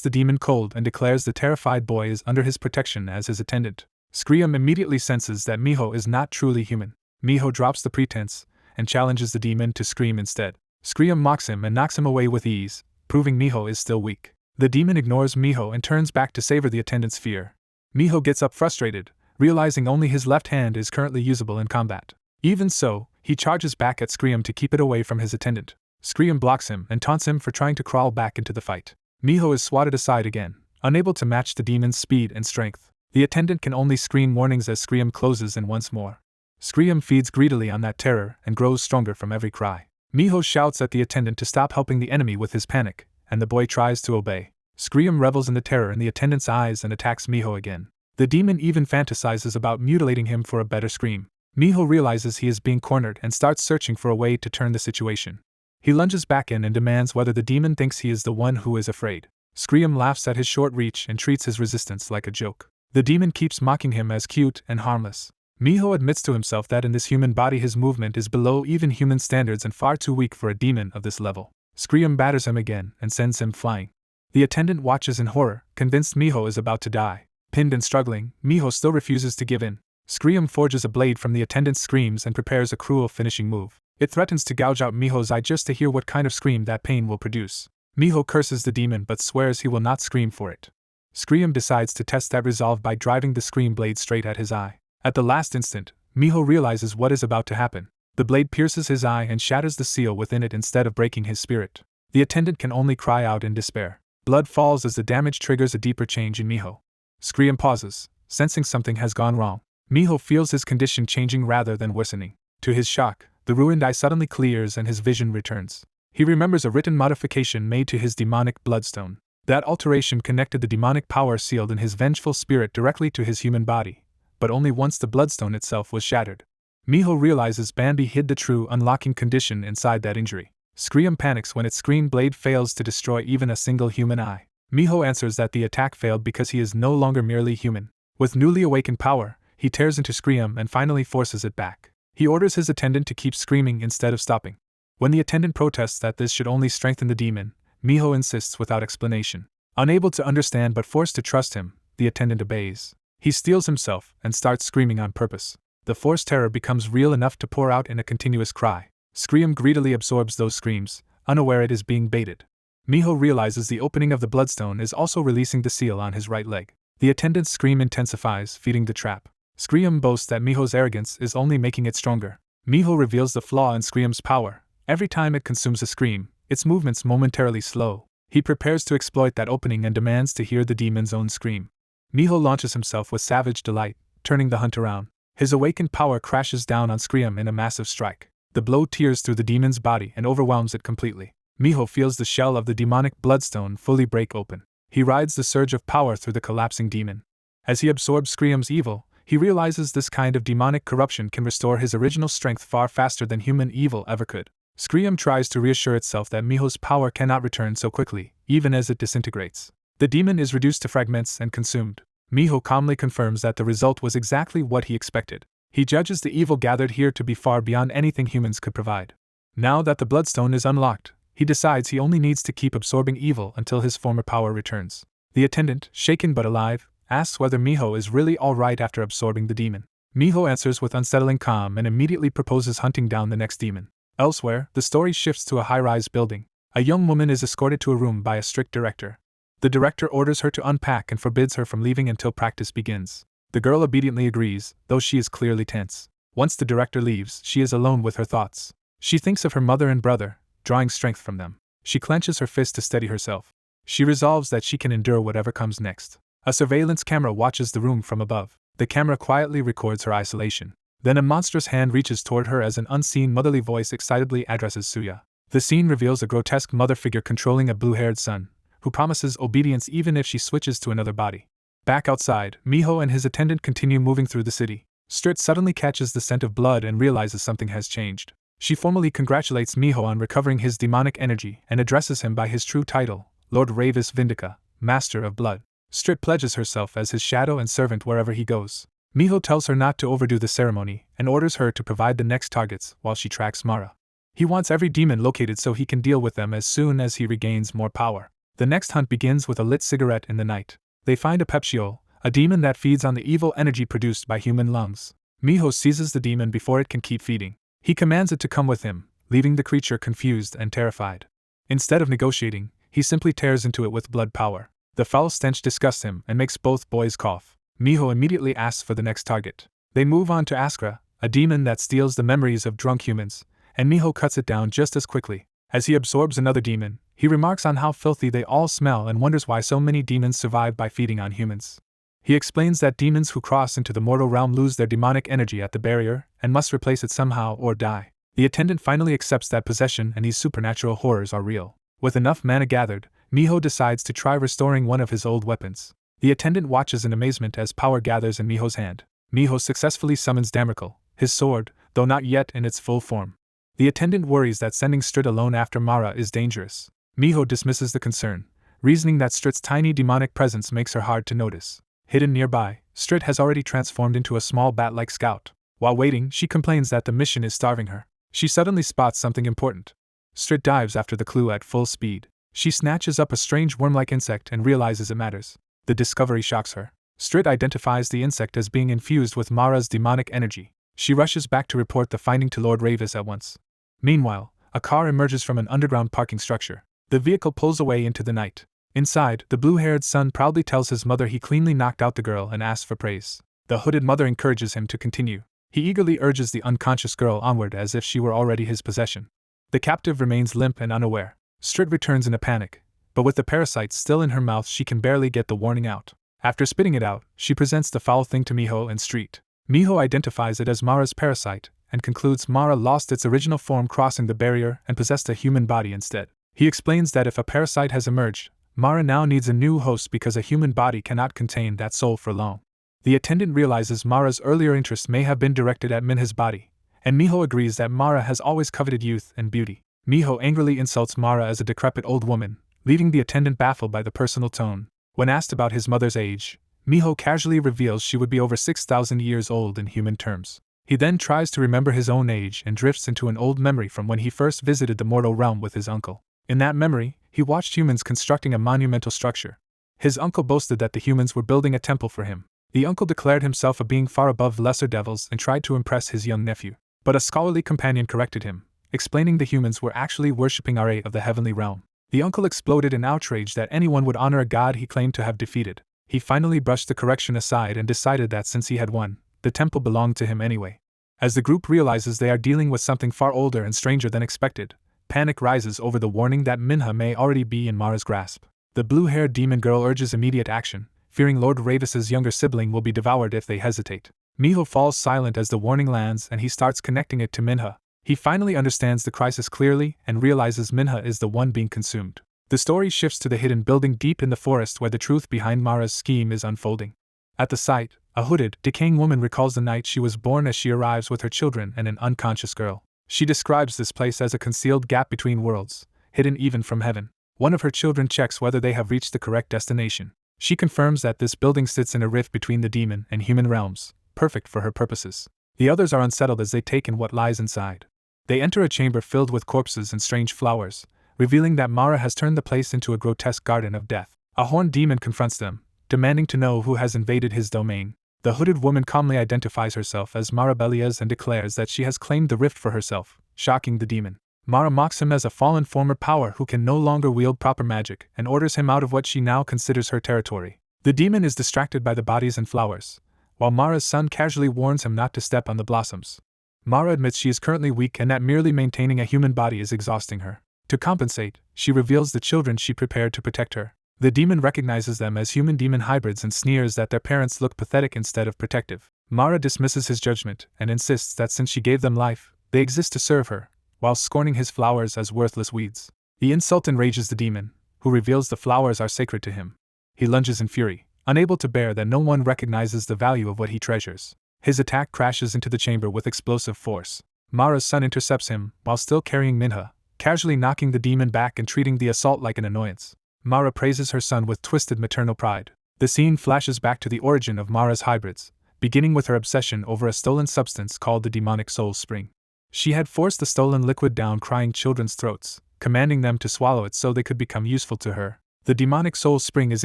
Speaker 1: the demon cold and declares the terrified boy is under his protection as his attendant. Scream immediately senses that Miho is not truly human. Miho drops the pretense and challenges the demon to scream instead. Scream mocks him and knocks him away with ease, proving Miho is still weak. The demon ignores Miho and turns back to savor the attendant's fear. Miho gets up frustrated, realizing only his left hand is currently usable in combat. Even so, he charges back at Scream to keep it away from his attendant. Scream blocks him and taunts him for trying to crawl back into the fight. Miho is swatted aside again, unable to match the demon's speed and strength. The attendant can only scream warnings as Scream closes in once more. Scream feeds greedily on that terror and grows stronger from every cry. Miho shouts at the attendant to stop helping the enemy with his panic, and the boy tries to obey. Scream revels in the terror in the attendant's eyes and attacks Miho again. The demon even fantasizes about mutilating him for a better scream. Miho realizes he is being cornered and starts searching for a way to turn the situation. He lunges back in and demands whether the demon thinks he is the one who is afraid. Scream laughs at his short reach and treats his resistance like a joke. The demon keeps mocking him as cute and harmless. Miho admits to himself that in this human body his movement is below even human standards and far too weak for a demon of this level. Scream batters him again and sends him flying. The attendant watches in horror, convinced Miho is about to die. Pinned and struggling, Miho still refuses to give in. Scream forges a blade from the attendant's screams and prepares a cruel finishing move. It threatens to gouge out Miho's eye just to hear what kind of scream that pain will produce. Miho curses the demon but swears he will not scream for it. Scream decides to test that resolve by driving the scream blade straight at his eye. At the last instant, Miho realizes what is about to happen. The blade pierces his eye and shatters the seal within it instead of breaking his spirit. The attendant can only cry out in despair. Blood falls as the damage triggers a deeper change in Miho. Scream pauses, sensing something has gone wrong. Miho feels his condition changing rather than worsening. To his shock, the ruined eye suddenly clears and his vision returns. He remembers a written modification made to his demonic bloodstone. That alteration connected the demonic power sealed in his vengeful spirit directly to his human body, but only once the bloodstone itself was shattered. Miho realizes Bambi hid the true unlocking condition inside that injury. Scream panics when its screen blade fails to destroy even a single human eye. Miho answers that the attack failed because he is no longer merely human. With newly awakened power, he tears into Scream and finally forces it back. He orders his attendant to keep screaming instead of stopping. When the attendant protests that this should only strengthen the demon, Miho insists without explanation. Unable to understand but forced to trust him, the attendant obeys. He steels himself and starts screaming on purpose. The forced terror becomes real enough to pour out in a continuous cry. Scream greedily absorbs those screams, unaware it is being baited. Miho realizes the opening of the bloodstone is also releasing the seal on his right leg. The attendant's scream intensifies, feeding the trap. Scream boasts that Miho's arrogance is only making it stronger. Miho reveals the flaw in Scream's power. Every time it consumes a scream, its movements momentarily slow. He prepares to exploit that opening and demands to hear the demon's own scream. Miho launches himself with savage delight, turning the hunt around. His awakened power crashes down on Scream in a massive strike. The blow tears through the demon's body and overwhelms it completely. Miho feels the shell of the demonic bloodstone fully break open. He rides the surge of power through the collapsing demon. As he absorbs Scream's evil, he realizes this kind of demonic corruption can restore his original strength far faster than human evil ever could. Scream tries to reassure itself that Miho's power cannot return so quickly, even as it disintegrates. The demon is reduced to fragments and consumed. Miho calmly confirms that the result was exactly what he expected. He judges the evil gathered here to be far beyond anything humans could provide. Now that the bloodstone is unlocked, he decides he only needs to keep absorbing evil until his former power returns. The attendant, shaken but alive, asks whether Miho is really alright after absorbing the demon. Miho answers with unsettling calm and immediately proposes hunting down the next demon. Elsewhere, the story shifts to a high-rise building. A young woman is escorted to a room by a strict director. The director orders her to unpack and forbids her from leaving until practice begins. The girl obediently agrees, though she is clearly tense. Once the director leaves, she is alone with her thoughts. She thinks of her mother and brother, drawing strength from them. She clenches her fist to steady herself. She resolves that she can endure whatever comes next. A surveillance camera watches the room from above. The camera quietly records her isolation. Then a monstrous hand reaches toward her as an unseen motherly voice excitedly addresses Suya. The scene reveals a grotesque mother figure controlling a blue-haired son, who promises obedience even if she switches to another body. Back outside, Miho and his attendant continue moving through the city. Strit suddenly catches the scent of blood and realizes something has changed. She formally congratulates Miho on recovering his demonic energy and addresses him by his true title, Lord Ravis Vindica, Master of Blood. Strit pledges herself as his shadow and servant wherever he goes. Miho tells her not to overdo the ceremony and orders her to provide the next targets while she tracks Mara. He wants every demon located so he can deal with them as soon as he regains more power. The next hunt begins with a lit cigarette in the night. They find a Pepsiol, a demon that feeds on the evil energy produced by human lungs. Miho seizes the demon before it can keep feeding. He commands it to come with him, leaving the creature confused and terrified. Instead of negotiating, he simply tears into it with blood power. The foul stench disgusts him and makes both boys cough. Miho immediately asks for the next target. They move on to Askra, a demon that steals the memories of drunk humans, and Miho cuts it down just as quickly. As he absorbs another demon, he remarks on how filthy they all smell and wonders why so many demons survive by feeding on humans. He explains that demons who cross into the mortal realm lose their demonic energy at the barrier and must replace it somehow or die. The attendant finally accepts that possession and these supernatural horrors are real. With enough mana gathered, Miho decides to try restoring one of his old weapons. The attendant watches in amazement as power gathers in Miho's hand. Miho successfully summons Damerkal, his sword, though not yet in its full form. The attendant worries that sending Strit alone after Mara is dangerous. Miho dismisses the concern, reasoning that Strit's tiny demonic presence makes her hard to notice. Hidden nearby, Strit has already transformed into a small bat-like scout. While waiting, she complains that the mission is starving her. She suddenly spots something important. Strit dives after the clue at full speed. She snatches up a strange worm-like insect and realizes it matters. The discovery shocks her. Strit identifies the insect as being infused with Mara's demonic energy. She rushes back to report the finding to Lord Ravis at once. Meanwhile, a car emerges from an underground parking structure. The vehicle pulls away into the night. Inside, the blue-haired son proudly tells his mother he cleanly knocked out the girl and asks for praise. The hooded mother encourages him to continue. He eagerly urges the unconscious girl onward as if she were already his possession. The captive remains limp and unaware. Strit returns in a panic, but with the parasite still in her mouth she can barely get the warning out. After spitting it out, she presents the foul thing to Miho and Street. Miho identifies it as Mara's parasite, and concludes Mara lost its original form crossing the barrier and possessed a human body instead. He explains that if a parasite has emerged, Mara now needs a new host because a human body cannot contain that soul for long. The attendant realizes Mara's earlier interest may have been directed at Minha's body, and Miho agrees that Mara has always coveted youth and beauty. Miho angrily insults Mara as a decrepit old woman, leaving the attendant baffled by the personal tone. When asked about his mother's age, Miho casually reveals she would be over 6,000 years old in human terms. He then tries to remember his own age and drifts into an old memory from when he first visited the mortal realm with his uncle. In that memory, he watched humans constructing a monumental structure. His uncle boasted that the humans were building a temple for him. The uncle declared himself a being far above lesser devils and tried to impress his young nephew. But a scholarly companion corrected him, explaining the humans were actually worshipping Are of the heavenly realm. The uncle exploded in outrage that anyone would honor a god he claimed to have defeated. He finally brushed the correction aside and decided that since he had won, the temple belonged to him anyway. As the group realizes they are dealing with something far older and stranger than expected, panic rises over the warning that Minha may already be in Mara's grasp. The blue-haired demon girl urges immediate action, fearing Lord Ravis's younger sibling will be devoured if they hesitate. Miho falls silent as the warning lands and he starts connecting it to Minha. He finally understands the crisis clearly and realizes Minha is the one being consumed. The story shifts to the hidden building deep in the forest where the truth behind Mara's scheme is unfolding. At the site, a hooded, decaying woman recalls the night she was born as she arrives with her children and an unconscious girl. She describes this place as a concealed gap between worlds, hidden even from heaven. One of her children checks whether they have reached the correct destination. She confirms that this building sits in a rift between the demon and human realms, perfect for her purposes. The others are unsettled as they take in what lies inside. They enter a chamber filled with corpses and strange flowers, revealing that Mara has turned the place into a grotesque garden of death. A horned demon confronts them, demanding to know who has invaded his domain. The hooded woman calmly identifies herself as Mara Belias and declares that she has claimed the rift for herself, shocking the demon. Mara mocks him as a fallen former power who can no longer wield proper magic and orders him out of what she now considers her territory. The demon is distracted by the bodies and flowers, while Mara's son casually warns him not to step on the blossoms. Mara admits she is currently weak and that merely maintaining a human body is exhausting her. To compensate, she reveals the children she prepared to protect her. The demon recognizes them as human-demon hybrids and sneers that their parents look pathetic instead of protective. Mara dismisses his judgment and insists that since she gave them life, they exist to serve her, while scorning his flowers as worthless weeds. The insult enrages the demon, who reveals the flowers are sacred to him. He lunges in fury, unable to bear that no one recognizes the value of what he treasures. His attack crashes into the chamber with explosive force. Mara's son intercepts him, while still carrying Manhwa, casually knocking the demon back and treating the assault like an annoyance. Mara praises her son with twisted maternal pride. The scene flashes back to the origin of Mara's hybrids, beginning with her obsession over a stolen substance called the demonic soul spring. She had forced the stolen liquid down crying children's throats, commanding them to swallow it so they could become useful to her. The demonic soul spring is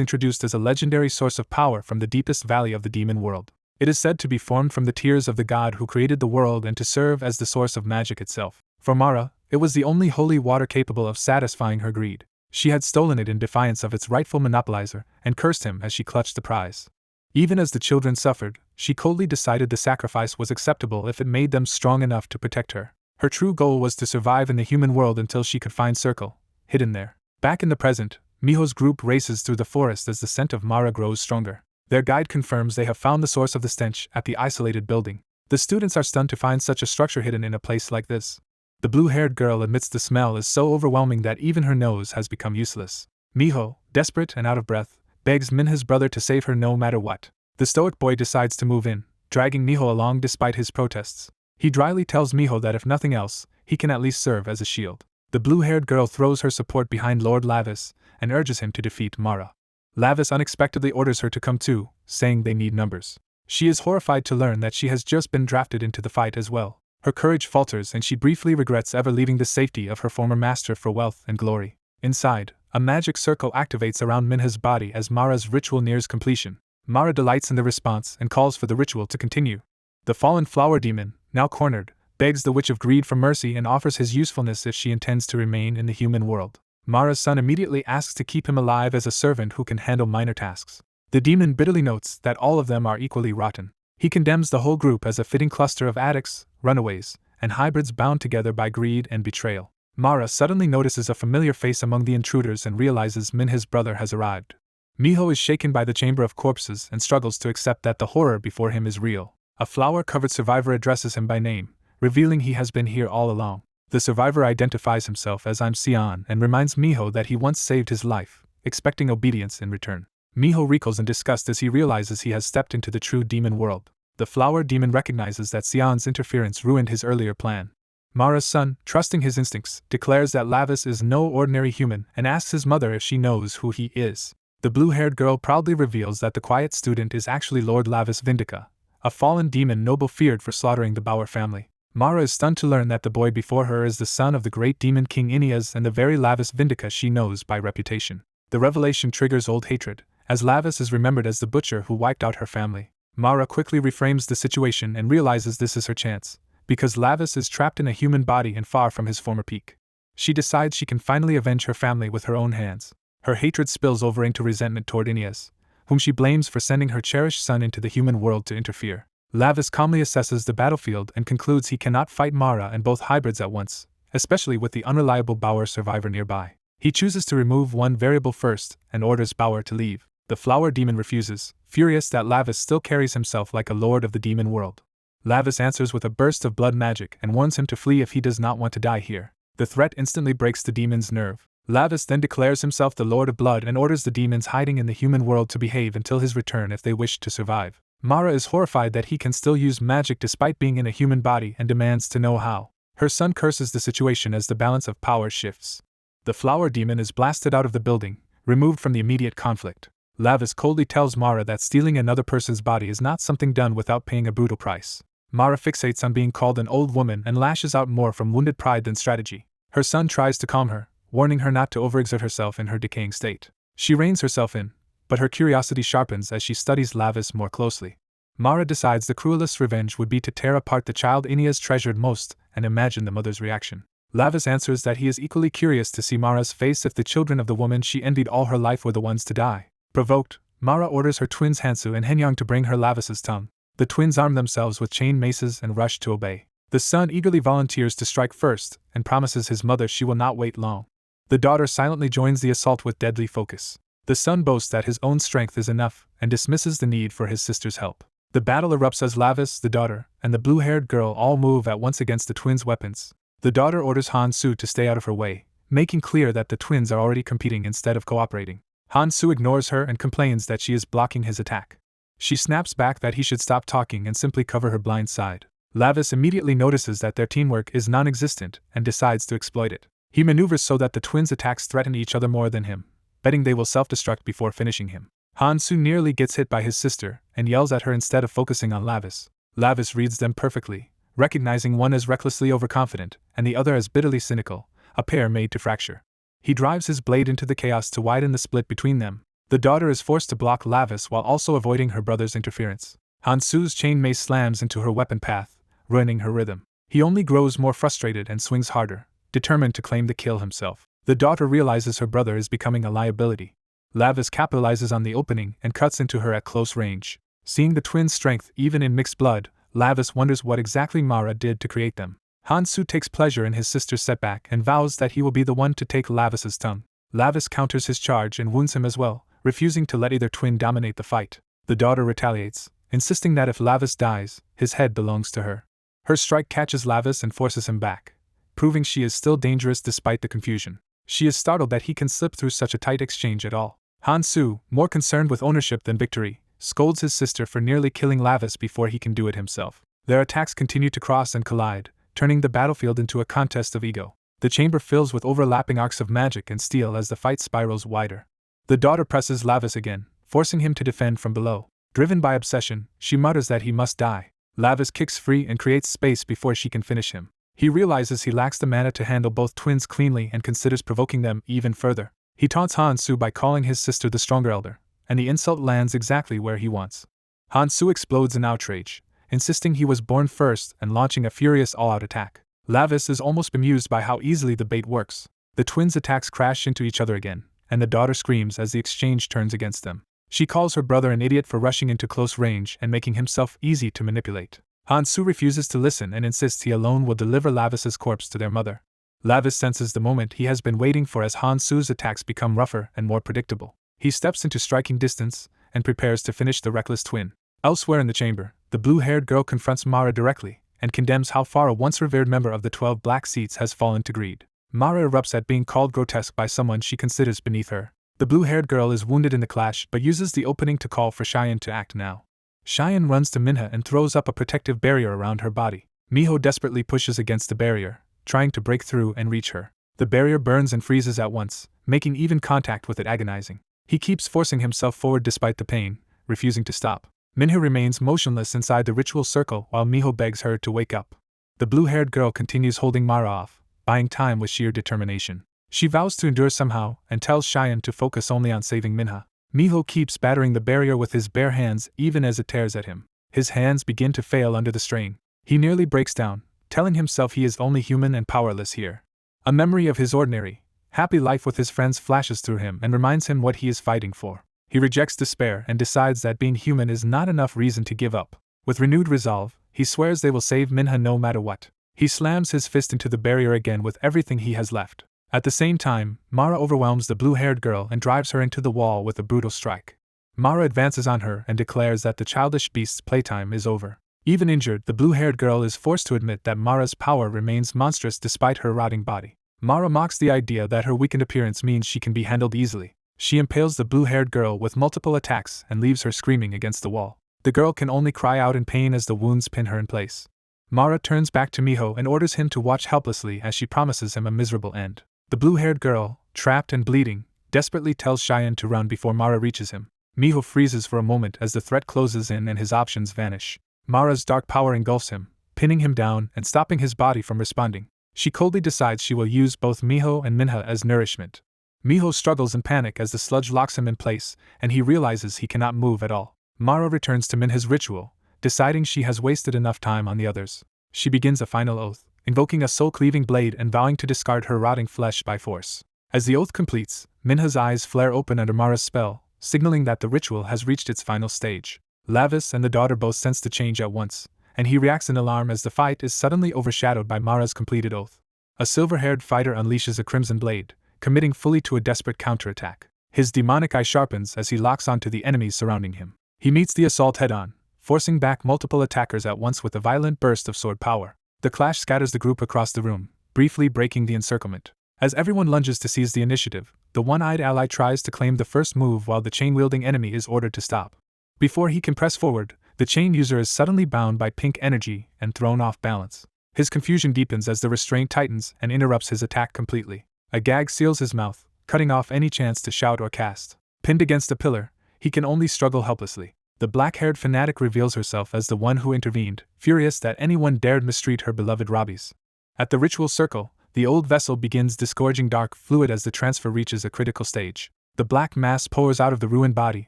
Speaker 1: introduced as a legendary source of power from the deepest valley of the demon world. It is said to be formed from the tears of the god who created the world and to serve as the source of magic itself. For Mara, it was the only holy water capable of satisfying her greed. She had stolen it in defiance of its rightful monopolizer, and cursed him as she clutched the prize. Even as the children suffered, she coldly decided the sacrifice was acceptable if it made them strong enough to protect her. Her true goal was to survive in the human world until she could find Circle, hidden there. Back in the present, Miho's group races through the forest as the scent of Mara grows stronger. Their guide confirms they have found the source of the stench at the isolated building. The students are stunned to find such a structure hidden in a place like this. The blue-haired girl admits the smell is so overwhelming that even her nose has become useless. Miho, desperate and out of breath, begs Minha's brother to save her no matter what. The stoic boy decides to move in, dragging Miho along despite his protests. He dryly tells Miho that if nothing else, he can at least serve as a shield. The blue-haired girl throws her support behind Lord Lavis and urges him to defeat Mara. Lavis unexpectedly orders her to come too, saying they need numbers. She is horrified to learn that she has just been drafted into the fight as well. Her courage falters and she briefly regrets ever leaving the safety of her former master for wealth and glory. Inside, a magic circle activates around Minha's body as Mara's ritual nears completion. Mara delights in the response and calls for the ritual to continue. The fallen flower demon, now cornered, begs the Witch of Greed for mercy and offers his usefulness if she intends to remain in the human world. Mara's son immediately asks to keep him alive as a servant who can handle minor tasks. The demon bitterly notes that all of them are equally rotten. He condemns the whole group as a fitting cluster of addicts, runaways, and hybrids bound together by greed and betrayal. Mara suddenly notices a familiar face among the intruders and realizes Minha's brother has arrived. Miho is shaken by the chamber of corpses and struggles to accept that the horror before him is real. A flower-covered survivor addresses him by name, revealing he has been here all along. The survivor identifies himself as I'm Xian and reminds Miho that he once saved his life, expecting obedience in return. Miho recoils in disgust as he realizes he has stepped into the true demon world. The flower demon recognizes that Xian's interference ruined his earlier plan. Mara's son, trusting his instincts, declares that Lavis is no ordinary human and asks his mother if she knows who he is. The blue-haired girl proudly reveals that the quiet student is actually Lord Lavis Vindica, a fallen demon noble feared for slaughtering the Bauer family. Mara is stunned to learn that the boy before her is the son of the great demon King Ineas and the very Lavis Vindica she knows by reputation. The revelation triggers old hatred, as Lavis is remembered as the butcher who wiped out her family. Mara quickly reframes the situation and realizes this is her chance, because Lavis is trapped in a human body and far from his former peak. She decides she can finally avenge her family with her own hands. Her hatred spills over into resentment toward Ineas, whom she blames for sending her cherished son into the human world to interfere. Lavis calmly assesses the battlefield and concludes he cannot fight Mara and both hybrids at once, especially with the unreliable Bauer survivor nearby. He chooses to remove one variable first and orders Bauer to leave. The flower demon refuses, furious that Lavis still carries himself like a lord of the demon world. Lavis answers with a burst of blood magic and warns him to flee if he does not want to die here. The threat instantly breaks the demon's nerve. Lavis then declares himself the Lord of Blood and orders the demons hiding in the human world to behave until his return if they wish to survive. Mara is horrified that he can still use magic despite being in a human body and demands to know how. Her son curses the situation as the balance of power shifts. The flower demon is blasted out of the building, removed from the immediate conflict. Lavis coldly tells Mara that stealing another person's body is not something done without paying a brutal price. Mara fixates on being called an old woman and lashes out more from wounded pride than strategy. Her son tries to calm her, warning her not to overexert herself in her decaying state. She reins herself in, but her curiosity sharpens as she studies Lavis more closely. Mara decides the cruelest revenge would be to tear apart the child Ineas treasured most and imagine the mother's reaction. Lavis answers that he is equally curious to see Mara's face if the children of the woman she envied all her life were the ones to die. Provoked, Mara orders her twins Hansu and Henyang to bring her Lavis's tongue. The twins arm themselves with chain maces and rush to obey. The son eagerly volunteers to strike first and promises his mother she will not wait long. The daughter silently joins the assault with deadly focus. The son boasts that his own strength is enough and dismisses the need for his sister's help. The battle erupts as Lavis, the daughter, and the blue-haired girl all move at once against the twins' weapons. The daughter orders Han Su to stay out of her way, making clear that the twins are already competing instead of cooperating. Han-soo ignores her and complains that she is blocking his attack. She snaps back that he should stop talking and simply cover her blind side. Lavis immediately notices that their teamwork is non-existent and decides to exploit it. He maneuvers so that the twins' attacks threaten each other more than him, betting they will self-destruct before finishing him. Han-soo nearly gets hit by his sister and yells at her instead of focusing on Lavis. Lavis reads them perfectly, recognizing one as recklessly overconfident and the other as bitterly cynical, a pair made to fracture. He drives his blade into the chaos to widen the split between them. The daughter is forced to block Lavis while also avoiding her brother's interference. Han-soo's chain mace slams into her weapon path, ruining her rhythm. He only grows more frustrated and swings harder, determined to claim the kill himself. The daughter realizes her brother is becoming a liability. Lavis capitalizes on the opening and cuts into her at close range. Seeing the twins' strength even in mixed blood, Lavis wonders what exactly Mara did to create them. Han-soo takes pleasure in his sister's setback and vows that he will be the one to take Lavis's tongue. Lavis counters his charge and wounds him as well, refusing to let either twin dominate the fight. The daughter retaliates, insisting that if Lavis dies, his head belongs to her. Her strike catches Lavis and forces him back, proving she is still dangerous despite the confusion. She is startled that he can slip through such a tight exchange at all. Han-soo, more concerned with ownership than victory, scolds his sister for nearly killing Lavis before he can do it himself. Their attacks continue to cross and collide, turning the battlefield into a contest of ego. The chamber fills with overlapping arcs of magic and steel as the fight spirals wider. The daughter presses Lavis again, forcing him to defend from below. Driven by obsession, she mutters that he must die. Lavis kicks free and creates space before she can finish him. He realizes he lacks the mana to handle both twins cleanly and considers provoking them even further. He taunts Han-soo by calling his sister the stronger elder, and the insult lands exactly where he wants. Han-soo explodes in outrage, insisting he was born first and launching a furious all-out attack. Lavis is almost bemused by how easily the bait works. The twins' attacks crash into each other again, and the daughter screams as the exchange turns against them. She calls her brother an idiot for rushing into close range and making himself easy to manipulate. Han-soo refuses to listen and insists he alone will deliver Lavis's corpse to their mother. Lavis senses the moment he has been waiting for as Han-soo's attacks become rougher and more predictable. He steps into striking distance and prepares to finish the reckless twin. Elsewhere in the chamber, the blue-haired girl confronts Mara directly and condemns how far a once-revered member of the 12 Black Seats has fallen to greed. Mara erupts at being called grotesque by someone she considers beneath her. The blue-haired girl is wounded in the clash but uses the opening to call for Cheyenne to act now. Cheyenne runs to Minha and throws up a protective barrier around her body. Miho desperately pushes against the barrier, trying to break through and reach her. The barrier burns and freezes at once, making even contact with it agonizing. He keeps forcing himself forward despite the pain, refusing to stop. Minha remains motionless inside the ritual circle while Miho begs her to wake up. The blue-haired girl continues holding Mara off, buying time with sheer determination. She vows to endure somehow and tells Cheyenne to focus only on saving Minha. Miho keeps battering the barrier with his bare hands even as it tears at him. His hands begin to fail under the strain. He nearly breaks down, telling himself he is only human and powerless here. A memory of his ordinary, happy life with his friends flashes through him and reminds him what he is fighting for. He rejects despair and decides that being human is not enough reason to give up. With renewed resolve, he swears they will save Minha no matter what. He slams his fist into the barrier again with everything he has left. At the same time, Mara overwhelms the blue-haired girl and drives her into the wall with a brutal strike. Mara advances on her and declares that the childish beast's playtime is over. Even injured, the blue-haired girl is forced to admit that Mara's power remains monstrous despite her rotting body. Mara mocks the idea that her weakened appearance means she can be handled easily. She impales the blue-haired girl with multiple attacks and leaves her screaming against the wall. The girl can only cry out in pain as the wounds pin her in place. Mara turns back to Miho and orders him to watch helplessly as she promises him a miserable end. The blue-haired girl, trapped and bleeding, desperately tells Cheyenne to run before Mara reaches him. Miho freezes for a moment as the threat closes in and his options vanish. Mara's dark power engulfs him, pinning him down and stopping his body from responding. She coldly decides she will use both Miho and Minha as nourishment. Miho struggles in panic as the sludge locks him in place, and he realizes he cannot move at all. Mara returns to Minha's ritual, deciding she has wasted enough time on the others. She begins a final oath, invoking a soul-cleaving blade and vowing to discard her rotting flesh by force. As the oath completes, Minha's eyes flare open under Mara's spell, signaling that the ritual has reached its final stage. Lavis and the daughter both sense the change at once, and he reacts in alarm as the fight is suddenly overshadowed by Mara's completed oath. A silver-haired fighter unleashes a crimson blade, committing fully to a desperate counterattack. His demonic eye sharpens as he locks onto the enemies surrounding him. He meets the assault head-on, forcing back multiple attackers at once with a violent burst of sword power. The clash scatters the group across the room, briefly breaking the encirclement. As everyone lunges to seize the initiative, the one-eyed ally tries to claim the first move while the chain-wielding enemy is ordered to stop. Before he can press forward, the chain user is suddenly bound by pink energy and thrown off balance. His confusion deepens as the restraint tightens and interrupts his attack completely. A gag seals his mouth, cutting off any chance to shout or cast. Pinned against a pillar, he can only struggle helplessly. The black-haired fanatic reveals herself as the one who intervened, furious that anyone dared mistreat her beloved Robbie's. At the ritual circle, the old vessel begins disgorging dark fluid as the transfer reaches a critical stage. The black mass pours out of the ruined body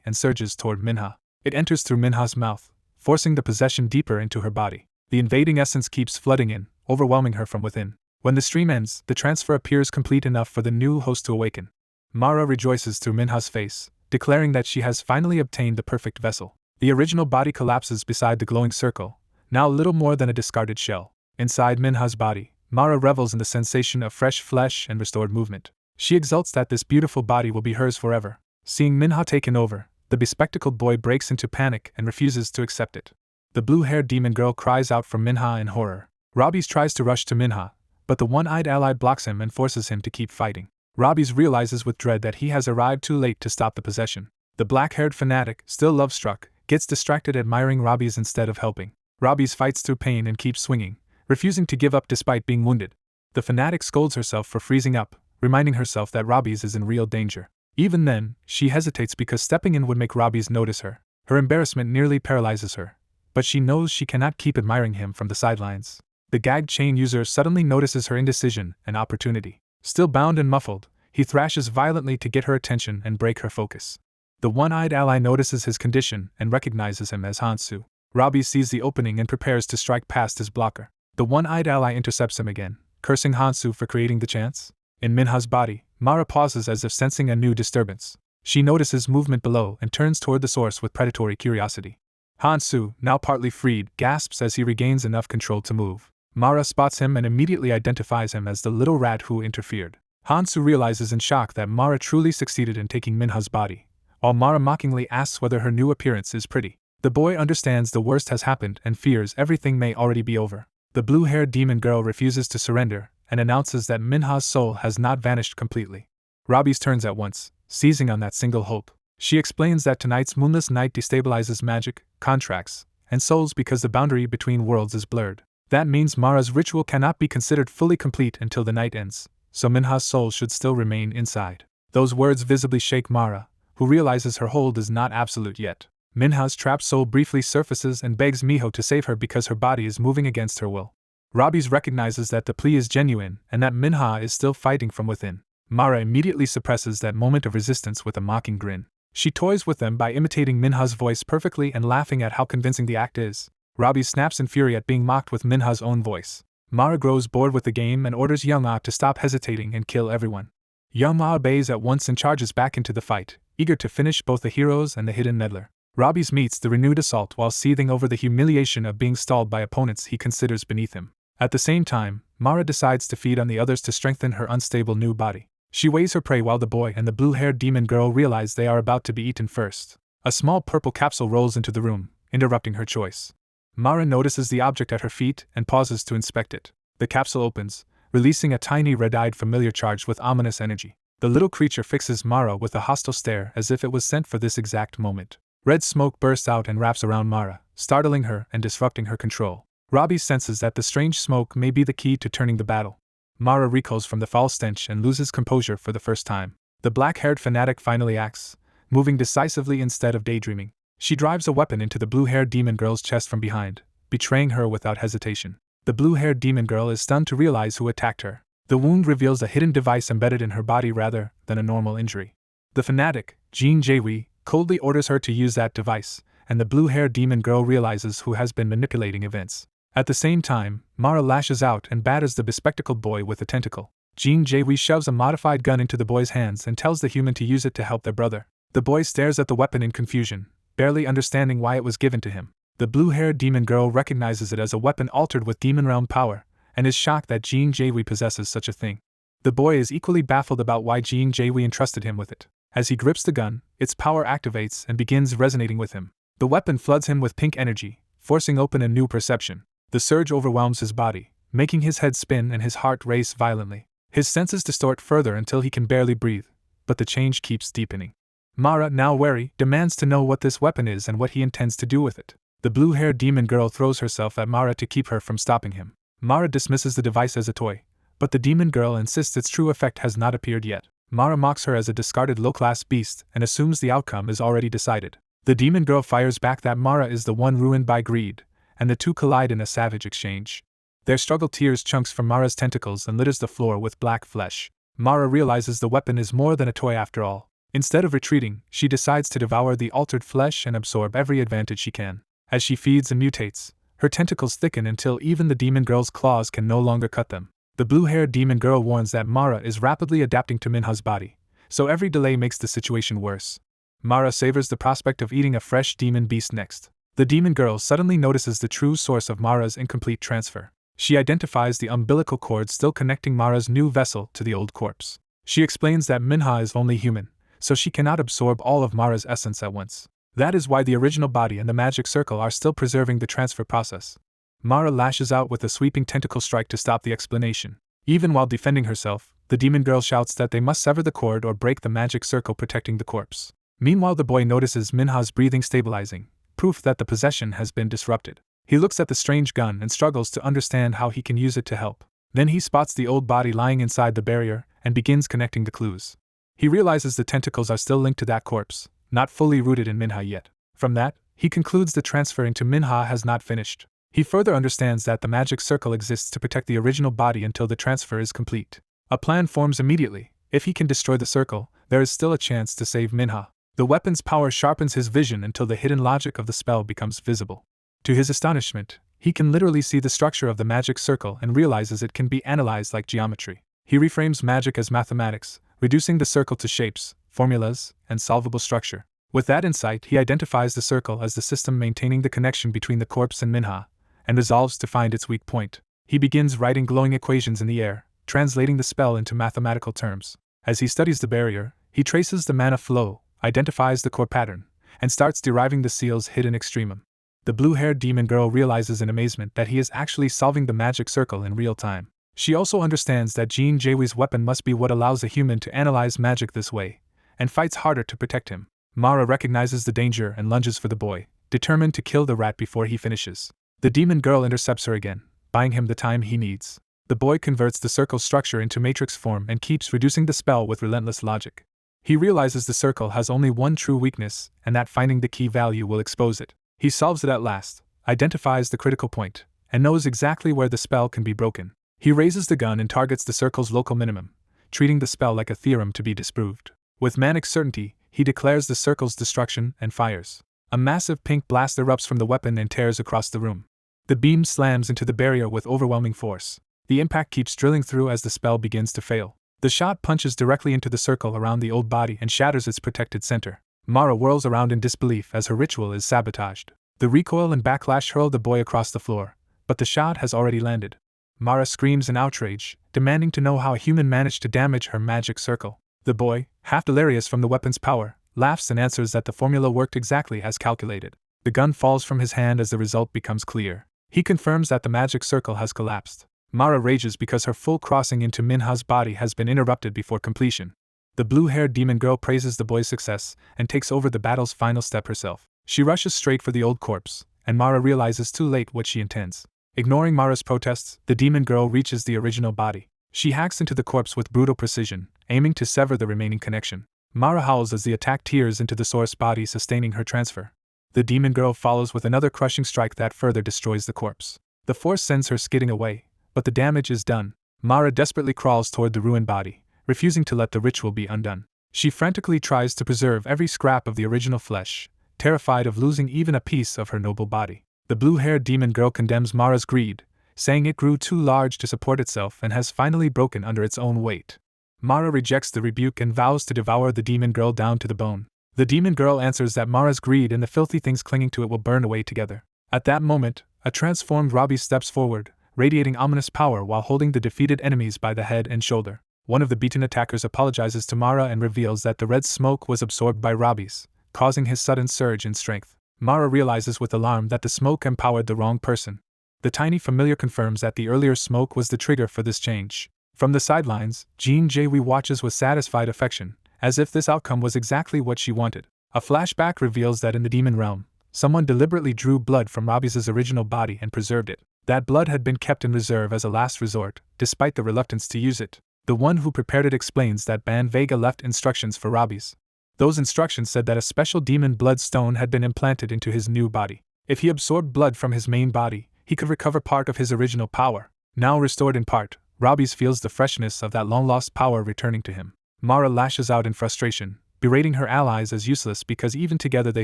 Speaker 1: and surges toward Manhwa. It enters through Manhwa's mouth, forcing the possession deeper into her body. The invading essence keeps flooding in, overwhelming her from within. When the stream ends, the transfer appears complete enough for the new host to awaken. Mara rejoices through Manhwa's face, declaring that she has finally obtained the perfect vessel. The original body collapses beside the glowing circle, now little more than a discarded shell. Inside Manhwa's body, Mara revels in the sensation of fresh flesh and restored movement. She exults that this beautiful body will be hers forever. Seeing Manhwa taken over, the bespectacled boy breaks into panic and refuses to accept it. The blue-haired demon girl cries out for Manhwa in horror. Robbie tries to rush to Manhwa, but the one-eyed ally blocks him and forces him to keep fighting. Robbie realizes with dread that he has arrived too late to stop the possession. The black-haired fanatic, still love-struck, gets distracted admiring Robbie's instead of helping. Robbie fights through pain and keeps swinging, refusing to give up despite being wounded. The fanatic scolds herself for freezing up, reminding herself that Robbie's is in real danger. Even then, she hesitates because stepping in would make Robbie's notice her. Her embarrassment nearly paralyzes her, but she knows she cannot keep admiring him from the sidelines. The gagged chain user suddenly notices her indecision and opportunity. Still bound and muffled, he thrashes violently to get her attention and break her focus. The one-eyed ally notices his condition and recognizes him as Hansu. Robbie sees the opening and prepares to strike past his blocker. The one-eyed ally intercepts him again, cursing Hansu for creating the chance. In Manhwa's body, Mara pauses as if sensing a new disturbance. She notices movement below and turns toward the source with predatory curiosity. Hansu, now partly freed, gasps as he regains enough control to move. Mara spots him and immediately identifies him as the little rat who interfered. Hansu realizes in shock that Mara truly succeeded in taking Manhwa's body, while Mara mockingly asks whether her new appearance is pretty. The boy understands the worst has happened and fears everything may already be over. The blue-haired demon girl refuses to surrender and announces that Manhwa's soul has not vanished completely. Robbie turns at once, seizing on that single hope. She explains that tonight's moonless night destabilizes magic, contracts, and souls because the boundary between worlds is blurred. That means Mara's ritual cannot be considered fully complete until the night ends, so Manhwa's soul should still remain inside. Those words visibly shake Mara, who realizes her hold is not absolute yet. Manhwa's trapped soul briefly surfaces and begs Miho to save her because her body is moving against her will. Robbie recognizes that the plea is genuine and that Manhwa is still fighting from within. Mara immediately suppresses that moment of resistance with a mocking grin. She toys with them by imitating Manhwa's voice perfectly and laughing at how convincing the act is. Robbie snaps in fury at being mocked with Manhwa's own voice. Mara grows bored with the game and orders Young-ah to stop hesitating and kill everyone. Young-ah obeys at once and charges back into the fight, eager to finish both the heroes and the hidden meddler. Robbie meets the renewed assault while seething over the humiliation of being stalled by opponents he considers beneath him. At the same time, Mara decides to feed on the others to strengthen her unstable new body. She weighs her prey while the boy and the blue-haired demon girl realize they are about to be eaten first. A small purple capsule rolls into the room, interrupting her choice. Mara notices the object at her feet and pauses to inspect it. The capsule opens, releasing a tiny red-eyed familiar charged with ominous energy. The little creature fixes Mara with a hostile stare as if it was sent for this exact moment. Red smoke bursts out and wraps around Mara, startling her and disrupting her control. Robbie senses that the strange smoke may be the key to turning the battle. Mara recoils from the foul stench and loses composure for the first time. The black-haired fanatic finally acts, moving decisively instead of daydreaming. She drives a weapon into the blue-haired demon girl's chest from behind, betraying her without hesitation. The blue-haired demon girl is stunned to realize who attacked her. The wound reveals a hidden device embedded in her body rather than a normal injury. The fanatic, Jin Jae-wee, coldly orders her to use that device, and the blue-haired demon girl realizes who has been manipulating events. At the same time, Mara lashes out and batters the bespectacled boy with a tentacle. Jin Jae-wee shoves a modified gun into the boy's hands and tells the human to use it to help their brother. The boy stares at the weapon in confusion, barely understanding why it was given to him. The blue-haired demon girl recognizes it as a weapon altered with demon realm power, and is shocked that Jin Jae-wee possesses such a thing. The boy is equally baffled about why Jin Jae-wee entrusted him with it. As he grips the gun, its power activates and begins resonating with him. The weapon floods him with pink energy, forcing open a new perception. The surge overwhelms his body, making his head spin and his heart race violently. His senses distort further until he can barely breathe, but the change keeps deepening. Mara, now wary, demands to know what this weapon is and what he intends to do with it. The blue-haired demon girl throws herself at Mara to keep her from stopping him. Mara dismisses the device as a toy, but the demon girl insists its true effect has not appeared yet. Mara mocks her as a discarded low-class beast and assumes the outcome is already decided. The demon girl fires back that Mara is the one ruined by greed, and the two collide in a savage exchange. Their struggle tears chunks from Mara's tentacles and litters the floor with black flesh. Mara realizes the weapon is more than a toy after all. Instead of retreating, she decides to devour the altered flesh and absorb every advantage she can. As she feeds and mutates, her tentacles thicken until even the demon girl's claws can no longer cut them. The blue-haired demon girl warns that Mara is rapidly adapting to Minha's body, so every delay makes the situation worse. Mara savors the prospect of eating a fresh demon beast next. The demon girl suddenly notices the true source of Mara's incomplete transfer. She identifies the umbilical cord still connecting Mara's new vessel to the old corpse. She explains that Minha is only human, so she cannot absorb all of Mara's essence at once. That is why the original body and the magic circle are still preserving the transfer process. Mara lashes out with a sweeping tentacle strike to stop the explanation. Even while defending herself, the demon girl shouts that they must sever the cord or break the magic circle protecting the corpse. Meanwhile, the boy notices Minha's breathing stabilizing, proof that the possession has been disrupted. He looks at the strange gun and struggles to understand how he can use it to help. Then he spots the old body lying inside the barrier and begins connecting the clues. He realizes the tentacles are still linked to that corpse, not fully rooted in Minha yet. From that, he concludes the transfer into Minha has not finished. He further understands that the magic circle exists to protect the original body until the transfer is complete. A plan forms immediately. If he can destroy the circle, there is still a chance to save Minha. The weapon's power sharpens his vision until the hidden logic of the spell becomes visible. To his astonishment, he can literally see the structure of the magic circle and realizes it can be analyzed like geometry. He reframes magic as mathematics, reducing the circle to shapes, formulas, and solvable structure. With that insight, he identifies the circle as the system maintaining the connection between the corpse and Minha, and resolves to find its weak point. He begins writing glowing equations in the air, translating the spell into mathematical terms. As he studies the barrier, he traces the mana flow, identifies the core pattern, and starts deriving the seal's hidden extremum. The blue-haired demon girl realizes in amazement that he is actually solving the magic circle in real time. She also understands that Jin Jaewi's weapon must be what allows a human to analyze magic this way, and fights harder to protect him. Mara recognizes the danger and lunges for the boy, determined to kill the rat before he finishes. The demon girl intercepts her again, buying him the time he needs. The boy converts the circle's structure into matrix form and keeps reducing the spell with relentless logic. He realizes the circle has only one true weakness, and that finding the key value will expose it. He solves it at last, identifies the critical point, and knows exactly where the spell can be broken. He raises the gun and targets the circle's local minimum, treating the spell like a theorem to be disproved. With manic certainty, he declares the circle's destruction and fires. A massive pink blast erupts from the weapon and tears across the room. The beam slams into the barrier with overwhelming force. The impact keeps drilling through as the spell begins to fail. The shot punches directly into the circle around the old body and shatters its protected center. Mara whirls around in disbelief as her ritual is sabotaged. The recoil and backlash hurl the boy across the floor, but the shot has already landed. Mara screams in outrage, demanding to know how a human managed to damage her magic circle. The boy, half delirious from the weapon's power, laughs and answers that the formula worked exactly as calculated. The gun falls from his hand as the result becomes clear. He confirms that the magic circle has collapsed. Mara rages because her full crossing into Minha's body has been interrupted before completion. The blue-haired demon girl praises the boy's success and takes over the battle's final step herself. She rushes straight for the old corpse, and Mara realizes too late what she intends. Ignoring Mara's protests, the demon girl reaches the original body. She hacks into the corpse with brutal precision, aiming to sever the remaining connection. Mara howls as the attack tears into the source body, sustaining her transfer. The demon girl follows with another crushing strike that further destroys the corpse. The force sends her skidding away, but the damage is done. Mara desperately crawls toward the ruined body, refusing to let the ritual be undone. She frantically tries to preserve every scrap of the original flesh, terrified of losing even a piece of her noble body. The blue-haired demon girl condemns Mara's greed, saying it grew too large to support itself and has finally broken under its own weight. Mara rejects the rebuke and vows to devour the demon girl down to the bone. The demon girl answers that Mara's greed and the filthy things clinging to it will burn away together. At that moment, a transformed Robbie steps forward, radiating ominous power while holding the defeated enemies by the head and shoulder. One of the beaten attackers apologizes to Mara and reveals that the red smoke was absorbed by Robbie's, causing his sudden surge in strength. Mara realizes with alarm that the smoke empowered the wrong person. The tiny familiar confirms that the earlier smoke was the trigger for this change. From the sidelines, Jean Jae-wee watches with satisfied affection, as if this outcome was exactly what she wanted. A flashback reveals that in the demon realm, someone deliberately drew blood from Robbie's original body and preserved it. That blood had been kept in reserve as a last resort, despite the reluctance to use it. The one who prepared it explains that Ban Vega left instructions for Robbie's. Those instructions said that a special demon blood stone had been implanted into his new body. If he absorbed blood from his main body, he could recover part of his original power. Now restored in part, Robbie's feels the freshness of that long-lost power returning to him. Mara lashes out in frustration, berating her allies as useless because even together they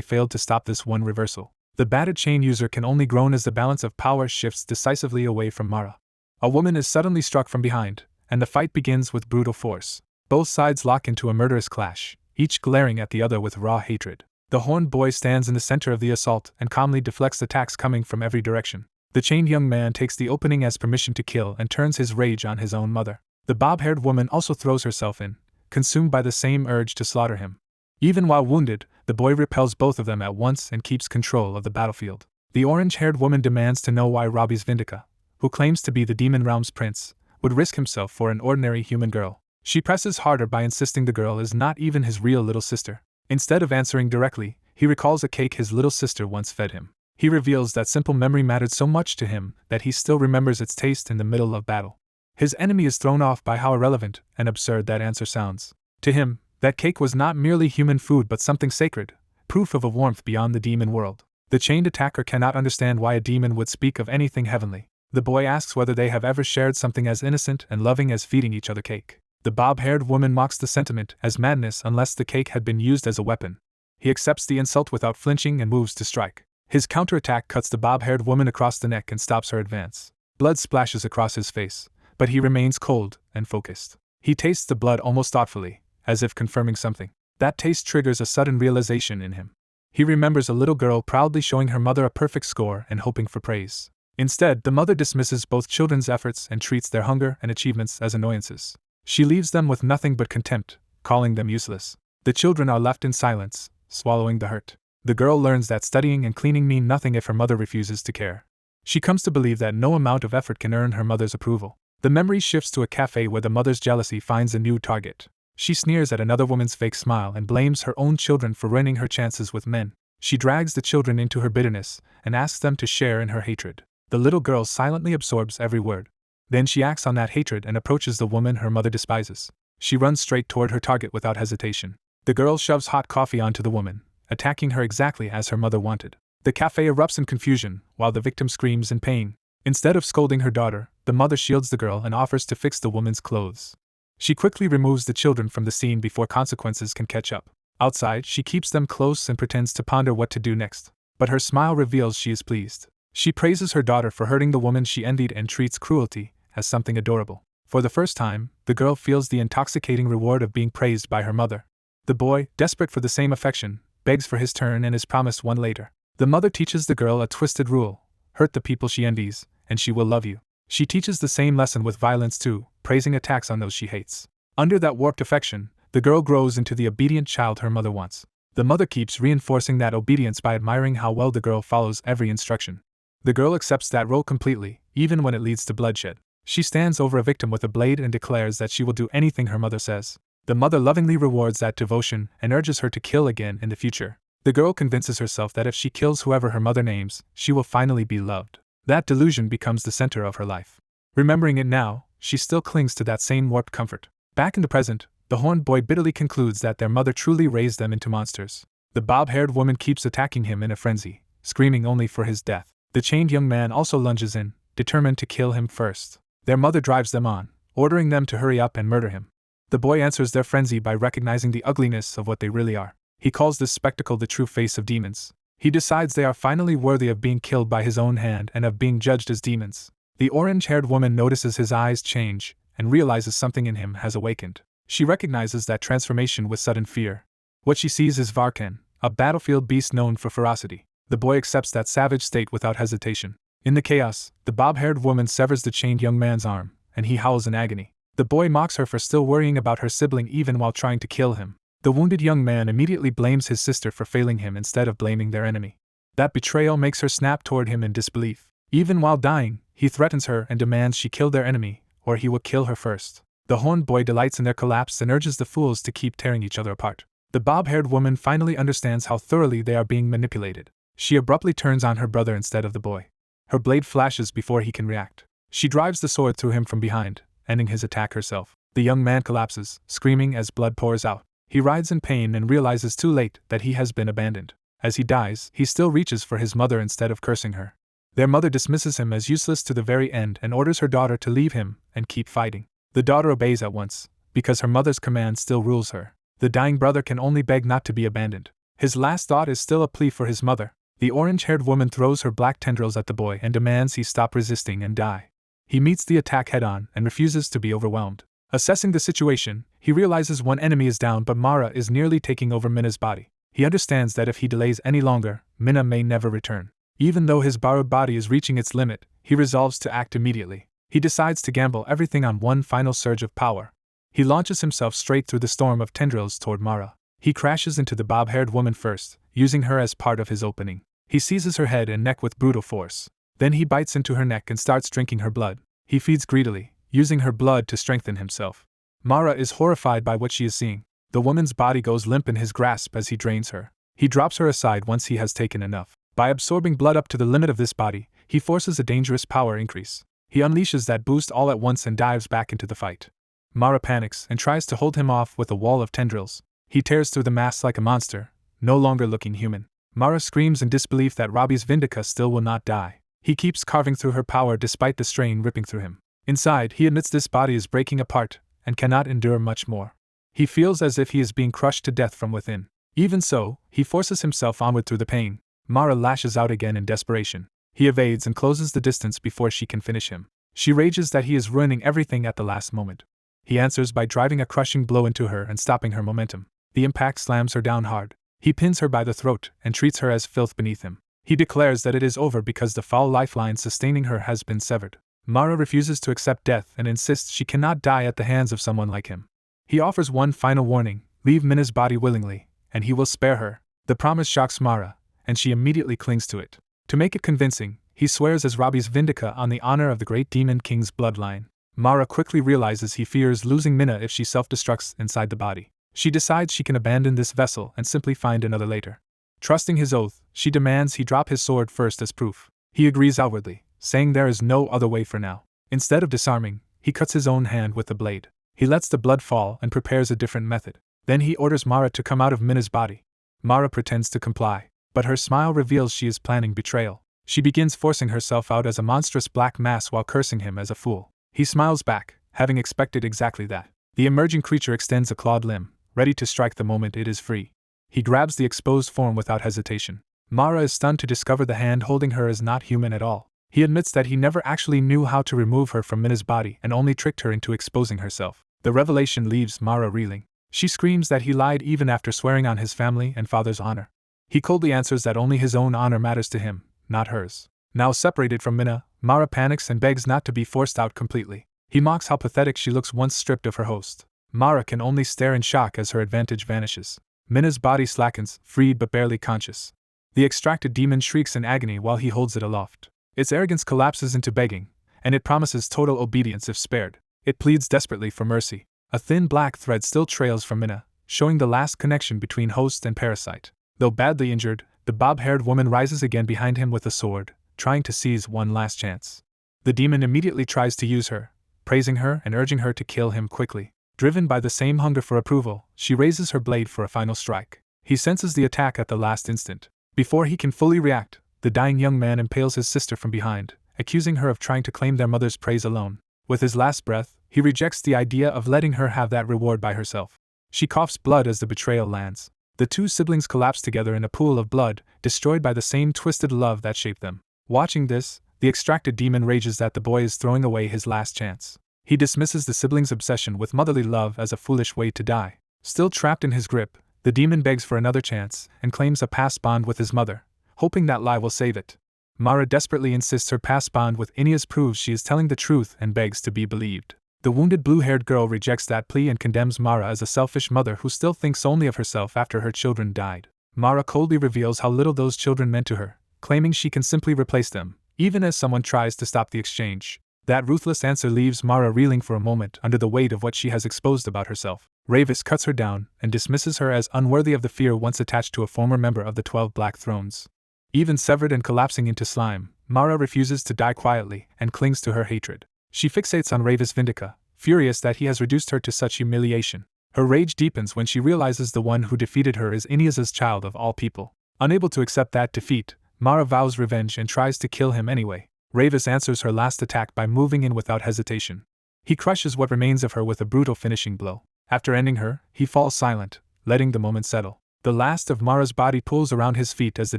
Speaker 1: failed to stop this one reversal. The batted chain user can only groan as the balance of power shifts decisively away from Mara. A woman is suddenly struck from behind, and the fight begins with brutal force. Both sides lock into a murderous clash, each glaring at the other with raw hatred. The horned boy stands in the center of the assault and calmly deflects attacks coming from every direction. The chained young man takes the opening as permission to kill and turns his rage on his own mother. The bob-haired woman also throws herself in, consumed by the same urge to slaughter him. Even while wounded, the boy repels both of them at once and keeps control of the battlefield. The orange-haired woman demands to know why Robbie's Vindica, who claims to be the Demon Realm's prince, would risk himself for an ordinary human girl. She presses harder by insisting the girl is not even his real little sister. Instead of answering directly, he recalls a cake his little sister once fed him. He reveals that simple memory mattered so much to him that he still remembers its taste in the middle of battle. His enemy is thrown off by how irrelevant and absurd that answer sounds. To him, that cake was not merely human food but something sacred, proof of a warmth beyond the demon world. The chained attacker cannot understand why a demon would speak of anything heavenly. The boy asks whether they have ever shared something as innocent and loving as feeding each other cake. The bob-haired woman mocks the sentiment as madness unless the cake had been used as a weapon. He accepts the insult without flinching and moves to strike. His counterattack cuts the bob-haired woman across the neck and stops her advance. Blood splashes across his face, but he remains cold and focused. He tastes the blood almost thoughtfully, as if confirming something. That taste triggers a sudden realization in him. He remembers a little girl proudly showing her mother a perfect score and hoping for praise. Instead, the mother dismisses both children's efforts and treats their hunger and achievements as annoyances. She leaves them with nothing but contempt, calling them useless. The children are left in silence, swallowing the hurt. The girl learns that studying and cleaning mean nothing if her mother refuses to care. She comes to believe that no amount of effort can earn her mother's approval. The memory shifts to a cafe where the mother's jealousy finds a new target. She sneers at another woman's fake smile and blames her own children for ruining her chances with men. She drags the children into her bitterness and asks them to share in her hatred. The little girl silently absorbs every word. Then she acts on that hatred and approaches the woman her mother despises. She runs straight toward her target without hesitation. The girl shoves hot coffee onto the woman, attacking her exactly as her mother wanted. The cafe erupts in confusion, while the victim screams in pain. Instead of scolding her daughter, the mother shields the girl and offers to fix the woman's clothes. She quickly removes the children from the scene before consequences can catch up. Outside, she keeps them close and pretends to ponder what to do next. But her smile reveals she is pleased. She praises her daughter for hurting the woman she envied and treats cruelty as something adorable. For the first time, the girl feels the intoxicating reward of being praised by her mother. The boy, desperate for the same affection, begs for his turn and is promised one later. The mother teaches the girl a twisted rule: hurt the people she envies, and she will love you. She teaches the same lesson with violence too, praising attacks on those she hates. Under that warped affection, the girl grows into the obedient child her mother wants. The mother keeps reinforcing that obedience by admiring how well the girl follows every instruction. The girl accepts that role completely, even when it leads to bloodshed. She stands over a victim with a blade and declares that she will do anything her mother says. The mother lovingly rewards that devotion and urges her to kill again in the future. The girl convinces herself that if she kills whoever her mother names, she will finally be loved. That delusion becomes the center of her life. Remembering it now, she still clings to that same warped comfort. Back in the present, the horned boy bitterly concludes that their mother truly raised them into monsters. The bob-haired woman keeps attacking him in a frenzy, screaming only for his death. The chained young man also lunges in, determined to kill him first. Their mother drives them on, ordering them to hurry up and murder him. The boy answers their frenzy by recognizing the ugliness of what they really are. He calls this spectacle the true face of demons. He decides they are finally worthy of being killed by his own hand and of being judged as demons. The orange-haired woman notices his eyes change and realizes something in him has awakened. She recognizes that transformation with sudden fear. What she sees is Varkan, a battlefield beast known for ferocity. The boy accepts that savage state without hesitation. In the chaos, the bob-haired woman severs the chained young man's arm, and he howls in agony. The boy mocks her for still worrying about her sibling even while trying to kill him. The wounded young man immediately blames his sister for failing him instead of blaming their enemy. That betrayal makes her snap toward him in disbelief. Even while dying, he threatens her and demands she kill their enemy, or he will kill her first. The horned boy delights in their collapse and urges the fools to keep tearing each other apart. The bob-haired woman finally understands how thoroughly they are being manipulated. She abruptly turns on her brother instead of the boy. Her blade flashes before he can react. She drives the sword through him from behind, ending his attack herself. The young man collapses, screaming as blood pours out. He writhes in pain and realizes too late that he has been abandoned. As he dies, he still reaches for his mother instead of cursing her. Their mother dismisses him as useless to the very end and orders her daughter to leave him and keep fighting. The daughter obeys at once, because her mother's command still rules her. The dying brother can only beg not to be abandoned. His last thought is still a plea for his mother. The orange-haired woman throws her black tendrils at the boy and demands he stop resisting and die. He meets the attack head-on and refuses to be overwhelmed. Assessing the situation, he realizes one enemy is down but Mara is nearly taking over Minna's body. He understands that if he delays any longer, Minna may never return. Even though his borrowed body is reaching its limit, he resolves to act immediately. He decides to gamble everything on one final surge of power. He launches himself straight through the storm of tendrils toward Mara. He crashes into the bob-haired woman first, using her as part of his opening. He seizes her head and neck with brutal force. Then he bites into her neck and starts drinking her blood. He feeds greedily, using her blood to strengthen himself. Mara is horrified by what she is seeing. The woman's body goes limp in his grasp as he drains her. He drops her aside once he has taken enough. By absorbing blood up to the limit of this body, he forces a dangerous power increase. He unleashes that boost all at once and dives back into the fight. Mara panics and tries to hold him off with a wall of tendrils. He tears through the mass like a monster, no longer looking human. Mara screams in disbelief that Robbie's Vindika still will not die. He keeps carving through her power despite the strain ripping through him. Inside, he admits this body is breaking apart and cannot endure much more. He feels as if he is being crushed to death from within. Even so, he forces himself onward through the pain. Mara lashes out again in desperation. He evades and closes the distance before she can finish him. She rages that he is ruining everything at the last moment. He answers by driving a crushing blow into her and stopping her momentum. The impact slams her down hard. He pins her by the throat and treats her as filth beneath him. He declares that it is over because the foul lifeline sustaining her has been severed. Mara refuses to accept death and insists she cannot die at the hands of someone like him. He offers one final warning: leave Minna's body willingly, and he will spare her. The promise shocks Mara, and she immediately clings to it. To make it convincing, he swears as Robbie's Vindika on the honor of the great demon king's bloodline. Mara quickly realizes he fears losing Minna if she self-destructs inside the body. She decides she can abandon this vessel and simply find another later. Trusting his oath, she demands he drop his sword first as proof. He agrees outwardly, saying there is no other way for now. Instead of disarming, he cuts his own hand with the blade. He lets the blood fall and prepares a different method. Then he orders Mara to come out of Minna's body. Mara pretends to comply, but her smile reveals she is planning betrayal. She begins forcing herself out as a monstrous black mass while cursing him as a fool. He smiles back, having expected exactly that. The emerging creature extends a clawed limb, ready to strike the moment it is free. He grabs the exposed form without hesitation. Mara is stunned to discover the hand holding her is not human at all. He admits that he never actually knew how to remove her from Minna's body and only tricked her into exposing herself. The revelation leaves Mara reeling. She screams that he lied even after swearing on his family and father's honor. He coldly answers that only his own honor matters to him, not hers. Now separated from Minna, Mara panics and begs not to be forced out completely. He mocks how pathetic she looks once stripped of her host. Mara can only stare in shock as her advantage vanishes. Minna's body slackens, freed but barely conscious. The extracted demon shrieks in agony while he holds it aloft. Its arrogance collapses into begging, and it promises total obedience if spared. It pleads desperately for mercy. A thin black thread still trails from Minna, showing the last connection between host and parasite. Though badly injured, the bob-haired woman rises again behind him with a sword, trying to seize one last chance. The demon immediately tries to use her, praising her and urging her to kill him quickly. Driven by the same hunger for approval, she raises her blade for a final strike. He senses the attack at the last instant. Before he can fully react, the dying young man impales his sister from behind, accusing her of trying to claim their mother's praise alone. With his last breath, he rejects the idea of letting her have that reward by herself. She coughs blood as the betrayal lands. The two siblings collapse together in a pool of blood, destroyed by the same twisted love that shaped them. Watching this, the extracted demon rages that the boy is throwing away his last chance. He dismisses the siblings' obsession with motherly love as a foolish way to die. Still trapped in his grip, the demon begs for another chance and claims a past bond with his mother, hoping that lie will save it. Mara desperately insists her past bond with Ineas proves she is telling the truth and begs to be believed. The wounded blue-haired girl rejects that plea and condemns Mara as a selfish mother who still thinks only of herself after her children died. Mara coldly reveals how little those children meant to her, claiming she can simply replace them, even as someone tries to stop the exchange. That ruthless answer leaves Mara reeling for a moment under the weight of what she has exposed about herself. Ravis cuts her down and dismisses her as unworthy of the fear once attached to a former member of the 12 Black Thrones. Even severed and collapsing into slime, Mara refuses to die quietly and clings to her hatred. She fixates on Ravis Vindica, furious that he has reduced her to such humiliation. Her rage deepens when she realizes the one who defeated her is Ineaza's child of all people. Unable to accept that defeat, Mara vows revenge and tries to kill him anyway. Ravis answers her last attack by moving in without hesitation. He crushes what remains of her with a brutal finishing blow. After ending her, he falls silent, letting the moment settle. The last of Mara's body pulls around his feet as the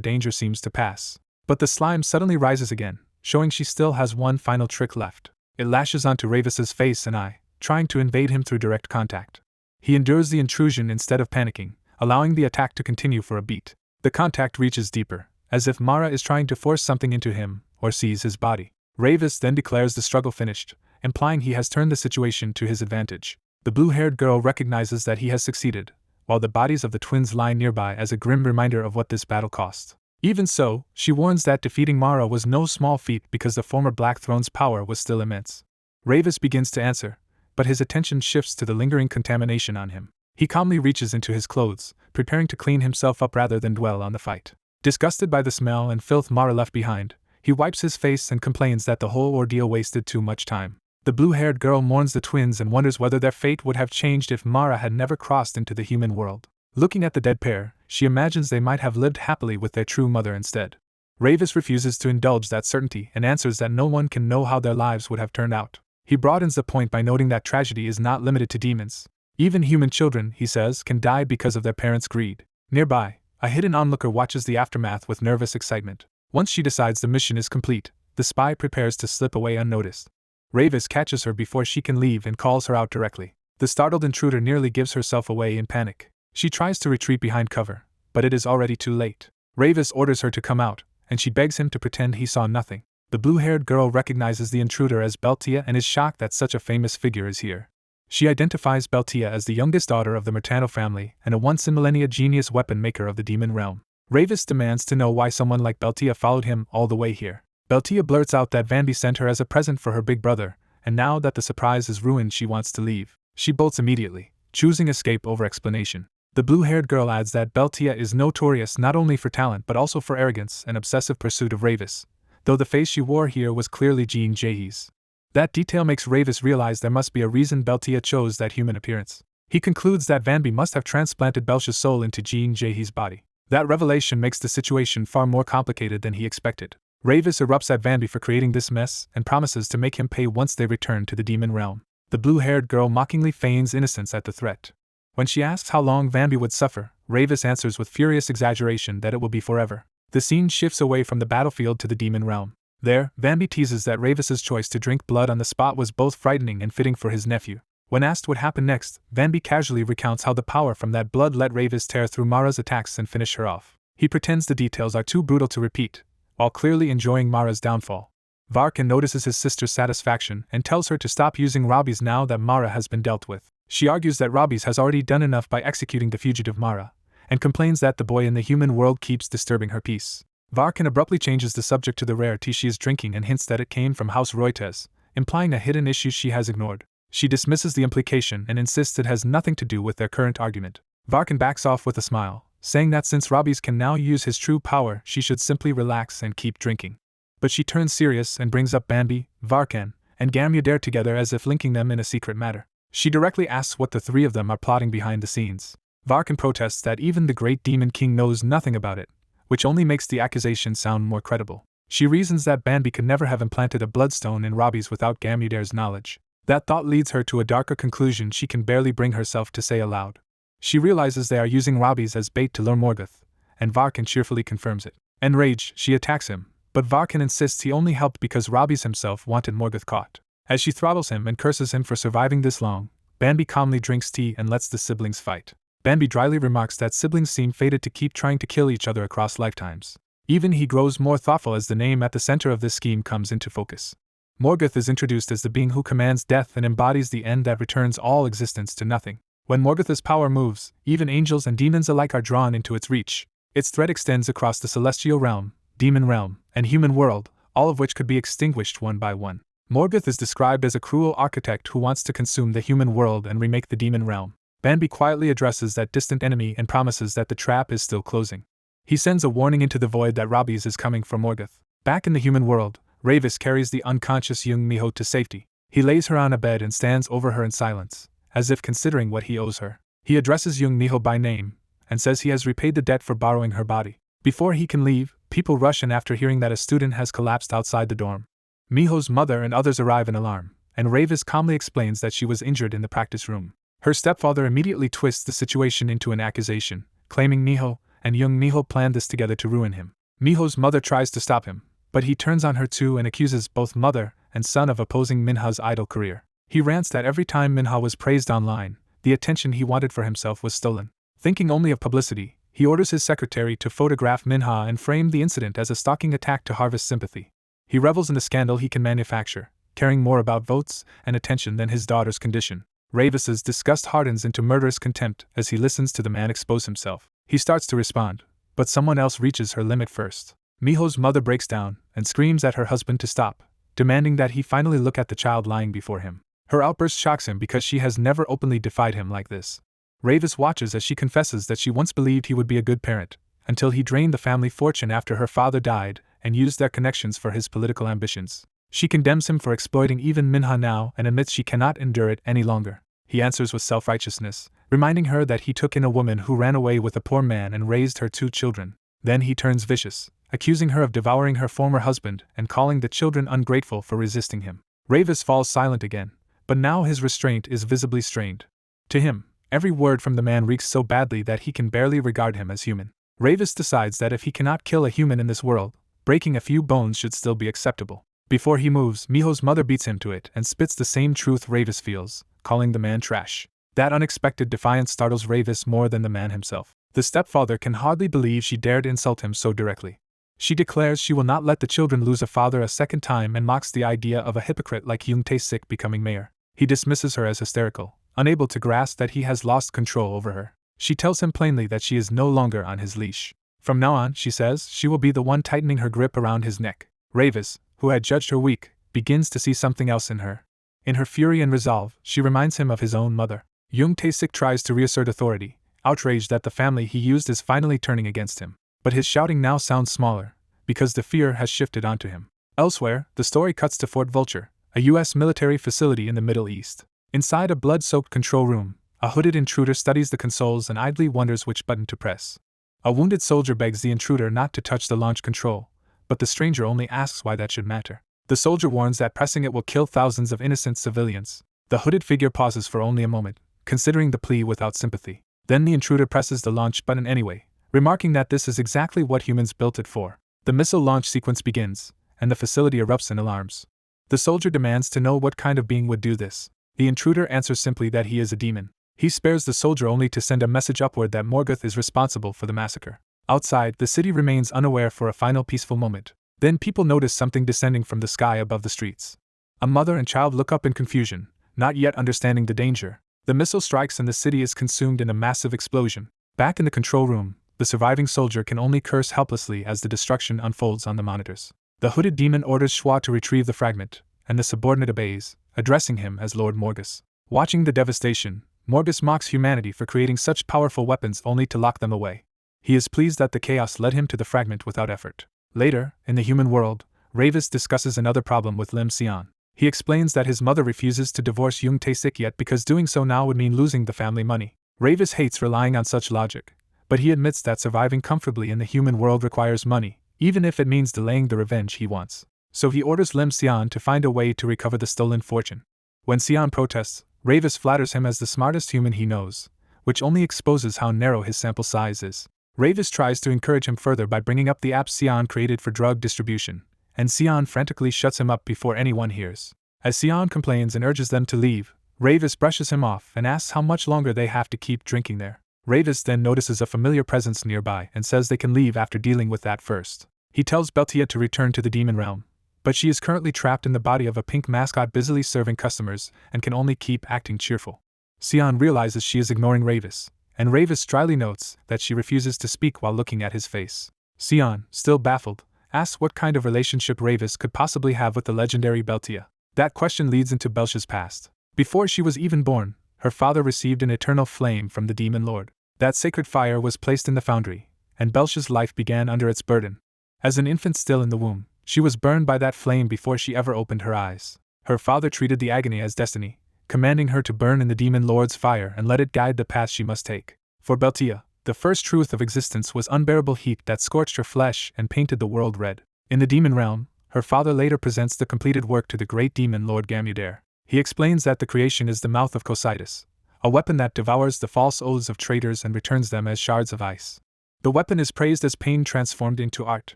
Speaker 1: danger seems to pass. But the slime suddenly rises again, showing she still has one final trick left. It lashes onto Ravis's face and eye, trying to invade him through direct contact. He endures the intrusion instead of panicking, allowing the attack to continue for a beat. The contact reaches deeper, as if Mara is trying to force something into him, or seize his body. Ravis then declares the struggle finished, implying he has turned the situation to his advantage. The blue-haired girl recognizes that he has succeeded, while the bodies of the twins lie nearby as a grim reminder of what this battle cost. Even so, she warns that defeating Mara was no small feat because the former Black Throne's power was still immense. Ravis begins to answer, but his attention shifts to the lingering contamination on him. He calmly reaches into his clothes, preparing to clean himself up rather than dwell on the fight. Disgusted by the smell and filth Mara left behind, he wipes his face and complains that the whole ordeal wasted too much time. The blue-haired girl mourns the twins and wonders whether their fate would have changed if Mara had never crossed into the human world. Looking at the dead pair, she imagines they might have lived happily with their true mother instead. Ravis refuses to indulge that certainty and answers that no one can know how their lives would have turned out. He broadens the point by noting that tragedy is not limited to demons. Even human children, he says, can die because of their parents' greed. Nearby, a hidden onlooker watches the aftermath with nervous excitement. Once she decides the mission is complete, the spy prepares to slip away unnoticed. Ravis catches her before she can leave and calls her out directly. The startled intruder nearly gives herself away in panic. She tries to retreat behind cover, but it is already too late. Ravis orders her to come out, and she begs him to pretend he saw nothing. The blue-haired girl recognizes the intruder as Beltia and is shocked that such a famous figure is here. She identifies Beltia as the youngest daughter of the Murtano family and a once-in-millennia genius weapon maker of the demon realm. Ravis demands to know why someone like Beltia followed him all the way here. Beltia blurts out that Vanby sent her as a present for her big brother, and now that the surprise is ruined she wants to leave. She bolts immediately, choosing escape over explanation. The blue-haired girl adds that Beltia is notorious not only for talent but also for arrogance and obsessive pursuit of Ravis, though the face she wore here was clearly Jean Jahi's. That detail makes Ravis realize there must be a reason Beltia chose that human appearance. He concludes that Vanby must have transplanted Belcha's soul into Jean Jahi's body. That revelation makes the situation far more complicated than he expected. Ravis erupts at Vanby for creating this mess and promises to make him pay once they return to the demon realm. The blue-haired girl mockingly feigns innocence at the threat. When she asks how long Vanby would suffer, Ravis answers with furious exaggeration that it will be forever. The scene shifts away from the battlefield to the demon realm. There, Vanby teases that Ravis's choice to drink blood on the spot was both frightening and fitting for his nephew. When asked what happened next, Vanby casually recounts how the power from that blood let Ravis tear through Mara's attacks and finish her off. He pretends the details are too brutal to repeat, while clearly enjoying Mara's downfall. Varkan notices his sister's satisfaction and tells her to stop using Robbie's now that Mara has been dealt with. She argues that Robbie's has already done enough by executing the fugitive Mara, and complains that the boy in the human world keeps disturbing her peace. Varkan abruptly changes the subject to the rare tea she is drinking and hints that it came from House Reuters, implying a hidden issue she has ignored. She dismisses the implication and insists it has nothing to do with their current argument. Varkan backs off with a smile, saying that since Robbie's can now use his true power, she should simply relax and keep drinking. But she turns serious and brings up Bambi, Varkan, and Gamudare together as if linking them in a secret matter. She directly asks what the three of them are plotting behind the scenes. Varkan protests that even the great demon king knows nothing about it, which only makes the accusation sound more credible. She reasons that Bambi could never have implanted a bloodstone in Robbie's without Gamudare's knowledge. That thought leads her to a darker conclusion she can barely bring herself to say aloud. She realizes they are using Robbie's as bait to lure Morgoth, and Varkan cheerfully confirms it. Enraged, she attacks him, but Varkan insists he only helped because Robbie's himself wanted Morgoth caught. As she throttles him and curses him for surviving this long, Bambi calmly drinks tea and lets the siblings fight. Bambi dryly remarks that siblings seem fated to keep trying to kill each other across lifetimes. Even he grows more thoughtful as the name at the center of this scheme comes into focus. Morgoth is introduced as the being who commands death and embodies the end that returns all existence to nothing. When Morgoth's power moves, even angels and demons alike are drawn into its reach. Its threat extends across the celestial realm, demon realm, and human world, all of which could be extinguished one by one. Morgoth is described as a cruel architect who wants to consume the human world and remake the demon realm. Bambi quietly addresses that distant enemy and promises that the trap is still closing. He sends a warning into the void that Robbie's is coming for Morgoth. Back in the human world, Ravis carries the unconscious young Miho to safety. He lays her on a bed and stands over her in silence, as if considering what he owes her. He addresses young Miho by name, and says he has repaid the debt for borrowing her body. Before he can leave, people rush in after hearing that a student has collapsed outside the dorm. Miho's mother and others arrive in alarm, and Ravis calmly explains that she was injured in the practice room. Her stepfather immediately twists the situation into an accusation, claiming Miho and young Miho planned this together to ruin him. Miho's mother tries to stop him, but he turns on her too and accuses both mother and son of opposing Minha's idol career. He rants that every time Minha was praised online, the attention he wanted for himself was stolen. Thinking only of publicity, he orders his secretary to photograph Minha and frame the incident as a stalking attack to harvest sympathy. He revels in the scandal he can manufacture, caring more about votes and attention than his daughter's condition. Ravis's disgust hardens into murderous contempt as he listens to the man expose himself. He starts to respond, but someone else reaches her limit first. Miho's mother breaks down and screams at her husband to stop, demanding that he finally look at the child lying before him. Her outburst shocks him because she has never openly defied him like this. Ravis watches as she confesses that she once believed he would be a good parent, until he drained the family fortune after her father died and used their connections for his political ambitions. She condemns him for exploiting even Minha now and admits she cannot endure it any longer. He answers with self-righteousness, reminding her that he took in a woman who ran away with a poor man and raised her 2 children. Then he turns vicious, accusing her of devouring her former husband and calling the children ungrateful for resisting him. Ravis falls silent again, but now his restraint is visibly strained. To him, every word from the man reeks so badly that he can barely regard him as human. Ravis decides that if he cannot kill a human in this world, breaking a few bones should still be acceptable. Before he moves, Miho's mother beats him to it and spits the same truth Ravis feels, calling the man trash. That unexpected defiance startles Ravis more than the man himself. The stepfather can hardly believe she dared insult him so directly. She declares she will not let the children lose a father a second time and mocks the idea of a hypocrite like Yoon Tae-sik becoming mayor. He dismisses her as hysterical, unable to grasp that he has lost control over her. She tells him plainly that she is no longer on his leash. From now on, she says, she will be the one tightening her grip around his neck. Ravis, who had judged her weak, begins to see something else in her. In her fury and resolve, she reminds him of his own mother. Yoon Tae-sik tries to reassert authority, outraged that the family he used is finally turning against him. But his shouting now sounds smaller, because the fear has shifted onto him. Elsewhere, the story cuts to Fort Vulture, a U.S. military facility in the Middle East. Inside a blood-soaked control room, a hooded intruder studies the consoles and idly wonders which button to press. A wounded soldier begs the intruder not to touch the launch control, but the stranger only asks why that should matter. The soldier warns that pressing it will kill thousands of innocent civilians. The hooded figure pauses for only a moment, considering the plea without sympathy. Then the intruder presses the launch button anyway, remarking that this is exactly what humans built it for. The missile launch sequence begins, and the facility erupts in alarms. The soldier demands to know what kind of being would do this. The intruder answers simply that he is a demon. He spares the soldier only to send a message upward that Morgoth is responsible for the massacre. Outside, the city remains unaware for a final peaceful moment. Then people notice something descending from the sky above the streets. A mother and child look up in confusion, not yet understanding the danger. The missile strikes and the city is consumed in a massive explosion. Back in the control room, the surviving soldier can only curse helplessly as the destruction unfolds on the monitors. The hooded demon orders Schwa to retrieve the fragment, and the subordinate obeys, addressing him as Lord Morgus. Watching the devastation, Morgus mocks humanity for creating such powerful weapons only to lock them away. He is pleased that the chaos led him to the fragment without effort. Later, in the human world, Ravis discusses another problem with Lim Sion. He explains that his mother refuses to divorce Yoon Tae-sik yet because doing so now would mean losing the family money. Ravis hates relying on such logic, but he admits that surviving comfortably in the human world requires money, even if it means delaying the revenge he wants. So he orders Lim Sion to find a way to recover the stolen fortune. When Sion protests, Ravis flatters him as the smartest human he knows, which only exposes how narrow his sample size is. Ravis tries to encourage him further by bringing up the app Sion created for drug distribution, and Sion frantically shuts him up before anyone hears. As Sion complains and urges them to leave, Ravis brushes him off and asks how much longer they have to keep drinking there. Ravis then notices a familiar presence nearby and says they can leave after dealing with that first. He tells Beltia to return to the demon realm, but she is currently trapped in the body of a pink mascot busily serving customers and can only keep acting cheerful. Sion realizes she is ignoring Ravis, and Ravis dryly notes that she refuses to speak while looking at his face. Sion, still baffled, asks what kind of relationship Ravis could possibly have with the legendary Beltia. That question leads into Belsh's past. Before she was even born, her father received an eternal flame from the demon lord. That sacred fire was placed in the foundry, and Belsh's life began under its burden. As an infant still in the womb, she was burned by that flame before she ever opened her eyes. Her father treated the agony as destiny, commanding her to burn in the demon lord's fire and let it guide the path she must take. For Beltia, the first truth of existence was unbearable heat that scorched her flesh and painted the world red. In the demon realm, her father later presents the completed work to the great demon Lord Gamudare. He explains that the creation is the mouth of Cocytus, a weapon that devours the false oaths of traitors and returns them as shards of ice. The weapon is praised as pain transformed into art.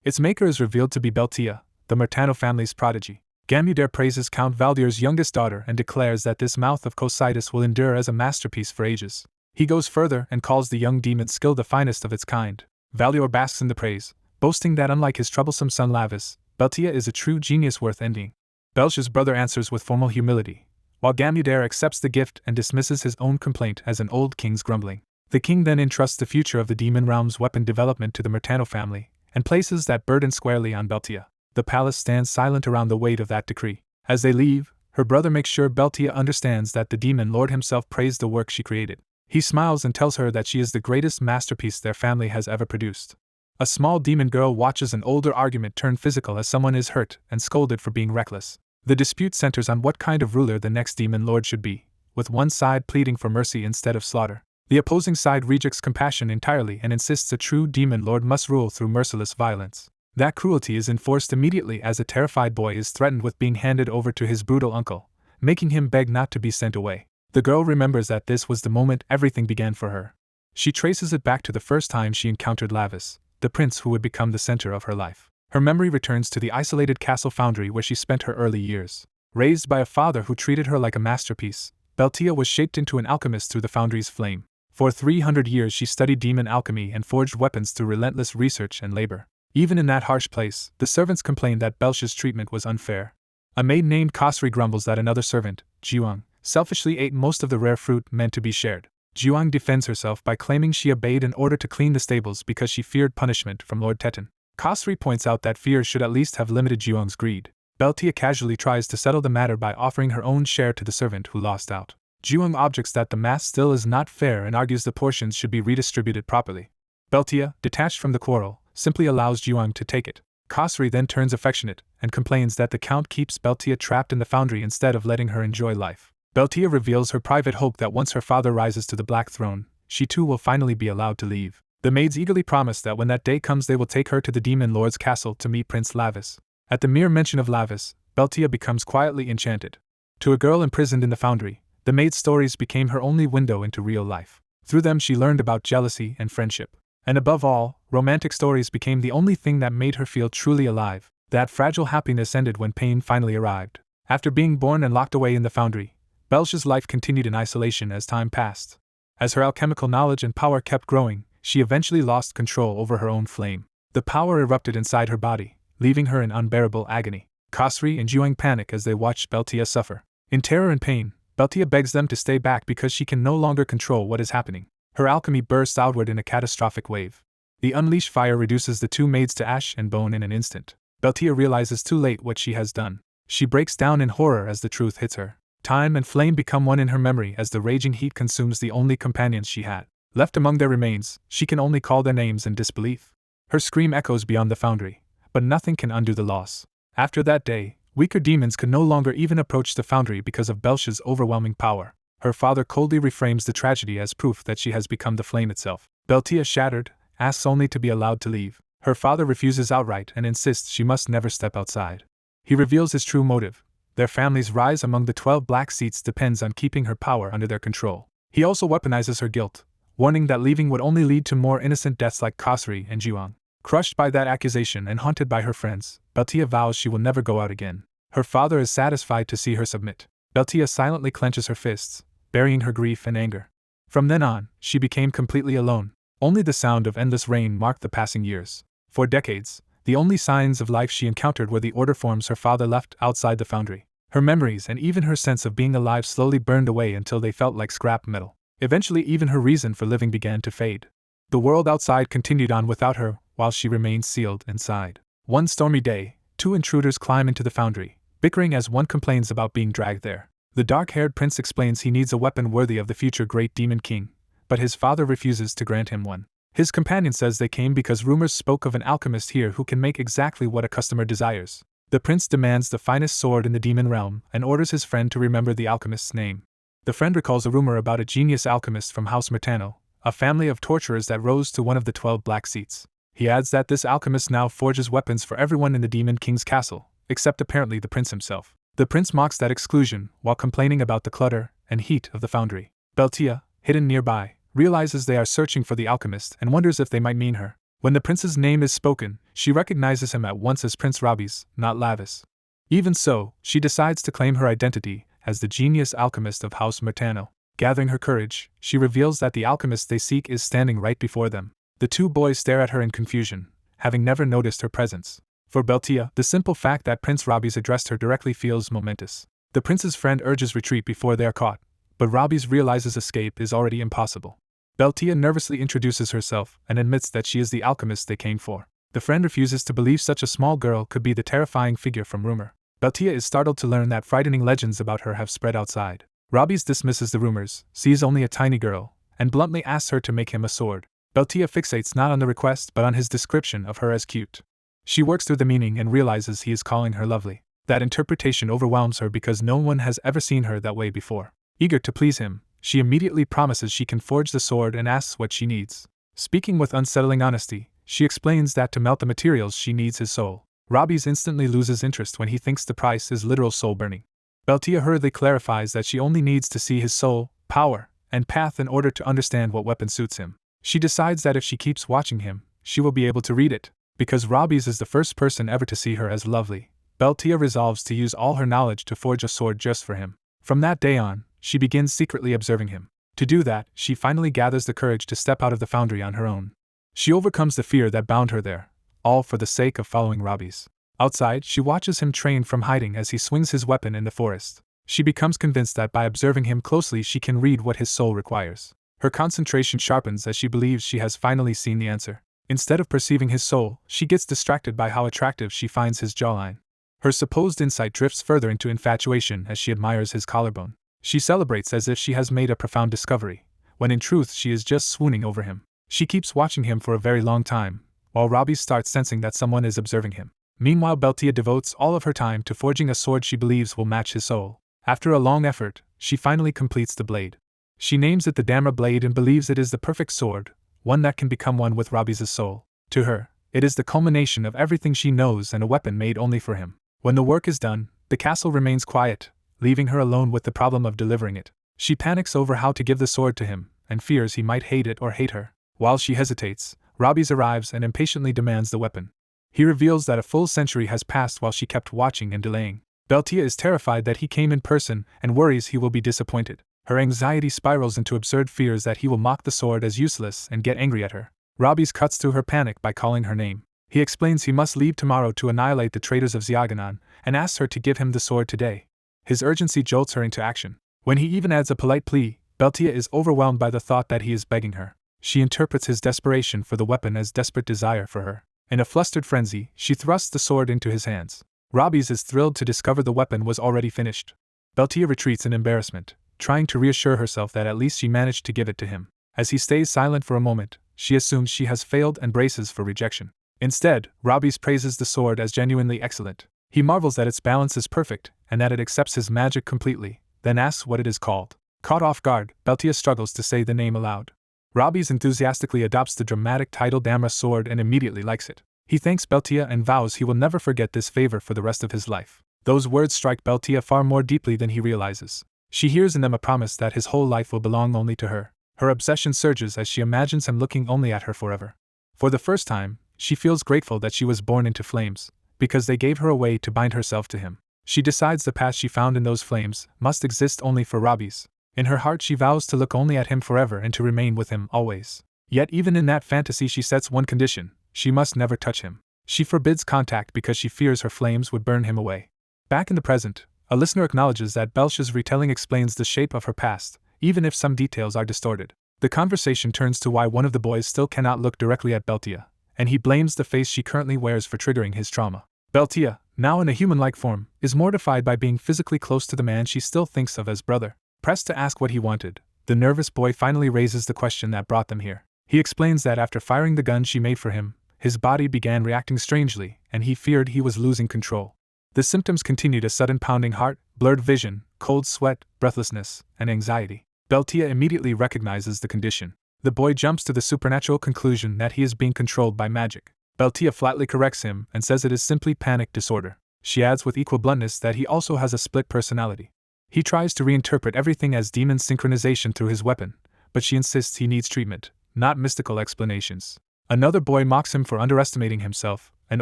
Speaker 1: Its maker is revealed to be Beltia, the Murtano family's prodigy. Gamudare praises Count Valdir's youngest daughter and declares that this mouth of Cocytus will endure as a masterpiece for ages. He goes further and calls the young demon's skill the finest of its kind. Valdir basks in the praise, boasting that unlike his troublesome son Lavis, Beltia is a true genius worth envying. Belsh's brother answers with formal humility, while Gamudare accepts the gift and dismisses his own complaint as an old king's grumbling. The king then entrusts the future of the demon realm's weapon development to the Murtano family, and places that burden squarely on Beltia. The palace stands silent around the weight of that decree. As they leave, her brother makes sure Beltia understands that the demon lord himself praised the work she created. He smiles and tells her that she is the greatest masterpiece their family has ever produced. A small demon girl watches an older argument turn physical as someone is hurt and scolded for being reckless. The dispute centers on what kind of ruler the next demon lord should be, with one side pleading for mercy instead of slaughter. The opposing side rejects compassion entirely and insists a true demon lord must rule through merciless violence. That cruelty is enforced immediately as a terrified boy is threatened with being handed over to his brutal uncle, making him beg not to be sent away. The girl remembers that this was the moment everything began for her. She traces it back to the first time she encountered Lavis, the prince who would become the center of her life. Her memory returns to the isolated castle foundry where she spent her early years. Raised by a father who treated her like a masterpiece, Beltia was shaped into an alchemist through the foundry's flame. For 300 years she studied demon alchemy and forged weapons through relentless research and labor. Even in that harsh place, the servants complained that Belsh's treatment was unfair. A maid named Kosri grumbles that another servant, Jiwang, selfishly ate most of the rare fruit meant to be shared. Jiwang defends herself by claiming she obeyed an order to clean the stables because she feared punishment from Lord Teton. Kosri points out that fear should at least have limited Jiwang's greed. Beltia casually tries to settle the matter by offering her own share to the servant who lost out. Jiwang objects that the math still is not fair and argues the portions should be redistributed properly. Beltia, detached from the quarrel, simply allows Jiwang to take it. Kosri then turns affectionate and complains that the count keeps Beltia trapped in the foundry instead of letting her enjoy life. Beltia reveals her private hope that once her father rises to the Black Throne, she too will finally be allowed to leave. The maids eagerly promise that when that day comes they will take her to the demon lord's castle to meet Prince Lavis. At the mere mention of Lavis, Beltia becomes quietly enchanted. To a girl imprisoned in the foundry, the maid's stories became her only window into real life. Through them she learned about jealousy and friendship. And above all, romantic stories became the only thing that made her feel truly alive. That fragile happiness ended when pain finally arrived. After being born and locked away in the foundry, Belsh's life continued in isolation as time passed. As her alchemical knowledge and power kept growing, she eventually lost control over her own flame. The power erupted inside her body, leaving her in unbearable agony. Kosri and Jiwang panic as they watched Beltia suffer. In terror and pain, Beltia begs them to stay back because she can no longer control what is happening. Her alchemy bursts outward in a catastrophic wave. The unleashed fire reduces the two maids to ash and bone in an instant. Beltia realizes too late what she has done. She breaks down in horror as the truth hits her. Time and flame become one in her memory as the raging heat consumes the only companions she had. Left among their remains, she can only call their names in disbelief. Her scream echoes beyond the foundry, but nothing can undo the loss. After that day, weaker demons could no longer even approach the foundry because of Belsh's overwhelming power. Her father coldly reframes the tragedy as proof that she has become the flame itself. Beltia, shattered, asks only to be allowed to leave. Her father refuses outright and insists she must never step outside. He reveals his true motive. Their family's rise among the 12 black seats depends on keeping her power under their control. He also weaponizes her guilt, warning that leaving would only lead to more innocent deaths like Kosri and Jiwang. Crushed by that accusation and haunted by her friends, Beltia vows she will never go out again. Her father is satisfied to see her submit. Beltia silently clenches her fists, burying her grief and anger. From then on, she became completely alone. Only the sound of endless rain marked the passing years. For decades, the only signs of life she encountered were the order forms her father left outside the foundry. Her memories and even her sense of being alive slowly burned away until they felt like scrap metal. Eventually, even her reason for living began to fade. The world outside continued on without her, while she remained sealed inside. One stormy day, two intruders climb into the foundry, bickering as one complains about being dragged there. The dark-haired prince explains he needs a weapon worthy of the future great demon king, but his father refuses to grant him one. His companion says they came because rumors spoke of an alchemist here who can make exactly what a customer desires. The prince demands the finest sword in the demon realm and orders his friend to remember the alchemist's name. The friend recalls a rumor about a genius alchemist from House Mertano, a family of torturers that rose to one of the 12 black seats. He adds that this alchemist now forges weapons for everyone in the demon king's castle, except apparently the prince himself. The prince mocks that exclusion while complaining about the clutter and heat of the foundry. Beltia, hidden nearby, realizes they are searching for the alchemist and wonders if they might mean her. When the prince's name is spoken, she recognizes him at once as Prince Rabi's, not Lavis. Even so, she decides to claim her identity as the genius alchemist of House Mertano. Gathering her courage, she reveals that the alchemist they seek is standing right before them. The two boys stare at her in confusion, having never noticed her presence. For Beltia, the simple fact that Prince Rabi's addressed her directly feels momentous. The prince's friend urges retreat before they are caught, but Rabi's realizes escape is already impossible. Beltia nervously introduces herself and admits that she is the alchemist they came for. The friend refuses to believe such a small girl could be the terrifying figure from rumor. Beltia is startled to learn that frightening legends about her have spread outside. Rabi's dismisses the rumors, sees only a tiny girl, and bluntly asks her to make him a sword. Beltia fixates not on the request but on his description of her as cute. She works through the meaning and realizes he is calling her lovely. That interpretation overwhelms her because no one has ever seen her that way before. Eager to please him, she immediately promises she can forge the sword and asks what she needs. Speaking with unsettling honesty, she explains that to melt the materials she needs his soul. Rabi's instantly loses interest when he thinks the price is literal soul burning. Beltia hurriedly clarifies that she only needs to see his soul, power, and path in order to understand what weapon suits him. She decides that if she keeps watching him, she will be able to read it. Because Rabi's is the first person ever to see her as lovely, Beltia resolves to use all her knowledge to forge a sword just for him. From that day on, she begins secretly observing him. To do that, she finally gathers the courage to step out of the foundry on her own. She overcomes the fear that bound her there, all for the sake of following Rabi's. Outside, she watches him train from hiding as he swings his weapon in the forest. She becomes convinced that by observing him closely she can read what his soul requires. Her concentration sharpens as she believes she has finally seen the answer. Instead of perceiving his soul, she gets distracted by how attractive she finds his jawline. Her supposed insight drifts further into infatuation as she admires his collarbone. She celebrates as if she has made a profound discovery, when in truth she is just swooning over him. She keeps watching him for a very long time, while Rabi starts sensing that someone is observing him. Meanwhile, Beltia devotes all of her time to forging a sword she believes will match his soul. After a long effort, she finally completes the blade. She names it the Damra blade and believes it is the perfect sword, one that can become one with Rabi's soul. To her, it is the culmination of everything she knows and a weapon made only for him. When the work is done, the castle remains quiet, leaving her alone with the problem of delivering it. She panics over how to give the sword to him, and fears he might hate it or hate her. While she hesitates, Rabi's arrives and impatiently demands the weapon. He reveals that a full century has passed while she kept watching and delaying. Beltia is terrified that he came in person and worries he will be disappointed. Her anxiety spirals into absurd fears that he will mock the sword as useless and get angry at her. Rabi's cuts through her panic by calling her name. He explains he must leave tomorrow to annihilate the traitors of Xiaganan and asks her to give him the sword today. His urgency jolts her into action. When he even adds a polite plea, Beltia is overwhelmed by the thought that he is begging her. She interprets his desperation for the weapon as desperate desire for her. In a flustered frenzy, she thrusts the sword into his hands. Rabi's is thrilled to discover the weapon was already finished. Beltia retreats in embarrassment, trying to reassure herself that at least she managed to give it to him. As he stays silent for a moment, she assumes she has failed and braces for rejection. Instead, Rabi's praises the sword as genuinely excellent. He marvels that its balance is perfect and that it accepts his magic completely, then asks what it is called. Caught off guard, Beltia struggles to say the name aloud. Rabi's enthusiastically adopts the dramatic title Damra sword and immediately likes it. He thanks Beltia and vows he will never forget this favor for the rest of his life. Those words strike Beltia far more deeply than he realizes. She hears in them a promise that his whole life will belong only to her. Her obsession surges as she imagines him looking only at her forever. For the first time, she feels grateful that she was born into flames, because they gave her a way to bind herself to him. She decides the path she found in those flames must exist only for Rabi's. In her heart she vows to look only at him forever and to remain with him always. Yet even in that fantasy she sets one condition: she must never touch him. She forbids contact because she fears her flames would burn him away. Back in the present, a listener acknowledges that Beltia's retelling explains the shape of her past, even if some details are distorted. The conversation turns to why one of the boys still cannot look directly at Beltia, and he blames the face she currently wears for triggering his trauma. Beltia, now in a human-like form, is mortified by being physically close to the man she still thinks of as brother. Pressed to ask what he wanted, the nervous boy finally raises the question that brought them here. He explains that after firing the gun she made for him, his body began reacting strangely, and he feared he was losing control. The symptoms continued: a sudden pounding heart, blurred vision, cold sweat, breathlessness, and anxiety. Beltia immediately recognizes the condition. The boy jumps to the supernatural conclusion that he is being controlled by magic. Beltia flatly corrects him and says it is simply panic disorder. She adds with equal bluntness that he also has a split personality. He tries to reinterpret everything as demon synchronization through his weapon, but she insists he needs treatment, not mystical explanations. Another boy mocks him for underestimating himself and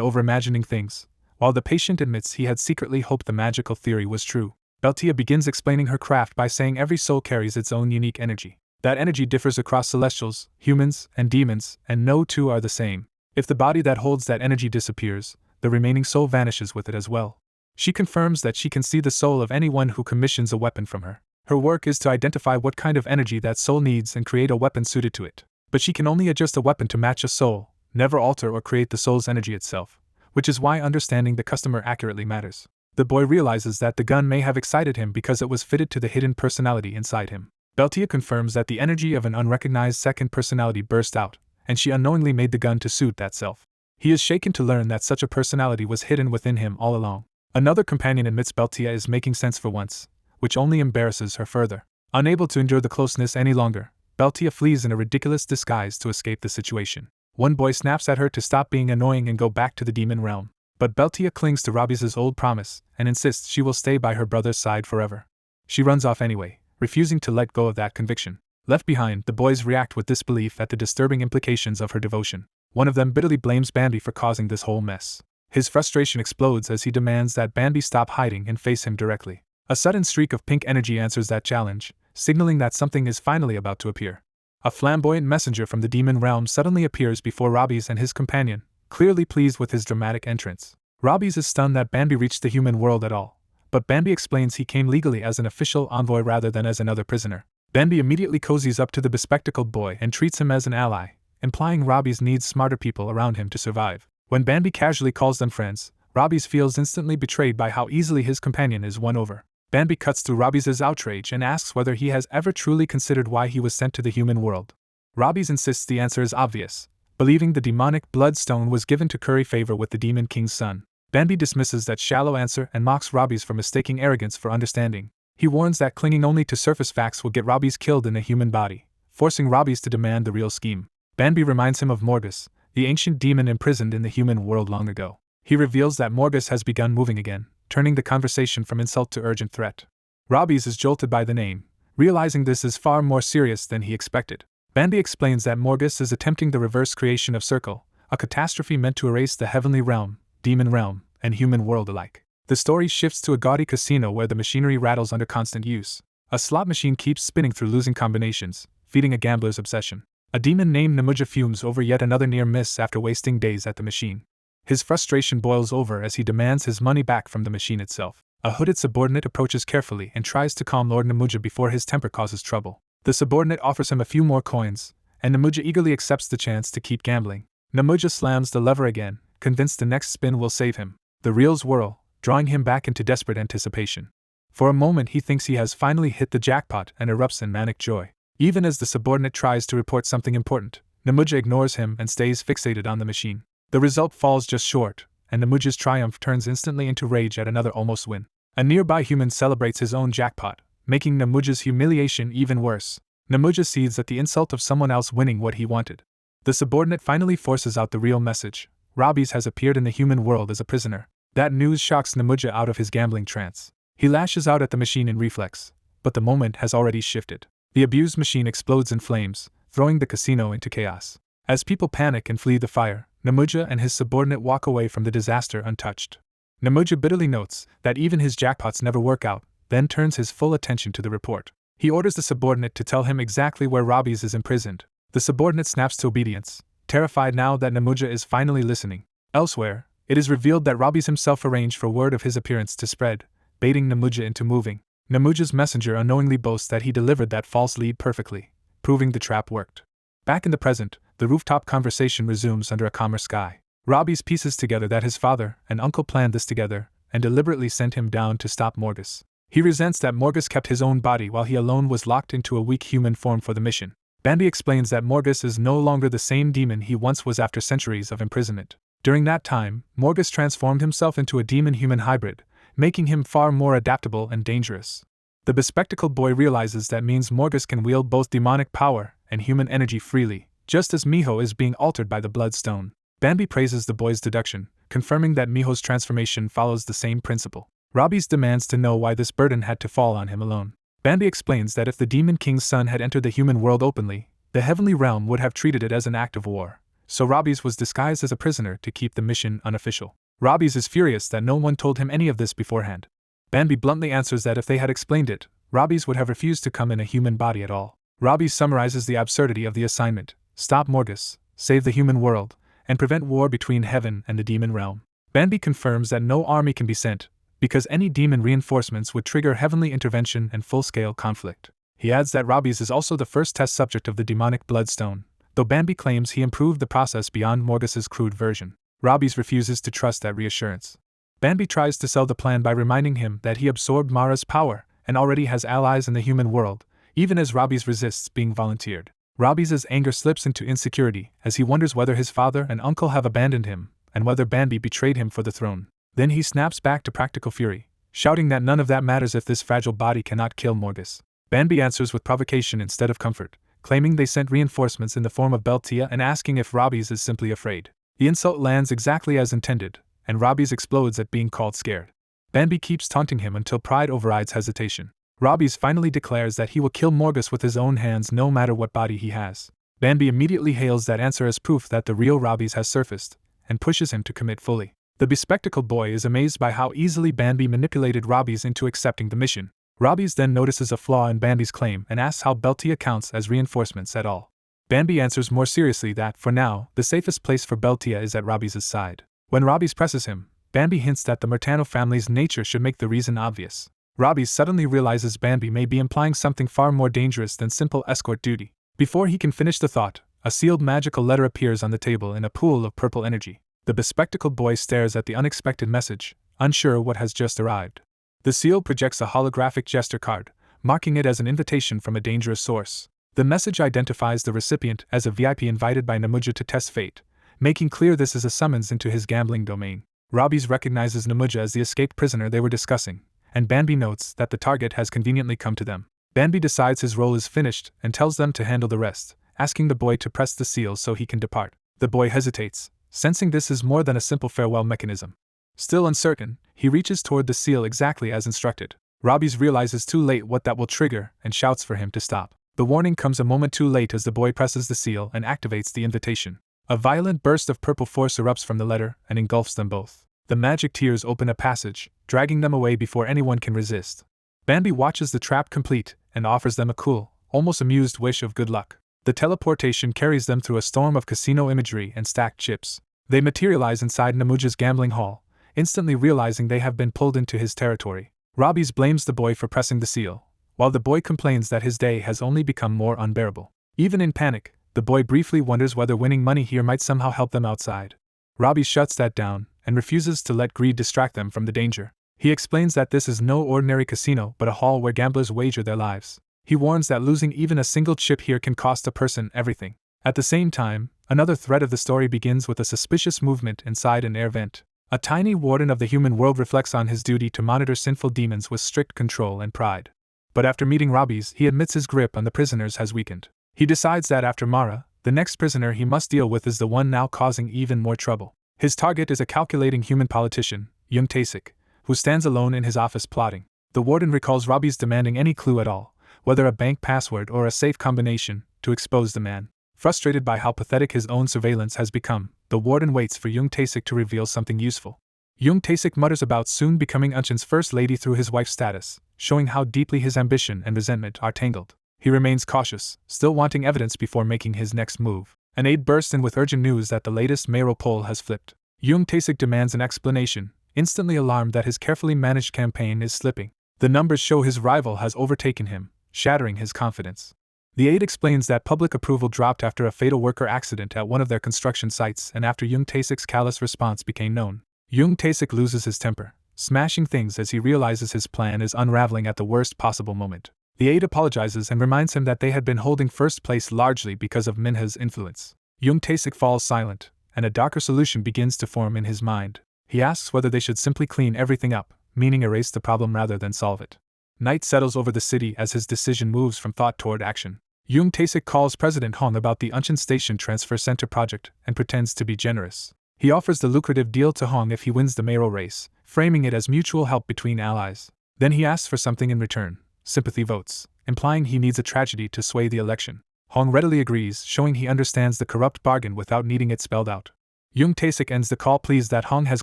Speaker 1: overimagining things, while the patient admits he had secretly hoped the magical theory was true. Beltia begins explaining her craft by saying every soul carries its own unique energy. That energy differs across celestials, humans, and demons, and no two are the same. If the body that holds that energy disappears, the remaining soul vanishes with it as well. She confirms that she can see the soul of anyone who commissions a weapon from her. Her work is to identify what kind of energy that soul needs and create a weapon suited to it. But she can only adjust a weapon to match a soul, never alter or create the soul's energy itself, which is why understanding the customer accurately matters. The boy realizes that the gun may have excited him because it was fitted to the hidden personality inside him. Beltia confirms that the energy of an unrecognized second personality burst out, and she unknowingly made the gun to suit that self. He is shaken to learn that such a personality was hidden within him all along. Another companion admits Beltia is making sense for once, which only embarrasses her further. Unable to endure the closeness any longer, Beltia flees in a ridiculous disguise to escape the situation. One boy snaps at her to stop being annoying and go back to the demon realm, but Beltia clings to Robbie's old promise and insists she will stay by her brother's side forever. She runs off anyway, refusing to let go of that conviction. Left behind, the boys react with disbelief at the disturbing implications of her devotion. One of them bitterly blames Bambi for causing this whole mess. His frustration explodes as he demands that Bambi stop hiding and face him directly. A sudden streak of pink energy answers that challenge, signaling that something is finally about to appear. A flamboyant messenger from the demon realm suddenly appears before Robbie's and his companion, clearly pleased with his dramatic entrance. Robbie's is stunned that Bambi reached the human world at all, but Bambi explains he came legally as an official envoy rather than as another prisoner. Bambi immediately cozies up to the bespectacled boy and treats him as an ally, implying Robbie's needs smarter people around him to survive. When Bambi casually calls them friends, Robbie's feels instantly betrayed by how easily his companion is won over. Bambi cuts through Robbie's outrage and asks whether he has ever truly considered why he was sent to the human world. Robbie's insists the answer is obvious, believing the demonic bloodstone was given to curry favor with the demon king's son. Bambi dismisses that shallow answer and mocks Robbie's for mistaking arrogance for understanding. He warns that clinging only to surface facts will get Robbie's killed in a human body, forcing Robbie's to demand the real scheme. Bambi reminds him of Morgus, the ancient demon imprisoned in the human world long ago. He reveals that Morgus has begun moving again, turning the conversation from insult to urgent threat. Robbie's is jolted by the name, realizing this is far more serious than he expected. Bambi explains that Morgus is attempting the reverse creation of Circle, a catastrophe meant to erase the heavenly realm, demon realm, and human world alike. The story shifts to a gaudy casino where the machinery rattles under constant use. A slot machine keeps spinning through losing combinations, feeding a gambler's obsession. A demon named Namuja fumes over yet another near miss after wasting days at the machine. His frustration boils over as he demands his money back from the machine itself. A hooded subordinate approaches carefully and tries to calm Lord Namuja before his temper causes trouble. The subordinate offers him a few more coins, and Namuja eagerly accepts the chance to keep gambling. Namuja slams the lever again, convinced the next spin will save him. The reels whirl, drawing him back into desperate anticipation. For a moment he thinks he has finally hit the jackpot and erupts in manic joy. Even as the subordinate tries to report something important, Namuja ignores him and stays fixated on the machine. The result falls just short, and Namuja's triumph turns instantly into rage at another almost win. A nearby human celebrates his own jackpot, making Namuja's humiliation even worse. Namuja seethes at the insult of someone else winning what he wanted. The subordinate finally forces out the real message. Robbie's has appeared in the human world as a prisoner. That news shocks Namuja out of his gambling trance. He lashes out at the machine in reflex, but the moment has already shifted. The abused machine explodes in flames, throwing the casino into chaos. As people panic and flee the fire, Namuja and his subordinate walk away from the disaster untouched. Namuja bitterly notes that even his jackpots never work out, then turns his full attention to the report. He orders the subordinate to tell him exactly where Robbie's is imprisoned. The subordinate snaps to obedience, terrified now that Namuja is finally listening. Elsewhere, it is revealed that Robbie's himself arranged for word of his appearance to spread, baiting Namuja into moving. Namuja's messenger unknowingly boasts that he delivered that false lead perfectly, proving the trap worked. Back in the present, the rooftop conversation resumes under a calmer sky. Robbie pieces together that his father and uncle planned this together and deliberately sent him down to stop Morgus. He resents that Morgus kept his own body while he alone was locked into a weak human form for the mission. Bambi explains that Morgus is no longer the same demon he once was after centuries of imprisonment. During that time, Morgus transformed himself into a demon-human hybrid, making him far more adaptable and dangerous. The bespectacled boy realizes that means Morgus can wield both demonic power and human energy freely, just as Miho is being altered by the Bloodstone. Bambi praises the boy's deduction, confirming that Miho's transformation follows the same principle. Robbie demands to know why this burden had to fall on him alone. Bambi explains that if the Demon King's son had entered the human world openly, the heavenly realm would have treated it as an act of war. So Robbie was disguised as a prisoner to keep the mission unofficial. Robbie is furious that no one told him any of this beforehand. Bambi bluntly answers that if they had explained it, Robbie would have refused to come in a human body at all. Robbie summarizes the absurdity of the assignment: stop Morgus, save the human world, and prevent war between heaven and the demon realm. Bambi confirms that no army can be sent, because any demon reinforcements would trigger heavenly intervention and full-scale conflict. He adds that Robbie is also the first test subject of the demonic Bloodstone, though Bambi claims he improved the process beyond Morgus's crude version. Robbie refuses to trust that reassurance. Bambi tries to sell the plan by reminding him that he absorbed Mara's power and already has allies in the human world, even as Robbie resists being volunteered. Robbie's anger slips into insecurity as he wonders whether his father and uncle have abandoned him, and whether Bambi betrayed him for the throne. Then he snaps back to practical fury, shouting that none of that matters if this fragile body cannot kill Morgus. Bambi answers with provocation instead of comfort, claiming they sent reinforcements in the form of Beltia and asking if Robbie is simply afraid. The insult lands exactly as intended, and Robbie explodes at being called scared. Bambi keeps taunting him until pride overrides hesitation. Robbie finally declares that he will kill Morgus with his own hands no matter what body he has. Bambi immediately hails that answer as proof that the real Robbie has surfaced, and pushes him to commit fully. The bespectacled boy is amazed by how easily Bambi manipulated Robbie into accepting the mission. Robbie then notices a flaw in Bambi's claim and asks how Beltia counts as reinforcements at all. Bambi answers more seriously that, for now, the safest place for Beltia is at Robbie's side. When Robbie presses him, Bambi hints that the Murtano family's nature should make the reason obvious. Robbie suddenly realizes Bambi may be implying something far more dangerous than simple escort duty. Before he can finish the thought, a sealed magical letter appears on the table in a pool of purple energy. The bespectacled boy stares at the unexpected message, unsure what has just arrived. The seal projects a holographic gesture card, marking it as an invitation from a dangerous source. The message identifies the recipient as a VIP invited by Namuja to test fate, making clear this is a summons into his gambling domain. Robbie recognizes Namuja as the escaped prisoner they were discussing, and Bambi notes that the target has conveniently come to them. Bambi decides his role is finished and tells them to handle the rest, asking the boy to press the seal so he can depart. The boy hesitates, sensing this is more than a simple farewell mechanism. Still uncertain, he reaches toward the seal exactly as instructed. Robbie realizes too late what that will trigger and shouts for him to stop. The warning comes a moment too late as the boy presses the seal and activates the invitation. A violent burst of purple force erupts from the letter and engulfs them both. The magic tears open a passage, dragging them away before anyone can resist. Bambi watches the trap complete and offers them a cool, almost amused wish of good luck. The teleportation carries them through a storm of casino imagery and stacked chips. They materialize inside Namuja's gambling hall, instantly realizing they have been pulled into his territory. Robbie blames the boy for pressing the seal, while the boy complains that his day has only become more unbearable. Even in panic, the boy briefly wonders whether winning money here might somehow help them outside. Robbie shuts that down and refuses to let greed distract them from the danger. He explains that this is no ordinary casino but a hall where gamblers wager their lives. He warns that losing even a single chip here can cost a person everything. At the same time, another thread of the story begins with a suspicious movement inside an air vent. A tiny warden of the human world reflects on his duty to monitor sinful demons with strict control and pride. But after meeting Robbie, he admits his grip on the prisoners has weakened. He decides that after Mara, the next prisoner he must deal with is the one now causing even more trouble. His target is a calculating human politician, Jung Tae-sik, who stands alone in his office plotting. The warden recalls Robbie's demanding any clue at all, whether a bank password or a safe combination, to expose the man. Frustrated by how pathetic his own surveillance has become, the warden waits for Jung Tae-sik to reveal something useful. Jung Tae-sik mutters about soon becoming Unchan's first lady through his wife's status, showing how deeply his ambition and resentment are tangled. He remains cautious, still wanting evidence before making his next move. An aide bursts in with urgent news that the latest mayoral poll has flipped. Jung Tae-sik demands an explanation, instantly alarmed that his carefully managed campaign is slipping. The numbers show his rival has overtaken him, shattering his confidence. The aide explains that public approval dropped after a fatal worker accident at one of their construction sites and after Young Tae-sik's callous response became known. Young Tae-sik loses his temper, smashing things as he realizes his plan is unraveling at the worst possible moment. The aide apologizes and reminds him that they had been holding first place largely because of Minha's influence. Young Tae-sik falls silent, and a darker solution begins to form in his mind. He asks whether they should simply clean everything up, meaning erase the problem rather than solve it. Night settles over the city as his decision moves from thought toward action. Young Tae-sik calls President Hong about the Uncheon Station Transfer Center project and pretends to be generous. He offers the lucrative deal to Hong if he wins the mayoral race, framing it as mutual help between allies. Then he asks for something in return: sympathy votes, implying he needs a tragedy to sway the election. Hong readily agrees, showing he understands the corrupt bargain without needing it spelled out. Young Tae-sik ends the call pleased that Hong has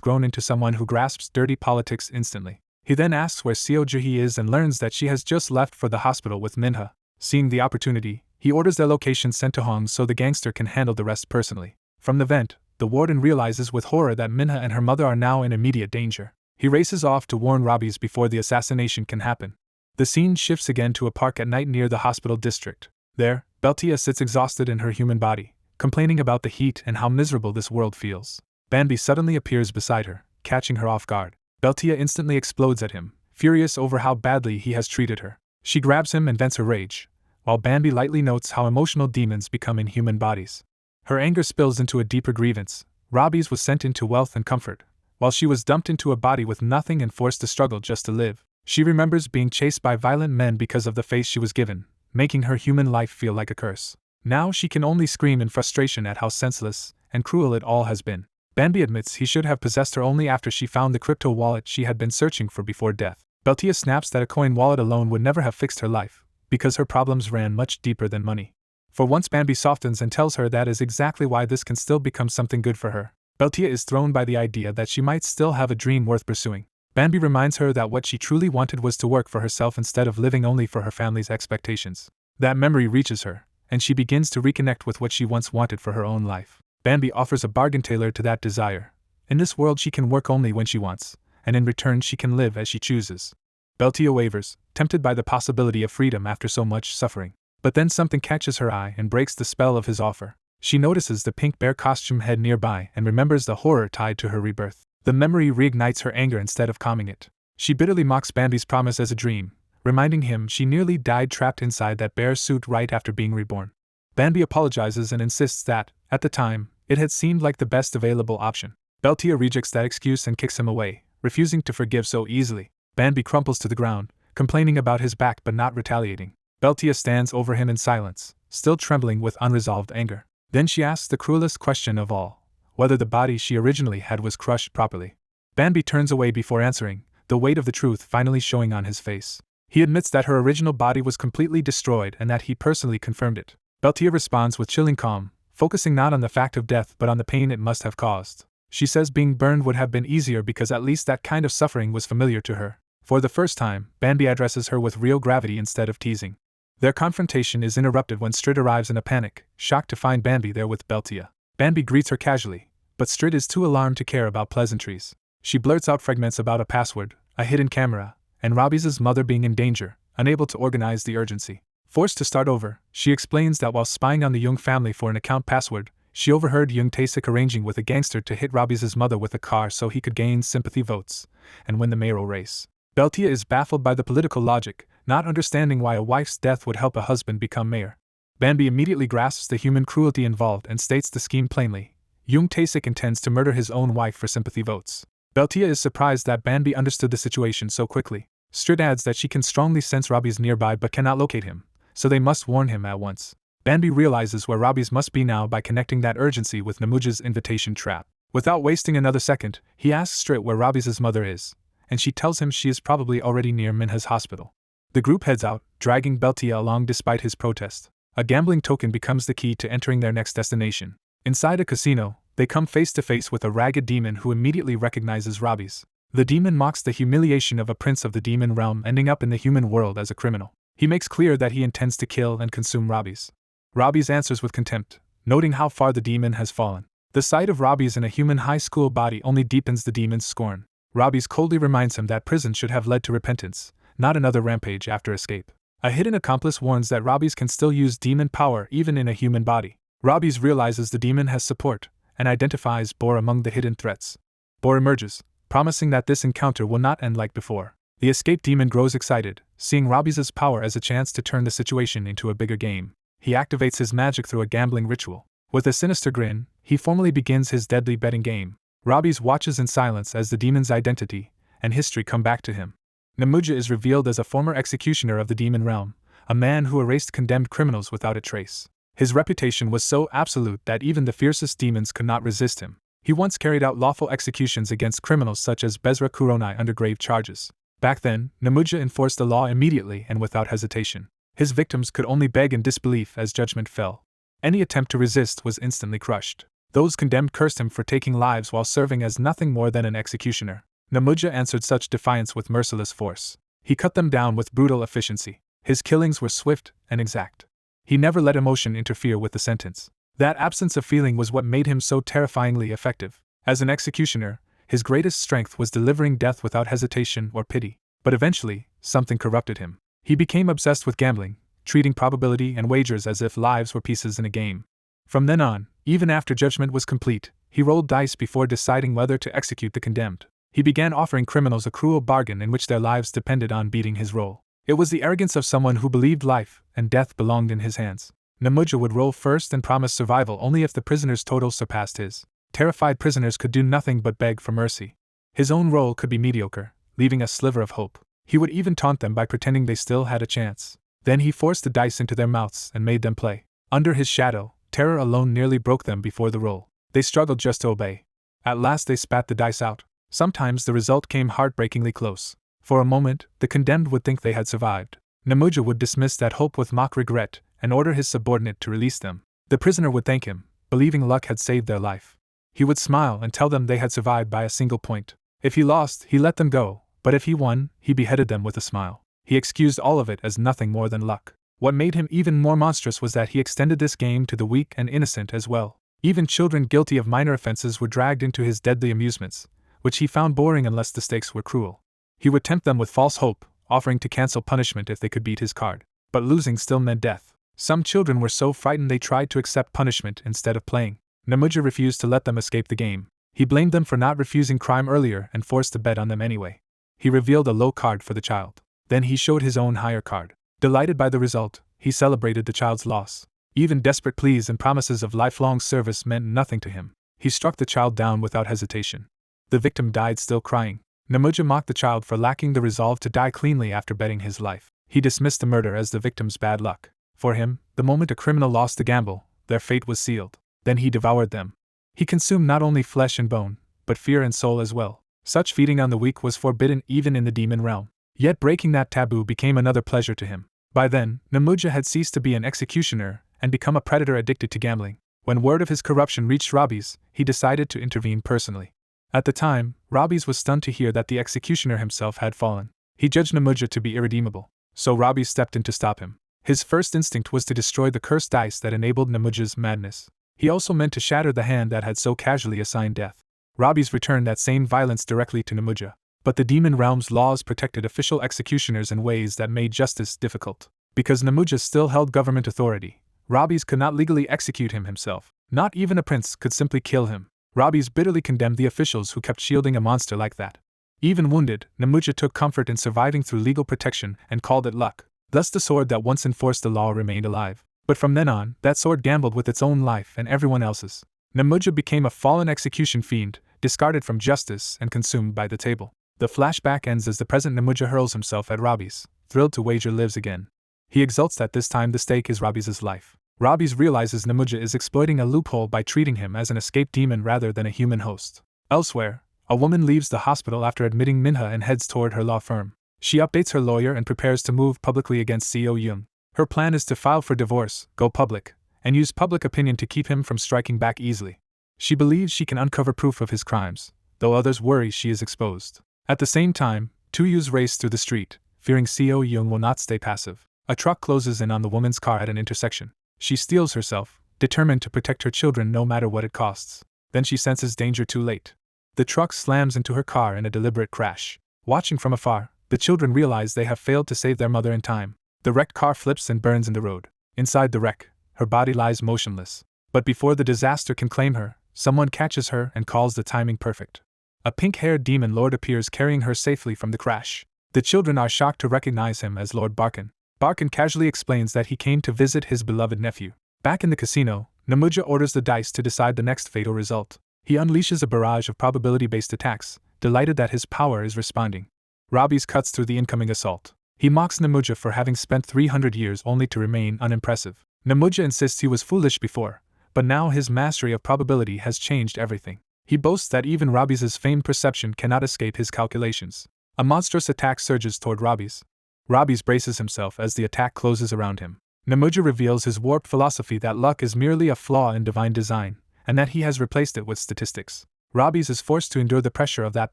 Speaker 1: grown into someone who grasps dirty politics instantly. He then asks where Seo Ju-hee is and learns that she has just left for the hospital with Minha. Seeing the opportunity, he orders their location sent to Hong so the gangster can handle the rest personally. From the vent, the warden realizes with horror that Minha and her mother are now in immediate danger. He races off to warn Robbie's before the assassination can happen. The scene shifts again to a park at night near the hospital district. There, Beltia sits exhausted in her human body, complaining about the heat and how miserable this world feels. Bambi suddenly appears beside her, catching her off guard. Beltia instantly explodes at him, furious over how badly he has treated her. She grabs him and vents her rage, while Bambi lightly notes how emotional demons become in human bodies. Her anger spills into a deeper grievance. Robbie's was sent into wealth and comfort, while she was dumped into a body with nothing and forced to struggle just to live. She remembers being chased by violent men because of the face she was given, making her human life feel like a curse. Now she can only scream in frustration at how senseless and cruel it all has been. Bambi admits he should have possessed her only after she found the crypto wallet she had been searching for before death. Beltia snaps that a coin wallet alone would never have fixed her life, because her problems ran much deeper than money. For once Bambi softens and tells her that is exactly why this can still become something good for her. Beltia is thrown by the idea that she might still have a dream worth pursuing. Bambi reminds her that what she truly wanted was to work for herself instead of living only for her family's expectations. That memory reaches her, and she begins to reconnect with what she once wanted for her own life. Bambi offers a bargain tailored to that desire. In this world she can work only when she wants, and in return she can live as she chooses. Beltia wavers, tempted by the possibility of freedom after so much suffering. But then something catches her eye and breaks the spell of his offer. She notices the pink bear costume head nearby and remembers the horror tied to her rebirth. The memory reignites her anger instead of calming it. She bitterly mocks Bambi's promise as a dream, reminding him she nearly died trapped inside that bear suit right after being reborn. Bambi apologizes and insists that, at the time, it had seemed like the best available option. Beltia rejects that excuse and kicks him away, refusing to forgive so easily. Bambi crumples to the ground, complaining about his back but not retaliating. Beltia stands over him in silence, still trembling with unresolved anger. Then she asks the cruelest question of all, whether the body she originally had was crushed properly. Bambi turns away before answering, the weight of the truth finally showing on his face. He admits that her original body was completely destroyed and that he personally confirmed it. Beltia responds with chilling calm, focusing not on the fact of death but on the pain it must have caused. She says being burned would have been easier because at least that kind of suffering was familiar to her. For the first time, Bambi addresses her with real gravity instead of teasing. Their confrontation is interrupted when Strid arrives in a panic, shocked to find Bambi there with Beltia. Bambi greets her casually, but Strid is too alarmed to care about pleasantries. She blurts out fragments about a password, a hidden camera, and Robbie's mother being in danger, unable to organize the urgency. Forced to start over, she explains that while spying on the Young family for an account password, she overheard Young Tae-sik arranging with a gangster to hit Robbie's mother with a car so he could gain sympathy votes and win the mayoral race. Beltia is baffled by the political logic, not understanding why a wife's death would help a husband become mayor. Bambi immediately grasps the human cruelty involved and states the scheme plainly. Young Tae-sik intends to murder his own wife for sympathy votes. Beltia is surprised that Bambi understood the situation so quickly. Strid adds that she can strongly sense Robbie's nearby but cannot locate him, so they must warn him at once. Bambi realizes where Robbie's must be now by connecting that urgency with Namuja's invitation trap. Without wasting another second, he asks Strid where Robbie's mother is, and she tells him she is probably already near Minha's hospital. The group heads out, dragging Beltia along despite his protest. A gambling token becomes the key to entering their next destination. Inside a casino, they come face to face with a ragged demon who immediately recognizes Robbie's. The demon mocks the humiliation of a prince of the demon realm ending up in the human world as a criminal. He makes clear that he intends to kill and consume Robbie's. Robbie's answers with contempt, noting how far the demon has fallen. The sight of Robbie's in a human high school body only deepens the demon's scorn. Robbie's coldly reminds him that prison should have led to repentance, not another rampage after escape. A hidden accomplice warns that Robbie's can still use demon power even in a human body. Robbie's realizes the demon has support and identifies Boar among the hidden threats. Boar emerges, promising that this encounter will not end like before. The escaped demon grows excited, seeing Robbie's power as a chance to turn the situation into a bigger game. He activates his magic through a gambling ritual. With a sinister grin, he formally begins his deadly betting game. Robbie's watches in silence as the demon's identity and history come back to him. Namuja is revealed as a former executioner of the demon realm, a man who erased condemned criminals without a trace. His reputation was so absolute that even the fiercest demons could not resist him. He once carried out lawful executions against criminals such as Bezra Kuronai under grave charges. Back then, Namuja enforced the law immediately and without hesitation. His victims could only beg in disbelief as judgment fell. Any attempt to resist was instantly crushed. Those condemned cursed him for taking lives while serving as nothing more than an executioner. Namuja answered such defiance with merciless force. He cut them down with brutal efficiency. His killings were swift and exact. He never let emotion interfere with the sentence. That absence of feeling was what made him so terrifyingly effective. As an executioner, his greatest strength was delivering death without hesitation or pity. But eventually, something corrupted him. He became obsessed with gambling, treating probability and wagers as if lives were pieces in a game. From then on, even after judgment was complete, he rolled dice before deciding whether to execute the condemned. He began offering criminals a cruel bargain in which their lives depended on beating his roll. It was the arrogance of someone who believed life and death belonged in his hands. Namuja would roll first and promise survival only if the prisoner's total surpassed his. Terrified prisoners could do nothing but beg for mercy. His own roll could be mediocre, leaving a sliver of hope. He would even taunt them by pretending they still had a chance. Then he forced the dice into their mouths and made them play. Under his shadow, terror alone nearly broke them before the roll. They struggled just to obey. At last they spat the dice out. Sometimes the result came heartbreakingly close. For a moment, the condemned would think they had survived. Namuja would dismiss that hope with mock regret and order his subordinate to release them. The prisoner would thank him, believing luck had saved their life. He would smile and tell them they had survived by a single point. If he lost, he let them go, but if he won, he beheaded them with a smile. He excused all of it as nothing more than luck. What made him even more monstrous was that he extended this game to the weak and innocent as well. Even children guilty of minor offenses were dragged into his deadly amusements, which he found boring unless the stakes were cruel. He would tempt them with false hope, offering to cancel punishment if they could beat his card. But losing still meant death. Some children were so frightened they tried to accept punishment instead of playing. Namuja refused to let them escape the game. He blamed them for not refusing crime earlier and forced a bet on them anyway. He revealed a low card for the child. Then he showed his own higher card. Delighted by the result, he celebrated the child's loss. Even desperate pleas and promises of lifelong service meant nothing to him. He struck the child down without hesitation. The victim died still crying. Namuja mocked the child for lacking the resolve to die cleanly after betting his life. He dismissed the murder as the victim's bad luck. For him, the moment a criminal lost the gamble, their fate was sealed. Then he devoured them. He consumed not only flesh and bone, but fear and soul as well. Such feeding on the weak was forbidden even in the demon realm. Yet breaking that taboo became another pleasure to him. By then, Namuja had ceased to be an executioner and become a predator addicted to gambling. When word of his corruption reached Robbie's, he decided to intervene personally. At the time, Robbie's was stunned to hear that the executioner himself had fallen. He judged Namuja to be irredeemable, so Robbie stepped in to stop him. His first instinct was to destroy the cursed dice that enabled Namuja's madness. He also meant to shatter the hand that had so casually assigned death. Robbie's returned that same violence directly to Namuja. But the demon realm's laws protected official executioners in ways that made justice difficult. Because Namuja still held government authority, Robbie's could not legally execute him himself. Not even a prince could simply kill him. Robbie's bitterly condemned the officials who kept shielding a monster like that. Even wounded, Namuja took comfort in surviving through legal protection and called it luck. Thus the sword that once enforced the law remained alive. But from then on, that sword gambled with its own life and everyone else's. Namuja became a fallen execution fiend, discarded from justice and consumed by the table. The flashback ends as the present Namuja hurls himself at Robbie's, thrilled to wager lives again. He exults that this time the stake is Robbie's life. Robbie's realizes Namuja is exploiting a loophole by treating him as an escaped demon rather than a human host. Elsewhere, a woman leaves the hospital after admitting Manhwa and heads toward her law firm. She updates her lawyer and prepares to move publicly against Seo Young. Her plan is to file for divorce, go public, and use public opinion to keep him from striking back easily. She believes she can uncover proof of his crimes, though others worry she is exposed. At the same time, two youths race through the street, fearing Seo Young will not stay passive. A truck closes in on the woman's car at an intersection. She steels herself, determined to protect her children no matter what it costs. Then she senses danger too late. The truck slams into her car in a deliberate crash. Watching from afar, the children realize they have failed to save their mother in time. The wrecked car flips and burns in the road. Inside the wreck, her body lies motionless. But before the disaster can claim her, someone catches her and calls the timing perfect. A pink-haired demon lord appears carrying her safely from the crash. The children are shocked to recognize him as Lord Barkin. Barkin casually explains that he came to visit his beloved nephew. Back in the casino, Namuja orders the dice to decide the next fatal result. He unleashes a barrage of probability-based attacks, delighted that his power is responding. Robbie's cuts through the incoming assault. He mocks Namuja for having spent 300 years only to remain unimpressive. Namuja insists he was foolish before, but now his mastery of probability has changed everything. He boasts that even Robbie's famed perception cannot escape his calculations. A monstrous attack surges toward Robbie's. Robbie's braces himself as the attack closes around him. Namuja reveals his warped philosophy that luck is merely a flaw in divine design, and that he has replaced it with statistics. Robbie's is forced to endure the pressure of that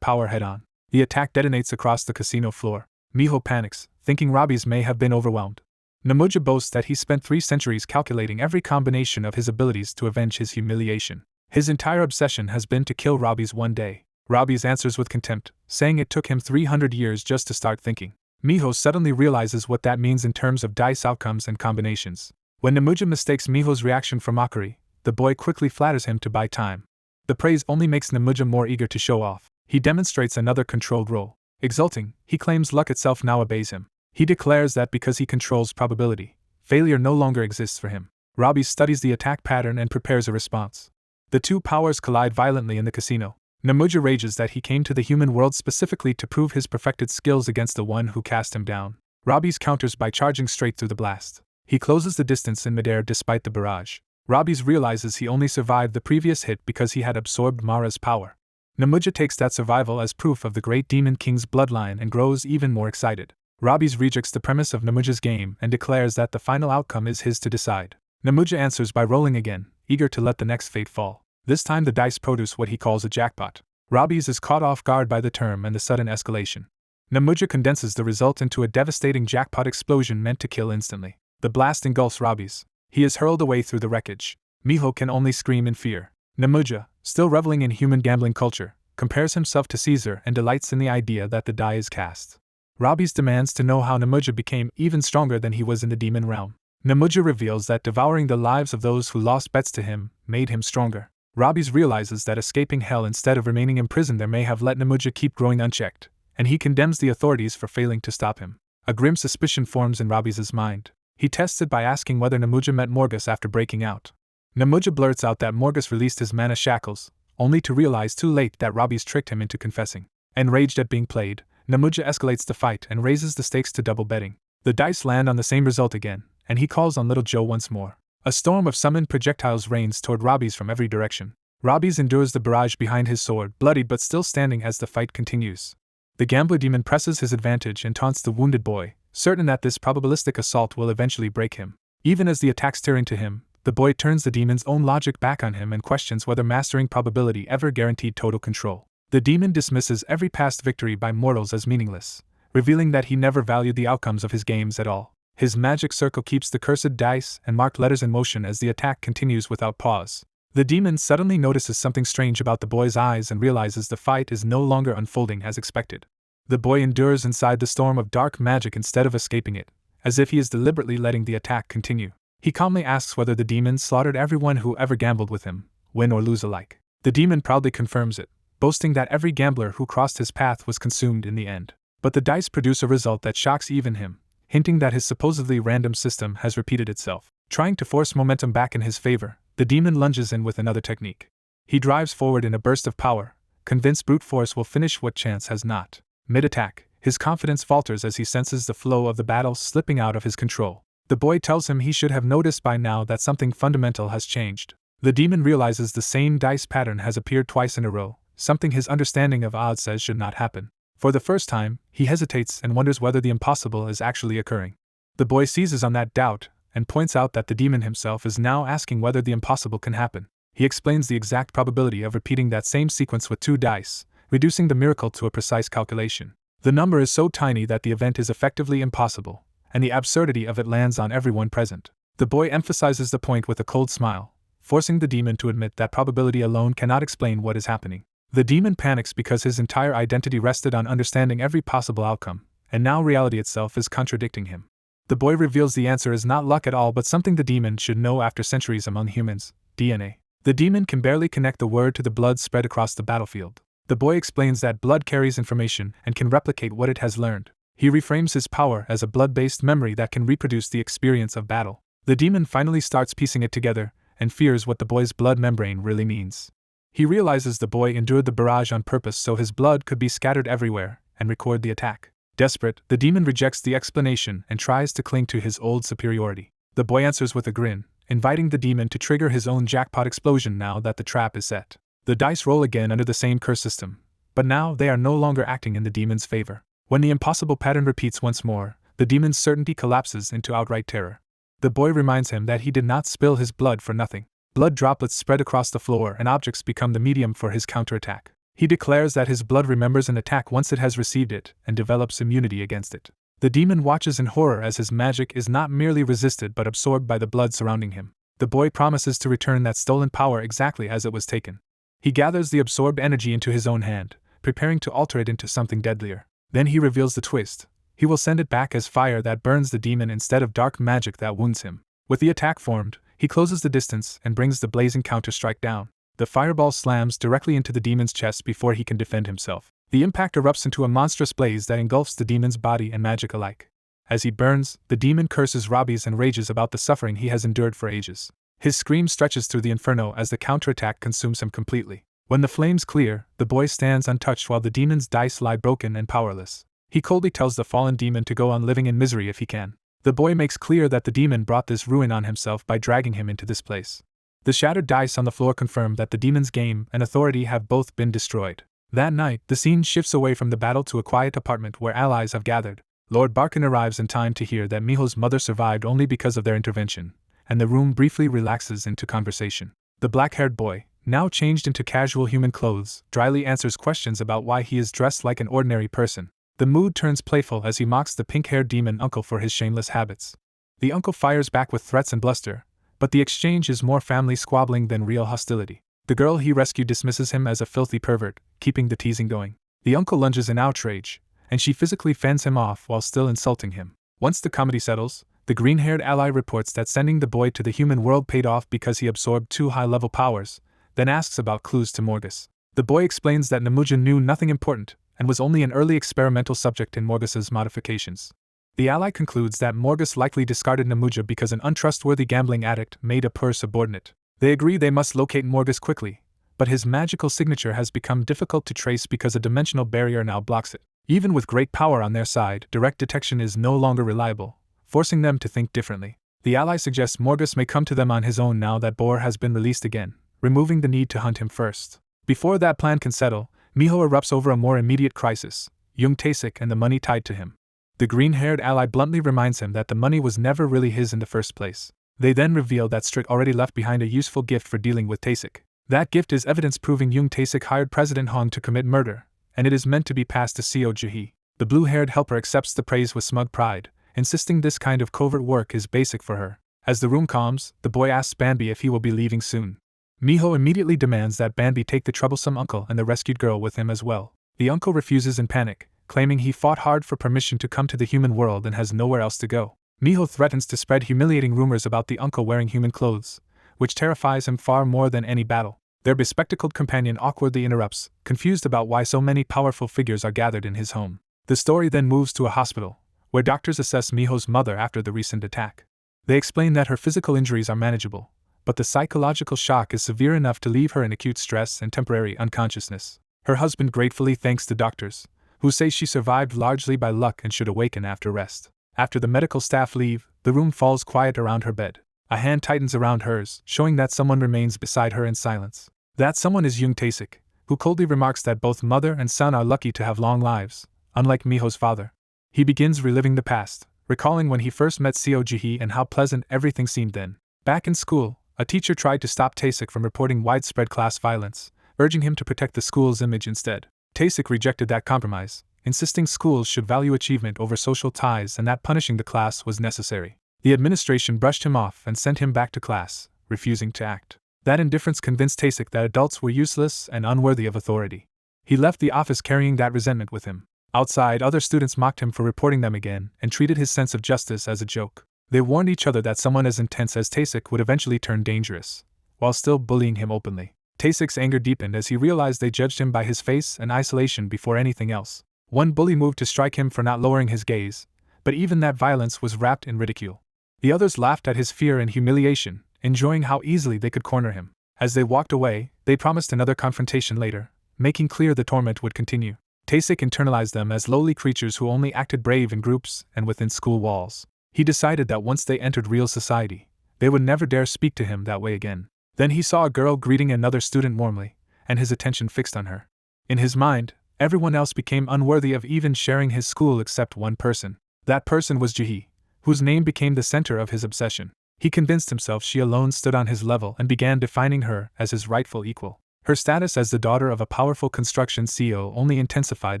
Speaker 1: power head-on. The attack detonates across the casino floor. Miho panics, thinking Robbie's may have been overwhelmed. Namuja boasts that he spent 3 centuries calculating every combination of his abilities to avenge his humiliation. His entire obsession has been to kill Robbie's one day. Robbie's answers with contempt, saying it took him 300 years just to start thinking. Miho suddenly realizes what that means in terms of dice outcomes and combinations. When Namuja mistakes Miho's reaction for mockery, the boy quickly flatters him to buy time. The praise only makes Namuja more eager to show off. He demonstrates another controlled role. Exulting, he claims luck itself now obeys him. He declares that because he controls probability, failure no longer exists for him. Robbie studies the attack pattern and prepares a response. The two powers collide violently in the casino. Namuja rages that he came to the human world specifically to prove his perfected skills against the one who cast him down. Robbie's counters by charging straight through the blast. He closes the distance in midair despite the barrage. Robbie's realizes he only survived the previous hit because he had absorbed Mara's power. Namuja takes that survival as proof of the great Demon King's bloodline and grows even more excited. Robbie's rejects the premise of Namuja's game and declares that the final outcome is his to decide. Namuja answers by rolling again, eager to let the next fate fall. This time the dice produce what he calls a jackpot. Robbie's is caught off guard by the term and the sudden escalation. Namuja condenses the result into a devastating jackpot explosion meant to kill instantly. The blast engulfs Robbie's. He is hurled away through the wreckage. Miho can only scream in fear. Namuja, still reveling in human gambling culture, compares himself to Caesar and delights in the idea that the die is cast. Robbie's demands to know how Namuja became even stronger than he was in the demon realm. Namuja reveals that devouring the lives of those who lost bets to him made him stronger. Robbie's realizes that escaping hell instead of remaining imprisoned there may have let Namuja keep growing unchecked, and he condemns the authorities for failing to stop him. A grim suspicion forms in Robbie's mind. He tests it by asking whether Namuja met Morgus after breaking out. Namuja blurts out that Morgus released his mana shackles, only to realize too late that Robbie's tricked him into confessing. Enraged at being played, Namuja escalates the fight and raises the stakes to double betting. The dice land on the same result again, and he calls on Little Joe once more. A storm of summoned projectiles rains toward Robbie's from every direction. Robbie's endures the barrage behind his sword, bloodied but still standing as the fight continues. The gambler demon presses his advantage and taunts the wounded boy, certain that this probabilistic assault will eventually break him. Even as the attacks tear into him, the boy turns the demon's own logic back on him and questions whether mastering probability ever guaranteed total control. The demon dismisses every past victory by mortals as meaningless, revealing that he never valued the outcomes of his games at all. His magic circle keeps the cursed dice and marked letters in motion as the attack continues without pause. The demon suddenly notices something strange about the boy's eyes and realizes the fight is no longer unfolding as expected. The boy endures inside the storm of dark magic instead of escaping it, as if he is deliberately letting the attack continue. He calmly asks whether the demon slaughtered everyone who ever gambled with him, win or lose alike. The demon proudly confirms it, boasting that every gambler who crossed his path was consumed in the end. But the dice produce a result that shocks even him, hinting that his supposedly random system has repeated itself. Trying to force momentum back in his favor, the demon lunges in with another technique. He drives forward in a burst of power, convinced brute force will finish what chance has not. Mid-attack, his confidence falters as he senses the flow of the battle slipping out of his control. The boy tells him he should have noticed by now that something fundamental has changed. The demon realizes the same dice pattern has appeared twice in a row, something his understanding of odds says should not happen. For the first time, he hesitates and wonders whether the impossible is actually occurring. The boy seizes on that doubt and points out that the demon himself is now asking whether the impossible can happen. He explains the exact probability of repeating that same sequence with 2 dice, reducing the miracle to a precise calculation. The number is so tiny that the event is effectively impossible, and the absurdity of it lands on everyone present. The boy emphasizes the point with a cold smile, forcing the demon to admit that probability alone cannot explain what is happening. The demon panics because his entire identity rested on understanding every possible outcome, and now reality itself is contradicting him. The boy reveals the answer is not luck at all but something the demon should know after centuries among humans: DNA. The demon can barely connect the word to the blood spread across the battlefield. The boy explains that blood carries information and can replicate what it has learned. He reframes his power as a blood-based memory that can reproduce the experience of battle. The demon finally starts piecing it together and fears what the boy's blood membrane really means. He realizes the boy endured the barrage on purpose so his blood could be scattered everywhere and record the attack. Desperate, the demon rejects the explanation and tries to cling to his old superiority. The boy answers with a grin, inviting the demon to trigger his own jackpot explosion now that the trap is set. The dice roll again under the same curse system, but now they are no longer acting in the demon's favor. When the impossible pattern repeats once more, the demon's certainty collapses into outright terror. The boy reminds him that he did not spill his blood for nothing. Blood droplets spread across the floor and objects become the medium for his counterattack. He declares that his blood remembers an attack once it has received it and develops immunity against it. The demon watches in horror as his magic is not merely resisted but absorbed by the blood surrounding him. The boy promises to return that stolen power exactly as it was taken. He gathers the absorbed energy into his own hand, preparing to alter it into something deadlier. Then he reveals the twist. He will send it back as fire that burns the demon instead of dark magic that wounds him. With the attack formed, he closes the distance and brings the blazing counter-strike down. The fireball slams directly into the demon's chest before he can defend himself. The impact erupts into a monstrous blaze that engulfs the demon's body and magic alike. As he burns, the demon curses Robbie's and rages about the suffering he has endured for ages. His scream stretches through the inferno as the counterattack consumes him completely. When the flames clear, the boy stands untouched while the demon's dice lie broken and powerless. He coldly tells the fallen demon to go on living in misery if he can. The boy makes clear that the demon brought this ruin on himself by dragging him into this place. The shattered dice on the floor confirm that the demon's game and authority have both been destroyed. That night, the scene shifts away from the battle to a quiet apartment where allies have gathered. Lord Barkin arrives in time to hear that Miho's mother survived only because of their intervention, and the room briefly relaxes into conversation. The black-haired boy, now changed into casual human clothes, dryly answers questions about why he is dressed like an ordinary person. The mood turns playful as he mocks the pink-haired demon uncle for his shameless habits. The uncle fires back with threats and bluster, but the exchange is more family squabbling than real hostility. The girl he rescued dismisses him as a filthy pervert, keeping the teasing going. The uncle lunges in outrage, and she physically fends him off while still insulting him. Once the comedy settles, the green-haired ally reports that sending the boy to the human world paid off because he absorbed 2 high-level powers, then asks about clues to Morgus. The boy explains that Namuja knew nothing important, and was only an early experimental subject in Morgus's modifications. The ally concludes that Morgus likely discarded Namuja because an untrustworthy gambling addict made a poor subordinate. They agree they must locate Morgus quickly, but his magical signature has become difficult to trace because a dimensional barrier now blocks it. Even with great power on their side, direct detection is no longer reliable, forcing them to think differently. The ally suggests Morgus may come to them on his own now that Bor has been released again, removing the need to hunt him first. Before that plan can settle, Miho erupts over a more immediate crisis: Jung Taesik and the money tied to him. The green-haired ally bluntly reminds him that the money was never really his in the first place. They then reveal that Strick already left behind a useful gift for dealing with Taesik. That gift is evidence proving Jung Taesik hired President Hong to commit murder, and it is meant to be passed to Seo Jae. The blue-haired helper accepts the praise with smug pride, insisting this kind of covert work is basic for her. As the room calms, the boy asks Banbi if he will be leaving soon. Miho immediately demands that Banbi take the troublesome uncle and the rescued girl with him as well. The uncle refuses in panic, claiming he fought hard for permission to come to the human world and has nowhere else to go. Miho threatens to spread humiliating rumors about the uncle wearing human clothes, which terrifies him far more than any battle. Their bespectacled companion awkwardly interrupts, confused about why so many powerful figures are gathered in his home. The story then moves to a hospital, where doctors assess Miho's mother after the recent attack. They explain that her physical injuries are manageable, but the psychological shock is severe enough to leave her in acute stress and temporary unconsciousness. Her husband gratefully thanks the doctors, who say she survived largely by luck and should awaken after rest. After the medical staff leave, the room falls quiet around her bed. A hand tightens around hers, showing that someone remains beside her in silence. That someone is Jung Taesik, who coldly remarks that both mother and son are lucky to have long lives, unlike Miho's father. He begins reliving the past, recalling when he first met Seo Jae and how pleasant everything seemed then. Back in school, a teacher tried to stop Taesik from reporting widespread class violence, urging him to protect the school's image instead. Taesik rejected that compromise, insisting schools should value achievement over social ties and that punishing the class was necessary. The administration brushed him off and sent him back to class, refusing to act. That indifference convinced Taesik that adults were useless and unworthy of authority. He left the office carrying that resentment with him. Outside, other students mocked him for reporting them again and treated his sense of justice as a joke. They warned each other that someone as intense as Taesik would eventually turn dangerous, while still bullying him openly. Taesik's anger deepened as he realized they judged him by his face and isolation before anything else. One bully moved to strike him for not lowering his gaze, but even that violence was wrapped in ridicule. The others laughed at his fear and humiliation, enjoying how easily they could corner him. As they walked away, they promised another confrontation later, making clear the torment would continue. Taesik internalized them as lowly creatures who only acted brave in groups and within school walls. He decided that once they entered real society, they would never dare speak to him that way again. Then he saw a girl greeting another student warmly, and his attention fixed on her. In his mind, everyone else became unworthy of even sharing his school except one person. That person was Jihi, whose name became the center of his obsession. He convinced himself she alone stood on his level and began defining her as his rightful equal. Her status as the daughter of a powerful construction CEO only intensified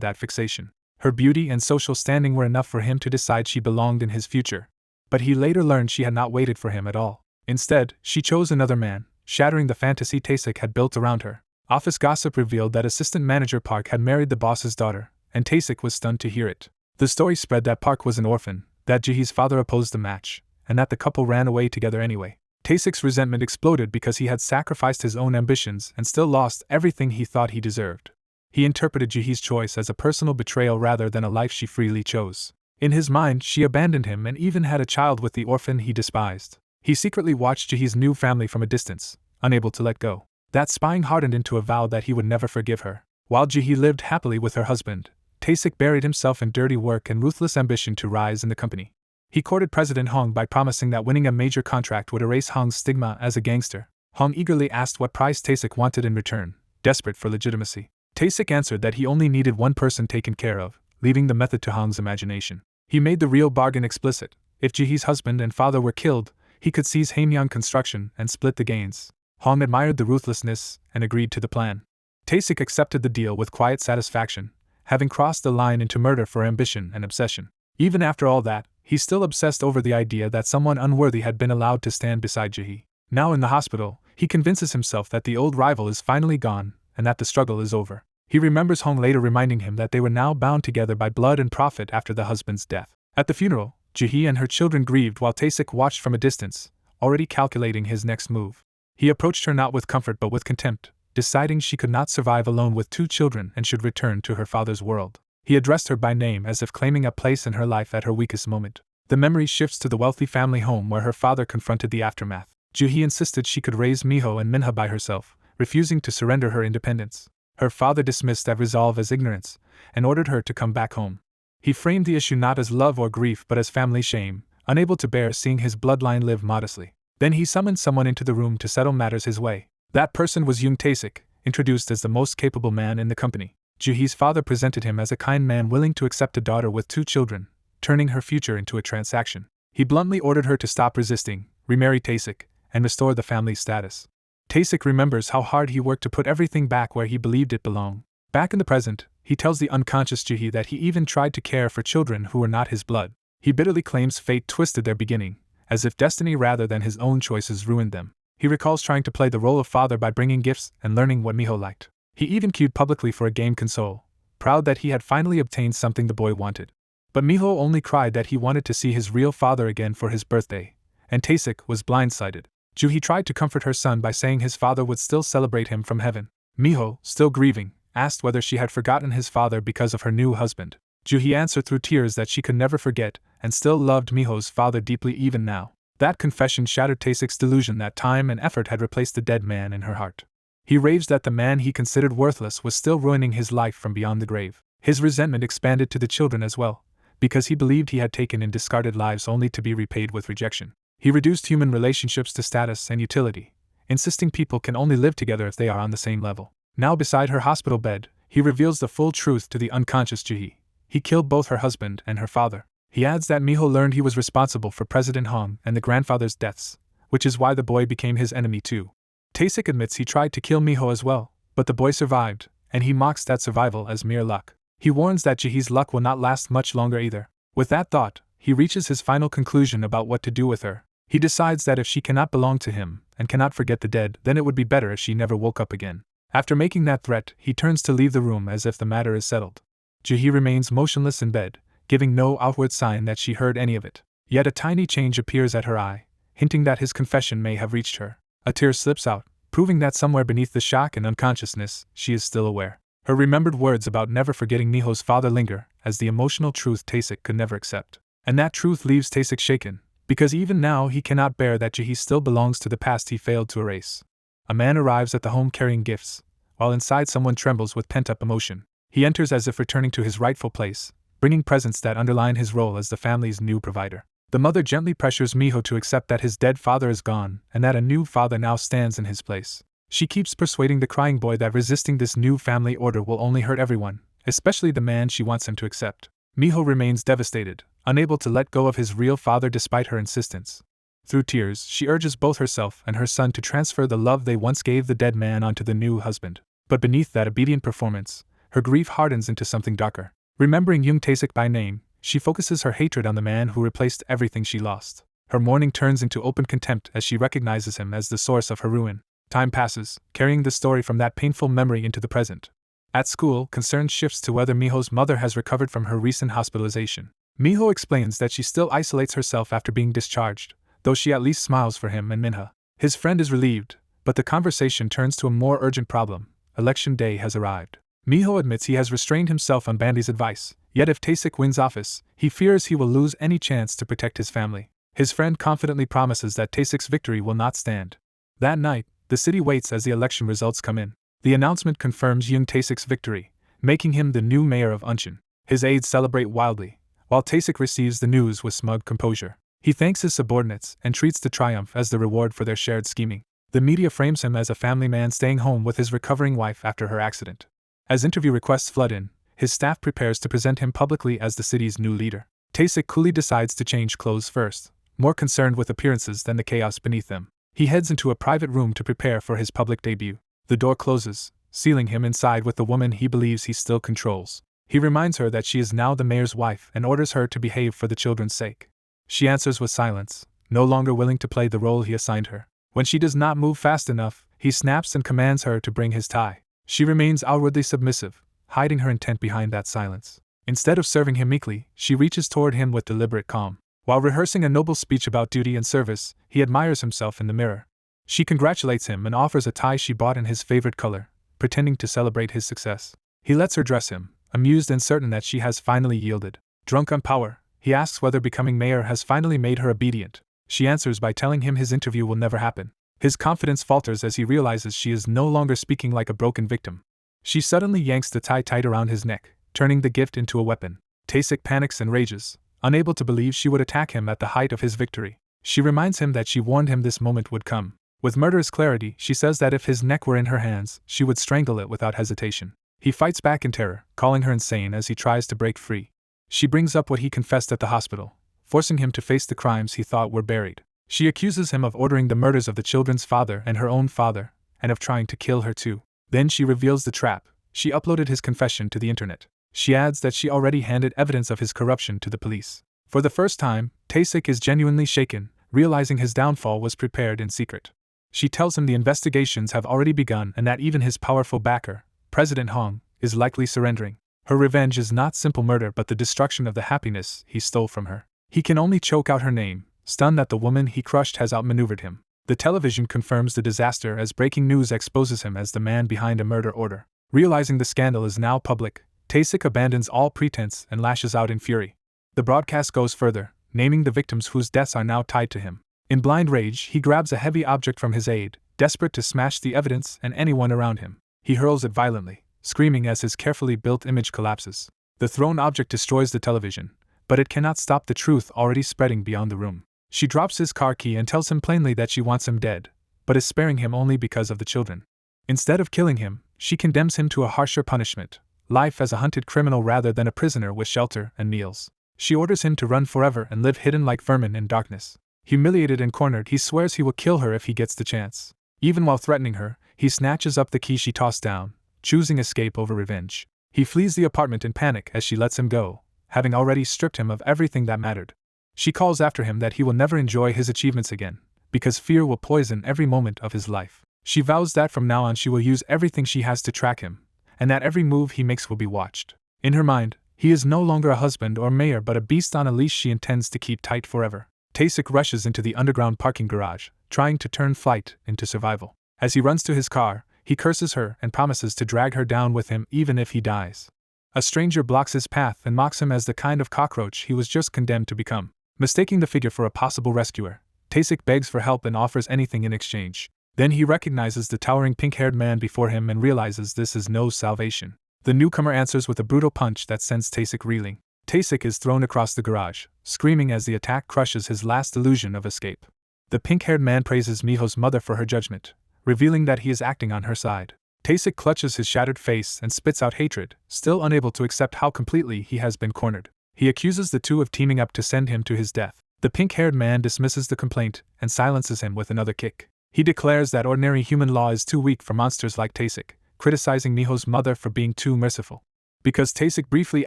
Speaker 1: that fixation. Her beauty and social standing were enough for him to decide she belonged in his future. But he later learned she had not waited for him at all. Instead, she chose another man, shattering the fantasy Taesik had built around her. Office gossip revealed that assistant manager Park had married the boss's daughter, and Taesik was stunned to hear it. The story spread that Park was an orphan, that Jihi's father opposed the match, and that the couple ran away together anyway. Taesik's resentment exploded because he had sacrificed his own ambitions and still lost everything he thought he deserved. He interpreted Jihi's choice as a personal betrayal rather than a life she freely chose. In his mind, she abandoned him and even had a child with the orphan he despised. He secretly watched Jihi's new family from a distance, unable to let go. That spying hardened into a vow that he would never forgive her. While Jihi lived happily with her husband, Taesik buried himself in dirty work and ruthless ambition to rise in the company. He courted President Hong by promising that winning a major contract would erase Hong's stigma as a gangster. Hong eagerly asked what price Taesik wanted in return, desperate for legitimacy. Taesik answered that he only needed one person taken care of, leaving the method to Hong's imagination. He made the real bargain explicit. If Jihi's husband and father were killed, he could seize Haemyeon Construction and split the gains. Hong admired the ruthlessness and agreed to the plan. Taesik accepted the deal with quiet satisfaction, having crossed the line into murder for ambition and obsession. Even after all that, he still obsessed over the idea that someone unworthy had been allowed to stand beside Jihi. Now in the hospital, he convinces himself that the old rival is finally gone and that the struggle is over. He remembers Hong later reminding him that they were now bound together by blood and profit after the husband's death. At the funeral, Jihi and her children grieved while Taesik watched from a distance, already calculating his next move. He approached her not with comfort but with contempt, deciding she could not survive alone with 2 children and should return to her father's world. He addressed her by name as if claiming a place in her life at her weakest moment. The memory shifts to the wealthy family home where her father confronted the aftermath. Jihi insisted she could raise Miho and Minha by herself, refusing to surrender her independence. Her father dismissed that resolve as ignorance and ordered her to come back home. He framed the issue not as love or grief but as family shame, unable to bear seeing his bloodline live modestly. Then he summoned someone into the room to settle matters his way. That person was Yoon Taesik, introduced as the most capable man in the company. Jihi's father presented him as a kind man willing to accept a daughter with 2 children, turning her future into a transaction. He bluntly ordered her to stop resisting, remarry Taesik, and restore the family's status. Taesik remembers how hard he worked to put everything back where he believed it belonged. Back in the present, he tells the unconscious Jihi that he even tried to care for children who were not his blood. He bitterly claims fate twisted their beginning, as if destiny rather than his own choices ruined them. He recalls trying to play the role of father by bringing gifts and learning what Miho liked. He even queued publicly for a game console, proud that he had finally obtained something the boy wanted. But Miho only cried that he wanted to see his real father again for his birthday, and Taesik was blindsided. Juhi tried to comfort her son by saying his father would still celebrate him from heaven. Miho, still grieving, asked whether she had forgotten his father because of her new husband. Juhi answered through tears that she could never forget and still loved Miho's father deeply even now. That confession shattered Taesik's delusion that time and effort had replaced the dead man in her heart. He raged that the man he considered worthless was still ruining his life from beyond the grave. His resentment expanded to the children as well, because he believed he had taken in discarded lives only to be repaid with rejection. He reduced human relationships to status and utility, insisting people can only live together if they are on the same level. Now beside her hospital bed, he reveals the full truth to the unconscious Juhi. He killed both her husband and her father. He adds that Miho learned he was responsible for President Hong and the grandfather's deaths, which is why the boy became his enemy too. Taesik admits he tried to kill Miho as well, but the boy survived, and he mocks that survival as mere luck. He warns that Juhi's luck will not last much longer either. With that thought, he reaches his final conclusion about what to do with her. He decides that if she cannot belong to him and cannot forget the dead, then it would be better if she never woke up again. After making that threat, he turns to leave the room as if the matter is settled. Jae remains motionless in bed, giving no outward sign that she heard any of it. Yet a tiny change appears at her eye, hinting that his confession may have reached her. A tear slips out, proving that somewhere beneath the shock and unconsciousness, she is still aware. Her remembered words about never forgetting Miho's father linger as the emotional truth Taesik could never accept. And that truth leaves Taesik shaken, because even now he cannot bear that Jae still belongs to the past he failed to erase. A man arrives at the home carrying gifts, while inside someone trembles with pent-up emotion. He enters as if returning to his rightful place, bringing presents that underline his role as the family's new provider. The mother gently pressures Miho to accept that his dead father is gone and that a new father now stands in his place. She keeps persuading the crying boy that resisting this new family order will only hurt everyone, especially the man she wants him to accept. Miho remains devastated, unable to let go of his real father despite her insistence. Through tears, she urges both herself and her son to transfer the love they once gave the dead man onto the new husband. But beneath that obedient performance, her grief hardens into something darker. Remembering Young Taesik by name, she focuses her hatred on the man who replaced everything she lost. Her mourning turns into open contempt as she recognizes him as the source of her ruin. Time passes, carrying the story from that painful memory into the present. At school, concern shifts to whether Miho's mother has recovered from her recent hospitalization. Miho explains that she still isolates herself after being discharged, though she at least smiles for him and Minha. His friend is relieved, but the conversation turns to a more urgent problem. Election day has arrived. Miho admits he has restrained himself on Bandi's advice, yet if Taesik wins office, he fears he will lose any chance to protect his family. His friend confidently promises that Taesik's victory will not stand. That night, the city waits as the election results come in. The announcement confirms Yoon Taesik's victory, making him the new mayor of Unshin. His aides celebrate wildly, while Taesik receives the news with smug composure. He thanks his subordinates and treats the triumph as the reward for their shared scheming. The media frames him as a family man staying home with his recovering wife after her accident. As interview requests flood in, his staff prepares to present him publicly as the city's new leader. Taesik coolly decides to change clothes first, more concerned with appearances than the chaos beneath them. He heads into a private room to prepare for his public debut. The door closes, sealing him inside with the woman he believes he still controls. He reminds her that she is now the mayor's wife and orders her to behave for the children's sake. She answers with silence, no longer willing to play the role he assigned her. When she does not move fast enough, he snaps and commands her to bring his tie. She remains outwardly submissive, hiding her intent behind that silence. Instead of serving him meekly, she reaches toward him with deliberate calm. While rehearsing a noble speech about duty and service, he admires himself in the mirror. She congratulates him and offers a tie she bought in his favorite color, pretending to celebrate his success. He lets her dress him, amused and certain that she has finally yielded. Drunk on power, he asks whether becoming mayor has finally made her obedient. She answers by telling him his interview will never happen. His confidence falters as he realizes she is no longer speaking like a broken victim. She suddenly yanks the tie tight around his neck, turning the gift into a weapon. Taesik panics and rages, unable to believe she would attack him at the height of his victory. She reminds him that she warned him this moment would come. With murderous clarity, she says that if his neck were in her hands, she would strangle it without hesitation. He fights back in terror, calling her insane as he tries to break free. She brings up what he confessed at the hospital, forcing him to face the crimes he thought were buried. She accuses him of ordering the murders of the children's father and her own father, and of trying to kill her too. Then she reveals the trap. She uploaded his confession to the internet. She adds that she already handed evidence of his corruption to the police. For the first time, Taesik is genuinely shaken, realizing his downfall was prepared in secret. She tells him the investigations have already begun and that even his powerful backer, President Hong, is likely surrendering. Her revenge is not simple murder but the destruction of the happiness he stole from her. He can only choke out her name, stunned that the woman he crushed has outmaneuvered him. The television confirms the disaster as breaking news exposes him as the man behind a murder order. Realizing the scandal is now public, Taesik abandons all pretense and lashes out in fury. The broadcast goes further, naming the victims whose deaths are now tied to him. In blind rage, he grabs a heavy object from his aide, desperate to smash the evidence and anyone around him. He hurls it violently, screaming as his carefully built image collapses. The thrown object destroys the television, but it cannot stop the truth already spreading beyond the room. She drops his car key and tells him plainly that she wants him dead, but is sparing him only because of the children. Instead of killing him, she condemns him to a harsher punishment, life as a hunted criminal rather than a prisoner with shelter and meals. She orders him to run forever and live hidden like vermin in darkness. Humiliated and cornered, he swears he will kill her if he gets the chance. Even while threatening her, he snatches up the key she tossed down, choosing escape over revenge. He flees the apartment in panic as she lets him go, having already stripped him of everything that mattered. She calls after him that he will never enjoy his achievements again, because fear will poison every moment of his life. She vows that from now on she will use everything she has to track him, and that every move he makes will be watched. In her mind, he is no longer a husband or mayor but a beast on a leash she intends to keep tight forever. Taesik rushes into the underground parking garage, trying to turn flight into survival. As he runs to his car, he curses her and promises to drag her down with him even if he dies. A stranger blocks his path and mocks him as the kind of cockroach he was just condemned to become. Mistaking the figure for a possible rescuer, Taesik begs for help and offers anything in exchange. Then he recognizes the towering pink-haired man before him and realizes this is no salvation. The newcomer answers with a brutal punch that sends Taesik reeling. Taesik is thrown across the garage, screaming as the attack crushes his last illusion of escape. The pink-haired man praises Miho's mother for her judgment, revealing that he is acting on her side. Taesik clutches his shattered face and spits out hatred, still unable to accept how completely he has been cornered. He accuses the two of teaming up to send him to his death. The pink-haired man dismisses the complaint and silences him with another kick. He declares that ordinary human law is too weak for monsters like Taesik, criticizing Miho's mother for being too merciful. Because Taesik briefly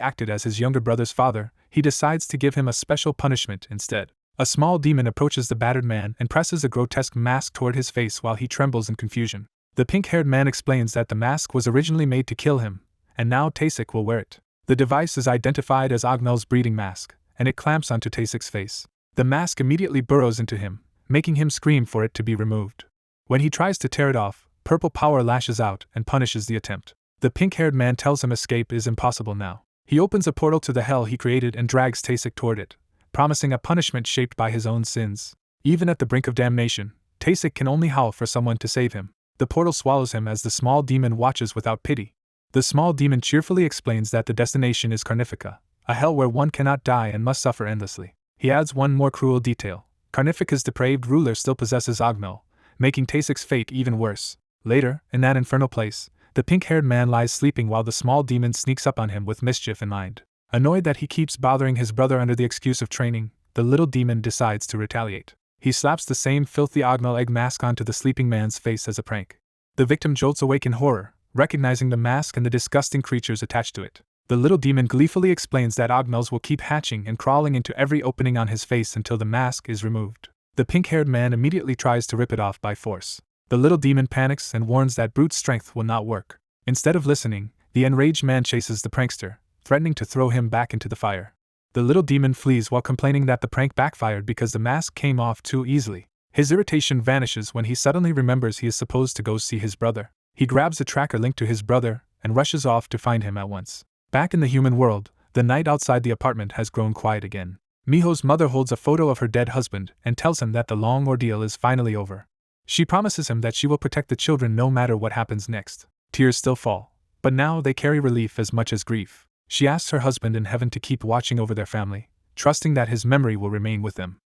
Speaker 1: acted as his younger brother's father, he decides to give him a special punishment instead. A small demon approaches the battered man and presses a grotesque mask toward his face while he trembles in confusion. The pink-haired man explains that the mask was originally made to kill him, and now Taesik will wear it. The device is identified as Agmel's breeding mask, and it clamps onto Taesik's face. The mask immediately burrows into him, making him scream for it to be removed. When he tries to tear it off, purple power lashes out and punishes the attempt. The pink-haired man tells him escape is impossible now. He opens a portal to the hell he created and drags Taesik toward it, promising a punishment shaped by his own sins. Even at the brink of damnation, Taesik can only howl for someone to save him. The portal swallows him as the small demon watches without pity. The small demon cheerfully explains that the destination is Carnifica, a hell where one cannot die and must suffer endlessly. He adds one more cruel detail. Carnifica's depraved ruler still possesses Agmel, making Taesik's fate even worse. Later, in that infernal place, the pink-haired man lies sleeping while the small demon sneaks up on him with mischief in mind. Annoyed that he keeps bothering his brother under the excuse of training, the little demon decides to retaliate. He slaps the same filthy Agmel egg mask onto the sleeping man's face as a prank. The victim jolts awake in horror, recognizing the mask and the disgusting creatures attached to it. The little demon gleefully explains that Agmels will keep hatching and crawling into every opening on his face until the mask is removed. The pink-haired man immediately tries to rip it off by force. The little demon panics and warns that brute strength will not work. Instead of listening, the enraged man chases the prankster, threatening to throw him back into the fire. The little demon flees while complaining that the prank backfired because the mask came off too easily. His irritation vanishes when he suddenly remembers he is supposed to go see his brother. He grabs a tracker linked to his brother and rushes off to find him at once. Back in the human world, the night outside the apartment has grown quiet again. Miho's mother holds a photo of her dead husband and tells him that the long ordeal is finally over. She promises him that she will protect the children no matter what happens next. Tears still fall, but now they carry relief as much as grief. She asks her husband in heaven to keep watching over their family, trusting that his memory will remain with them.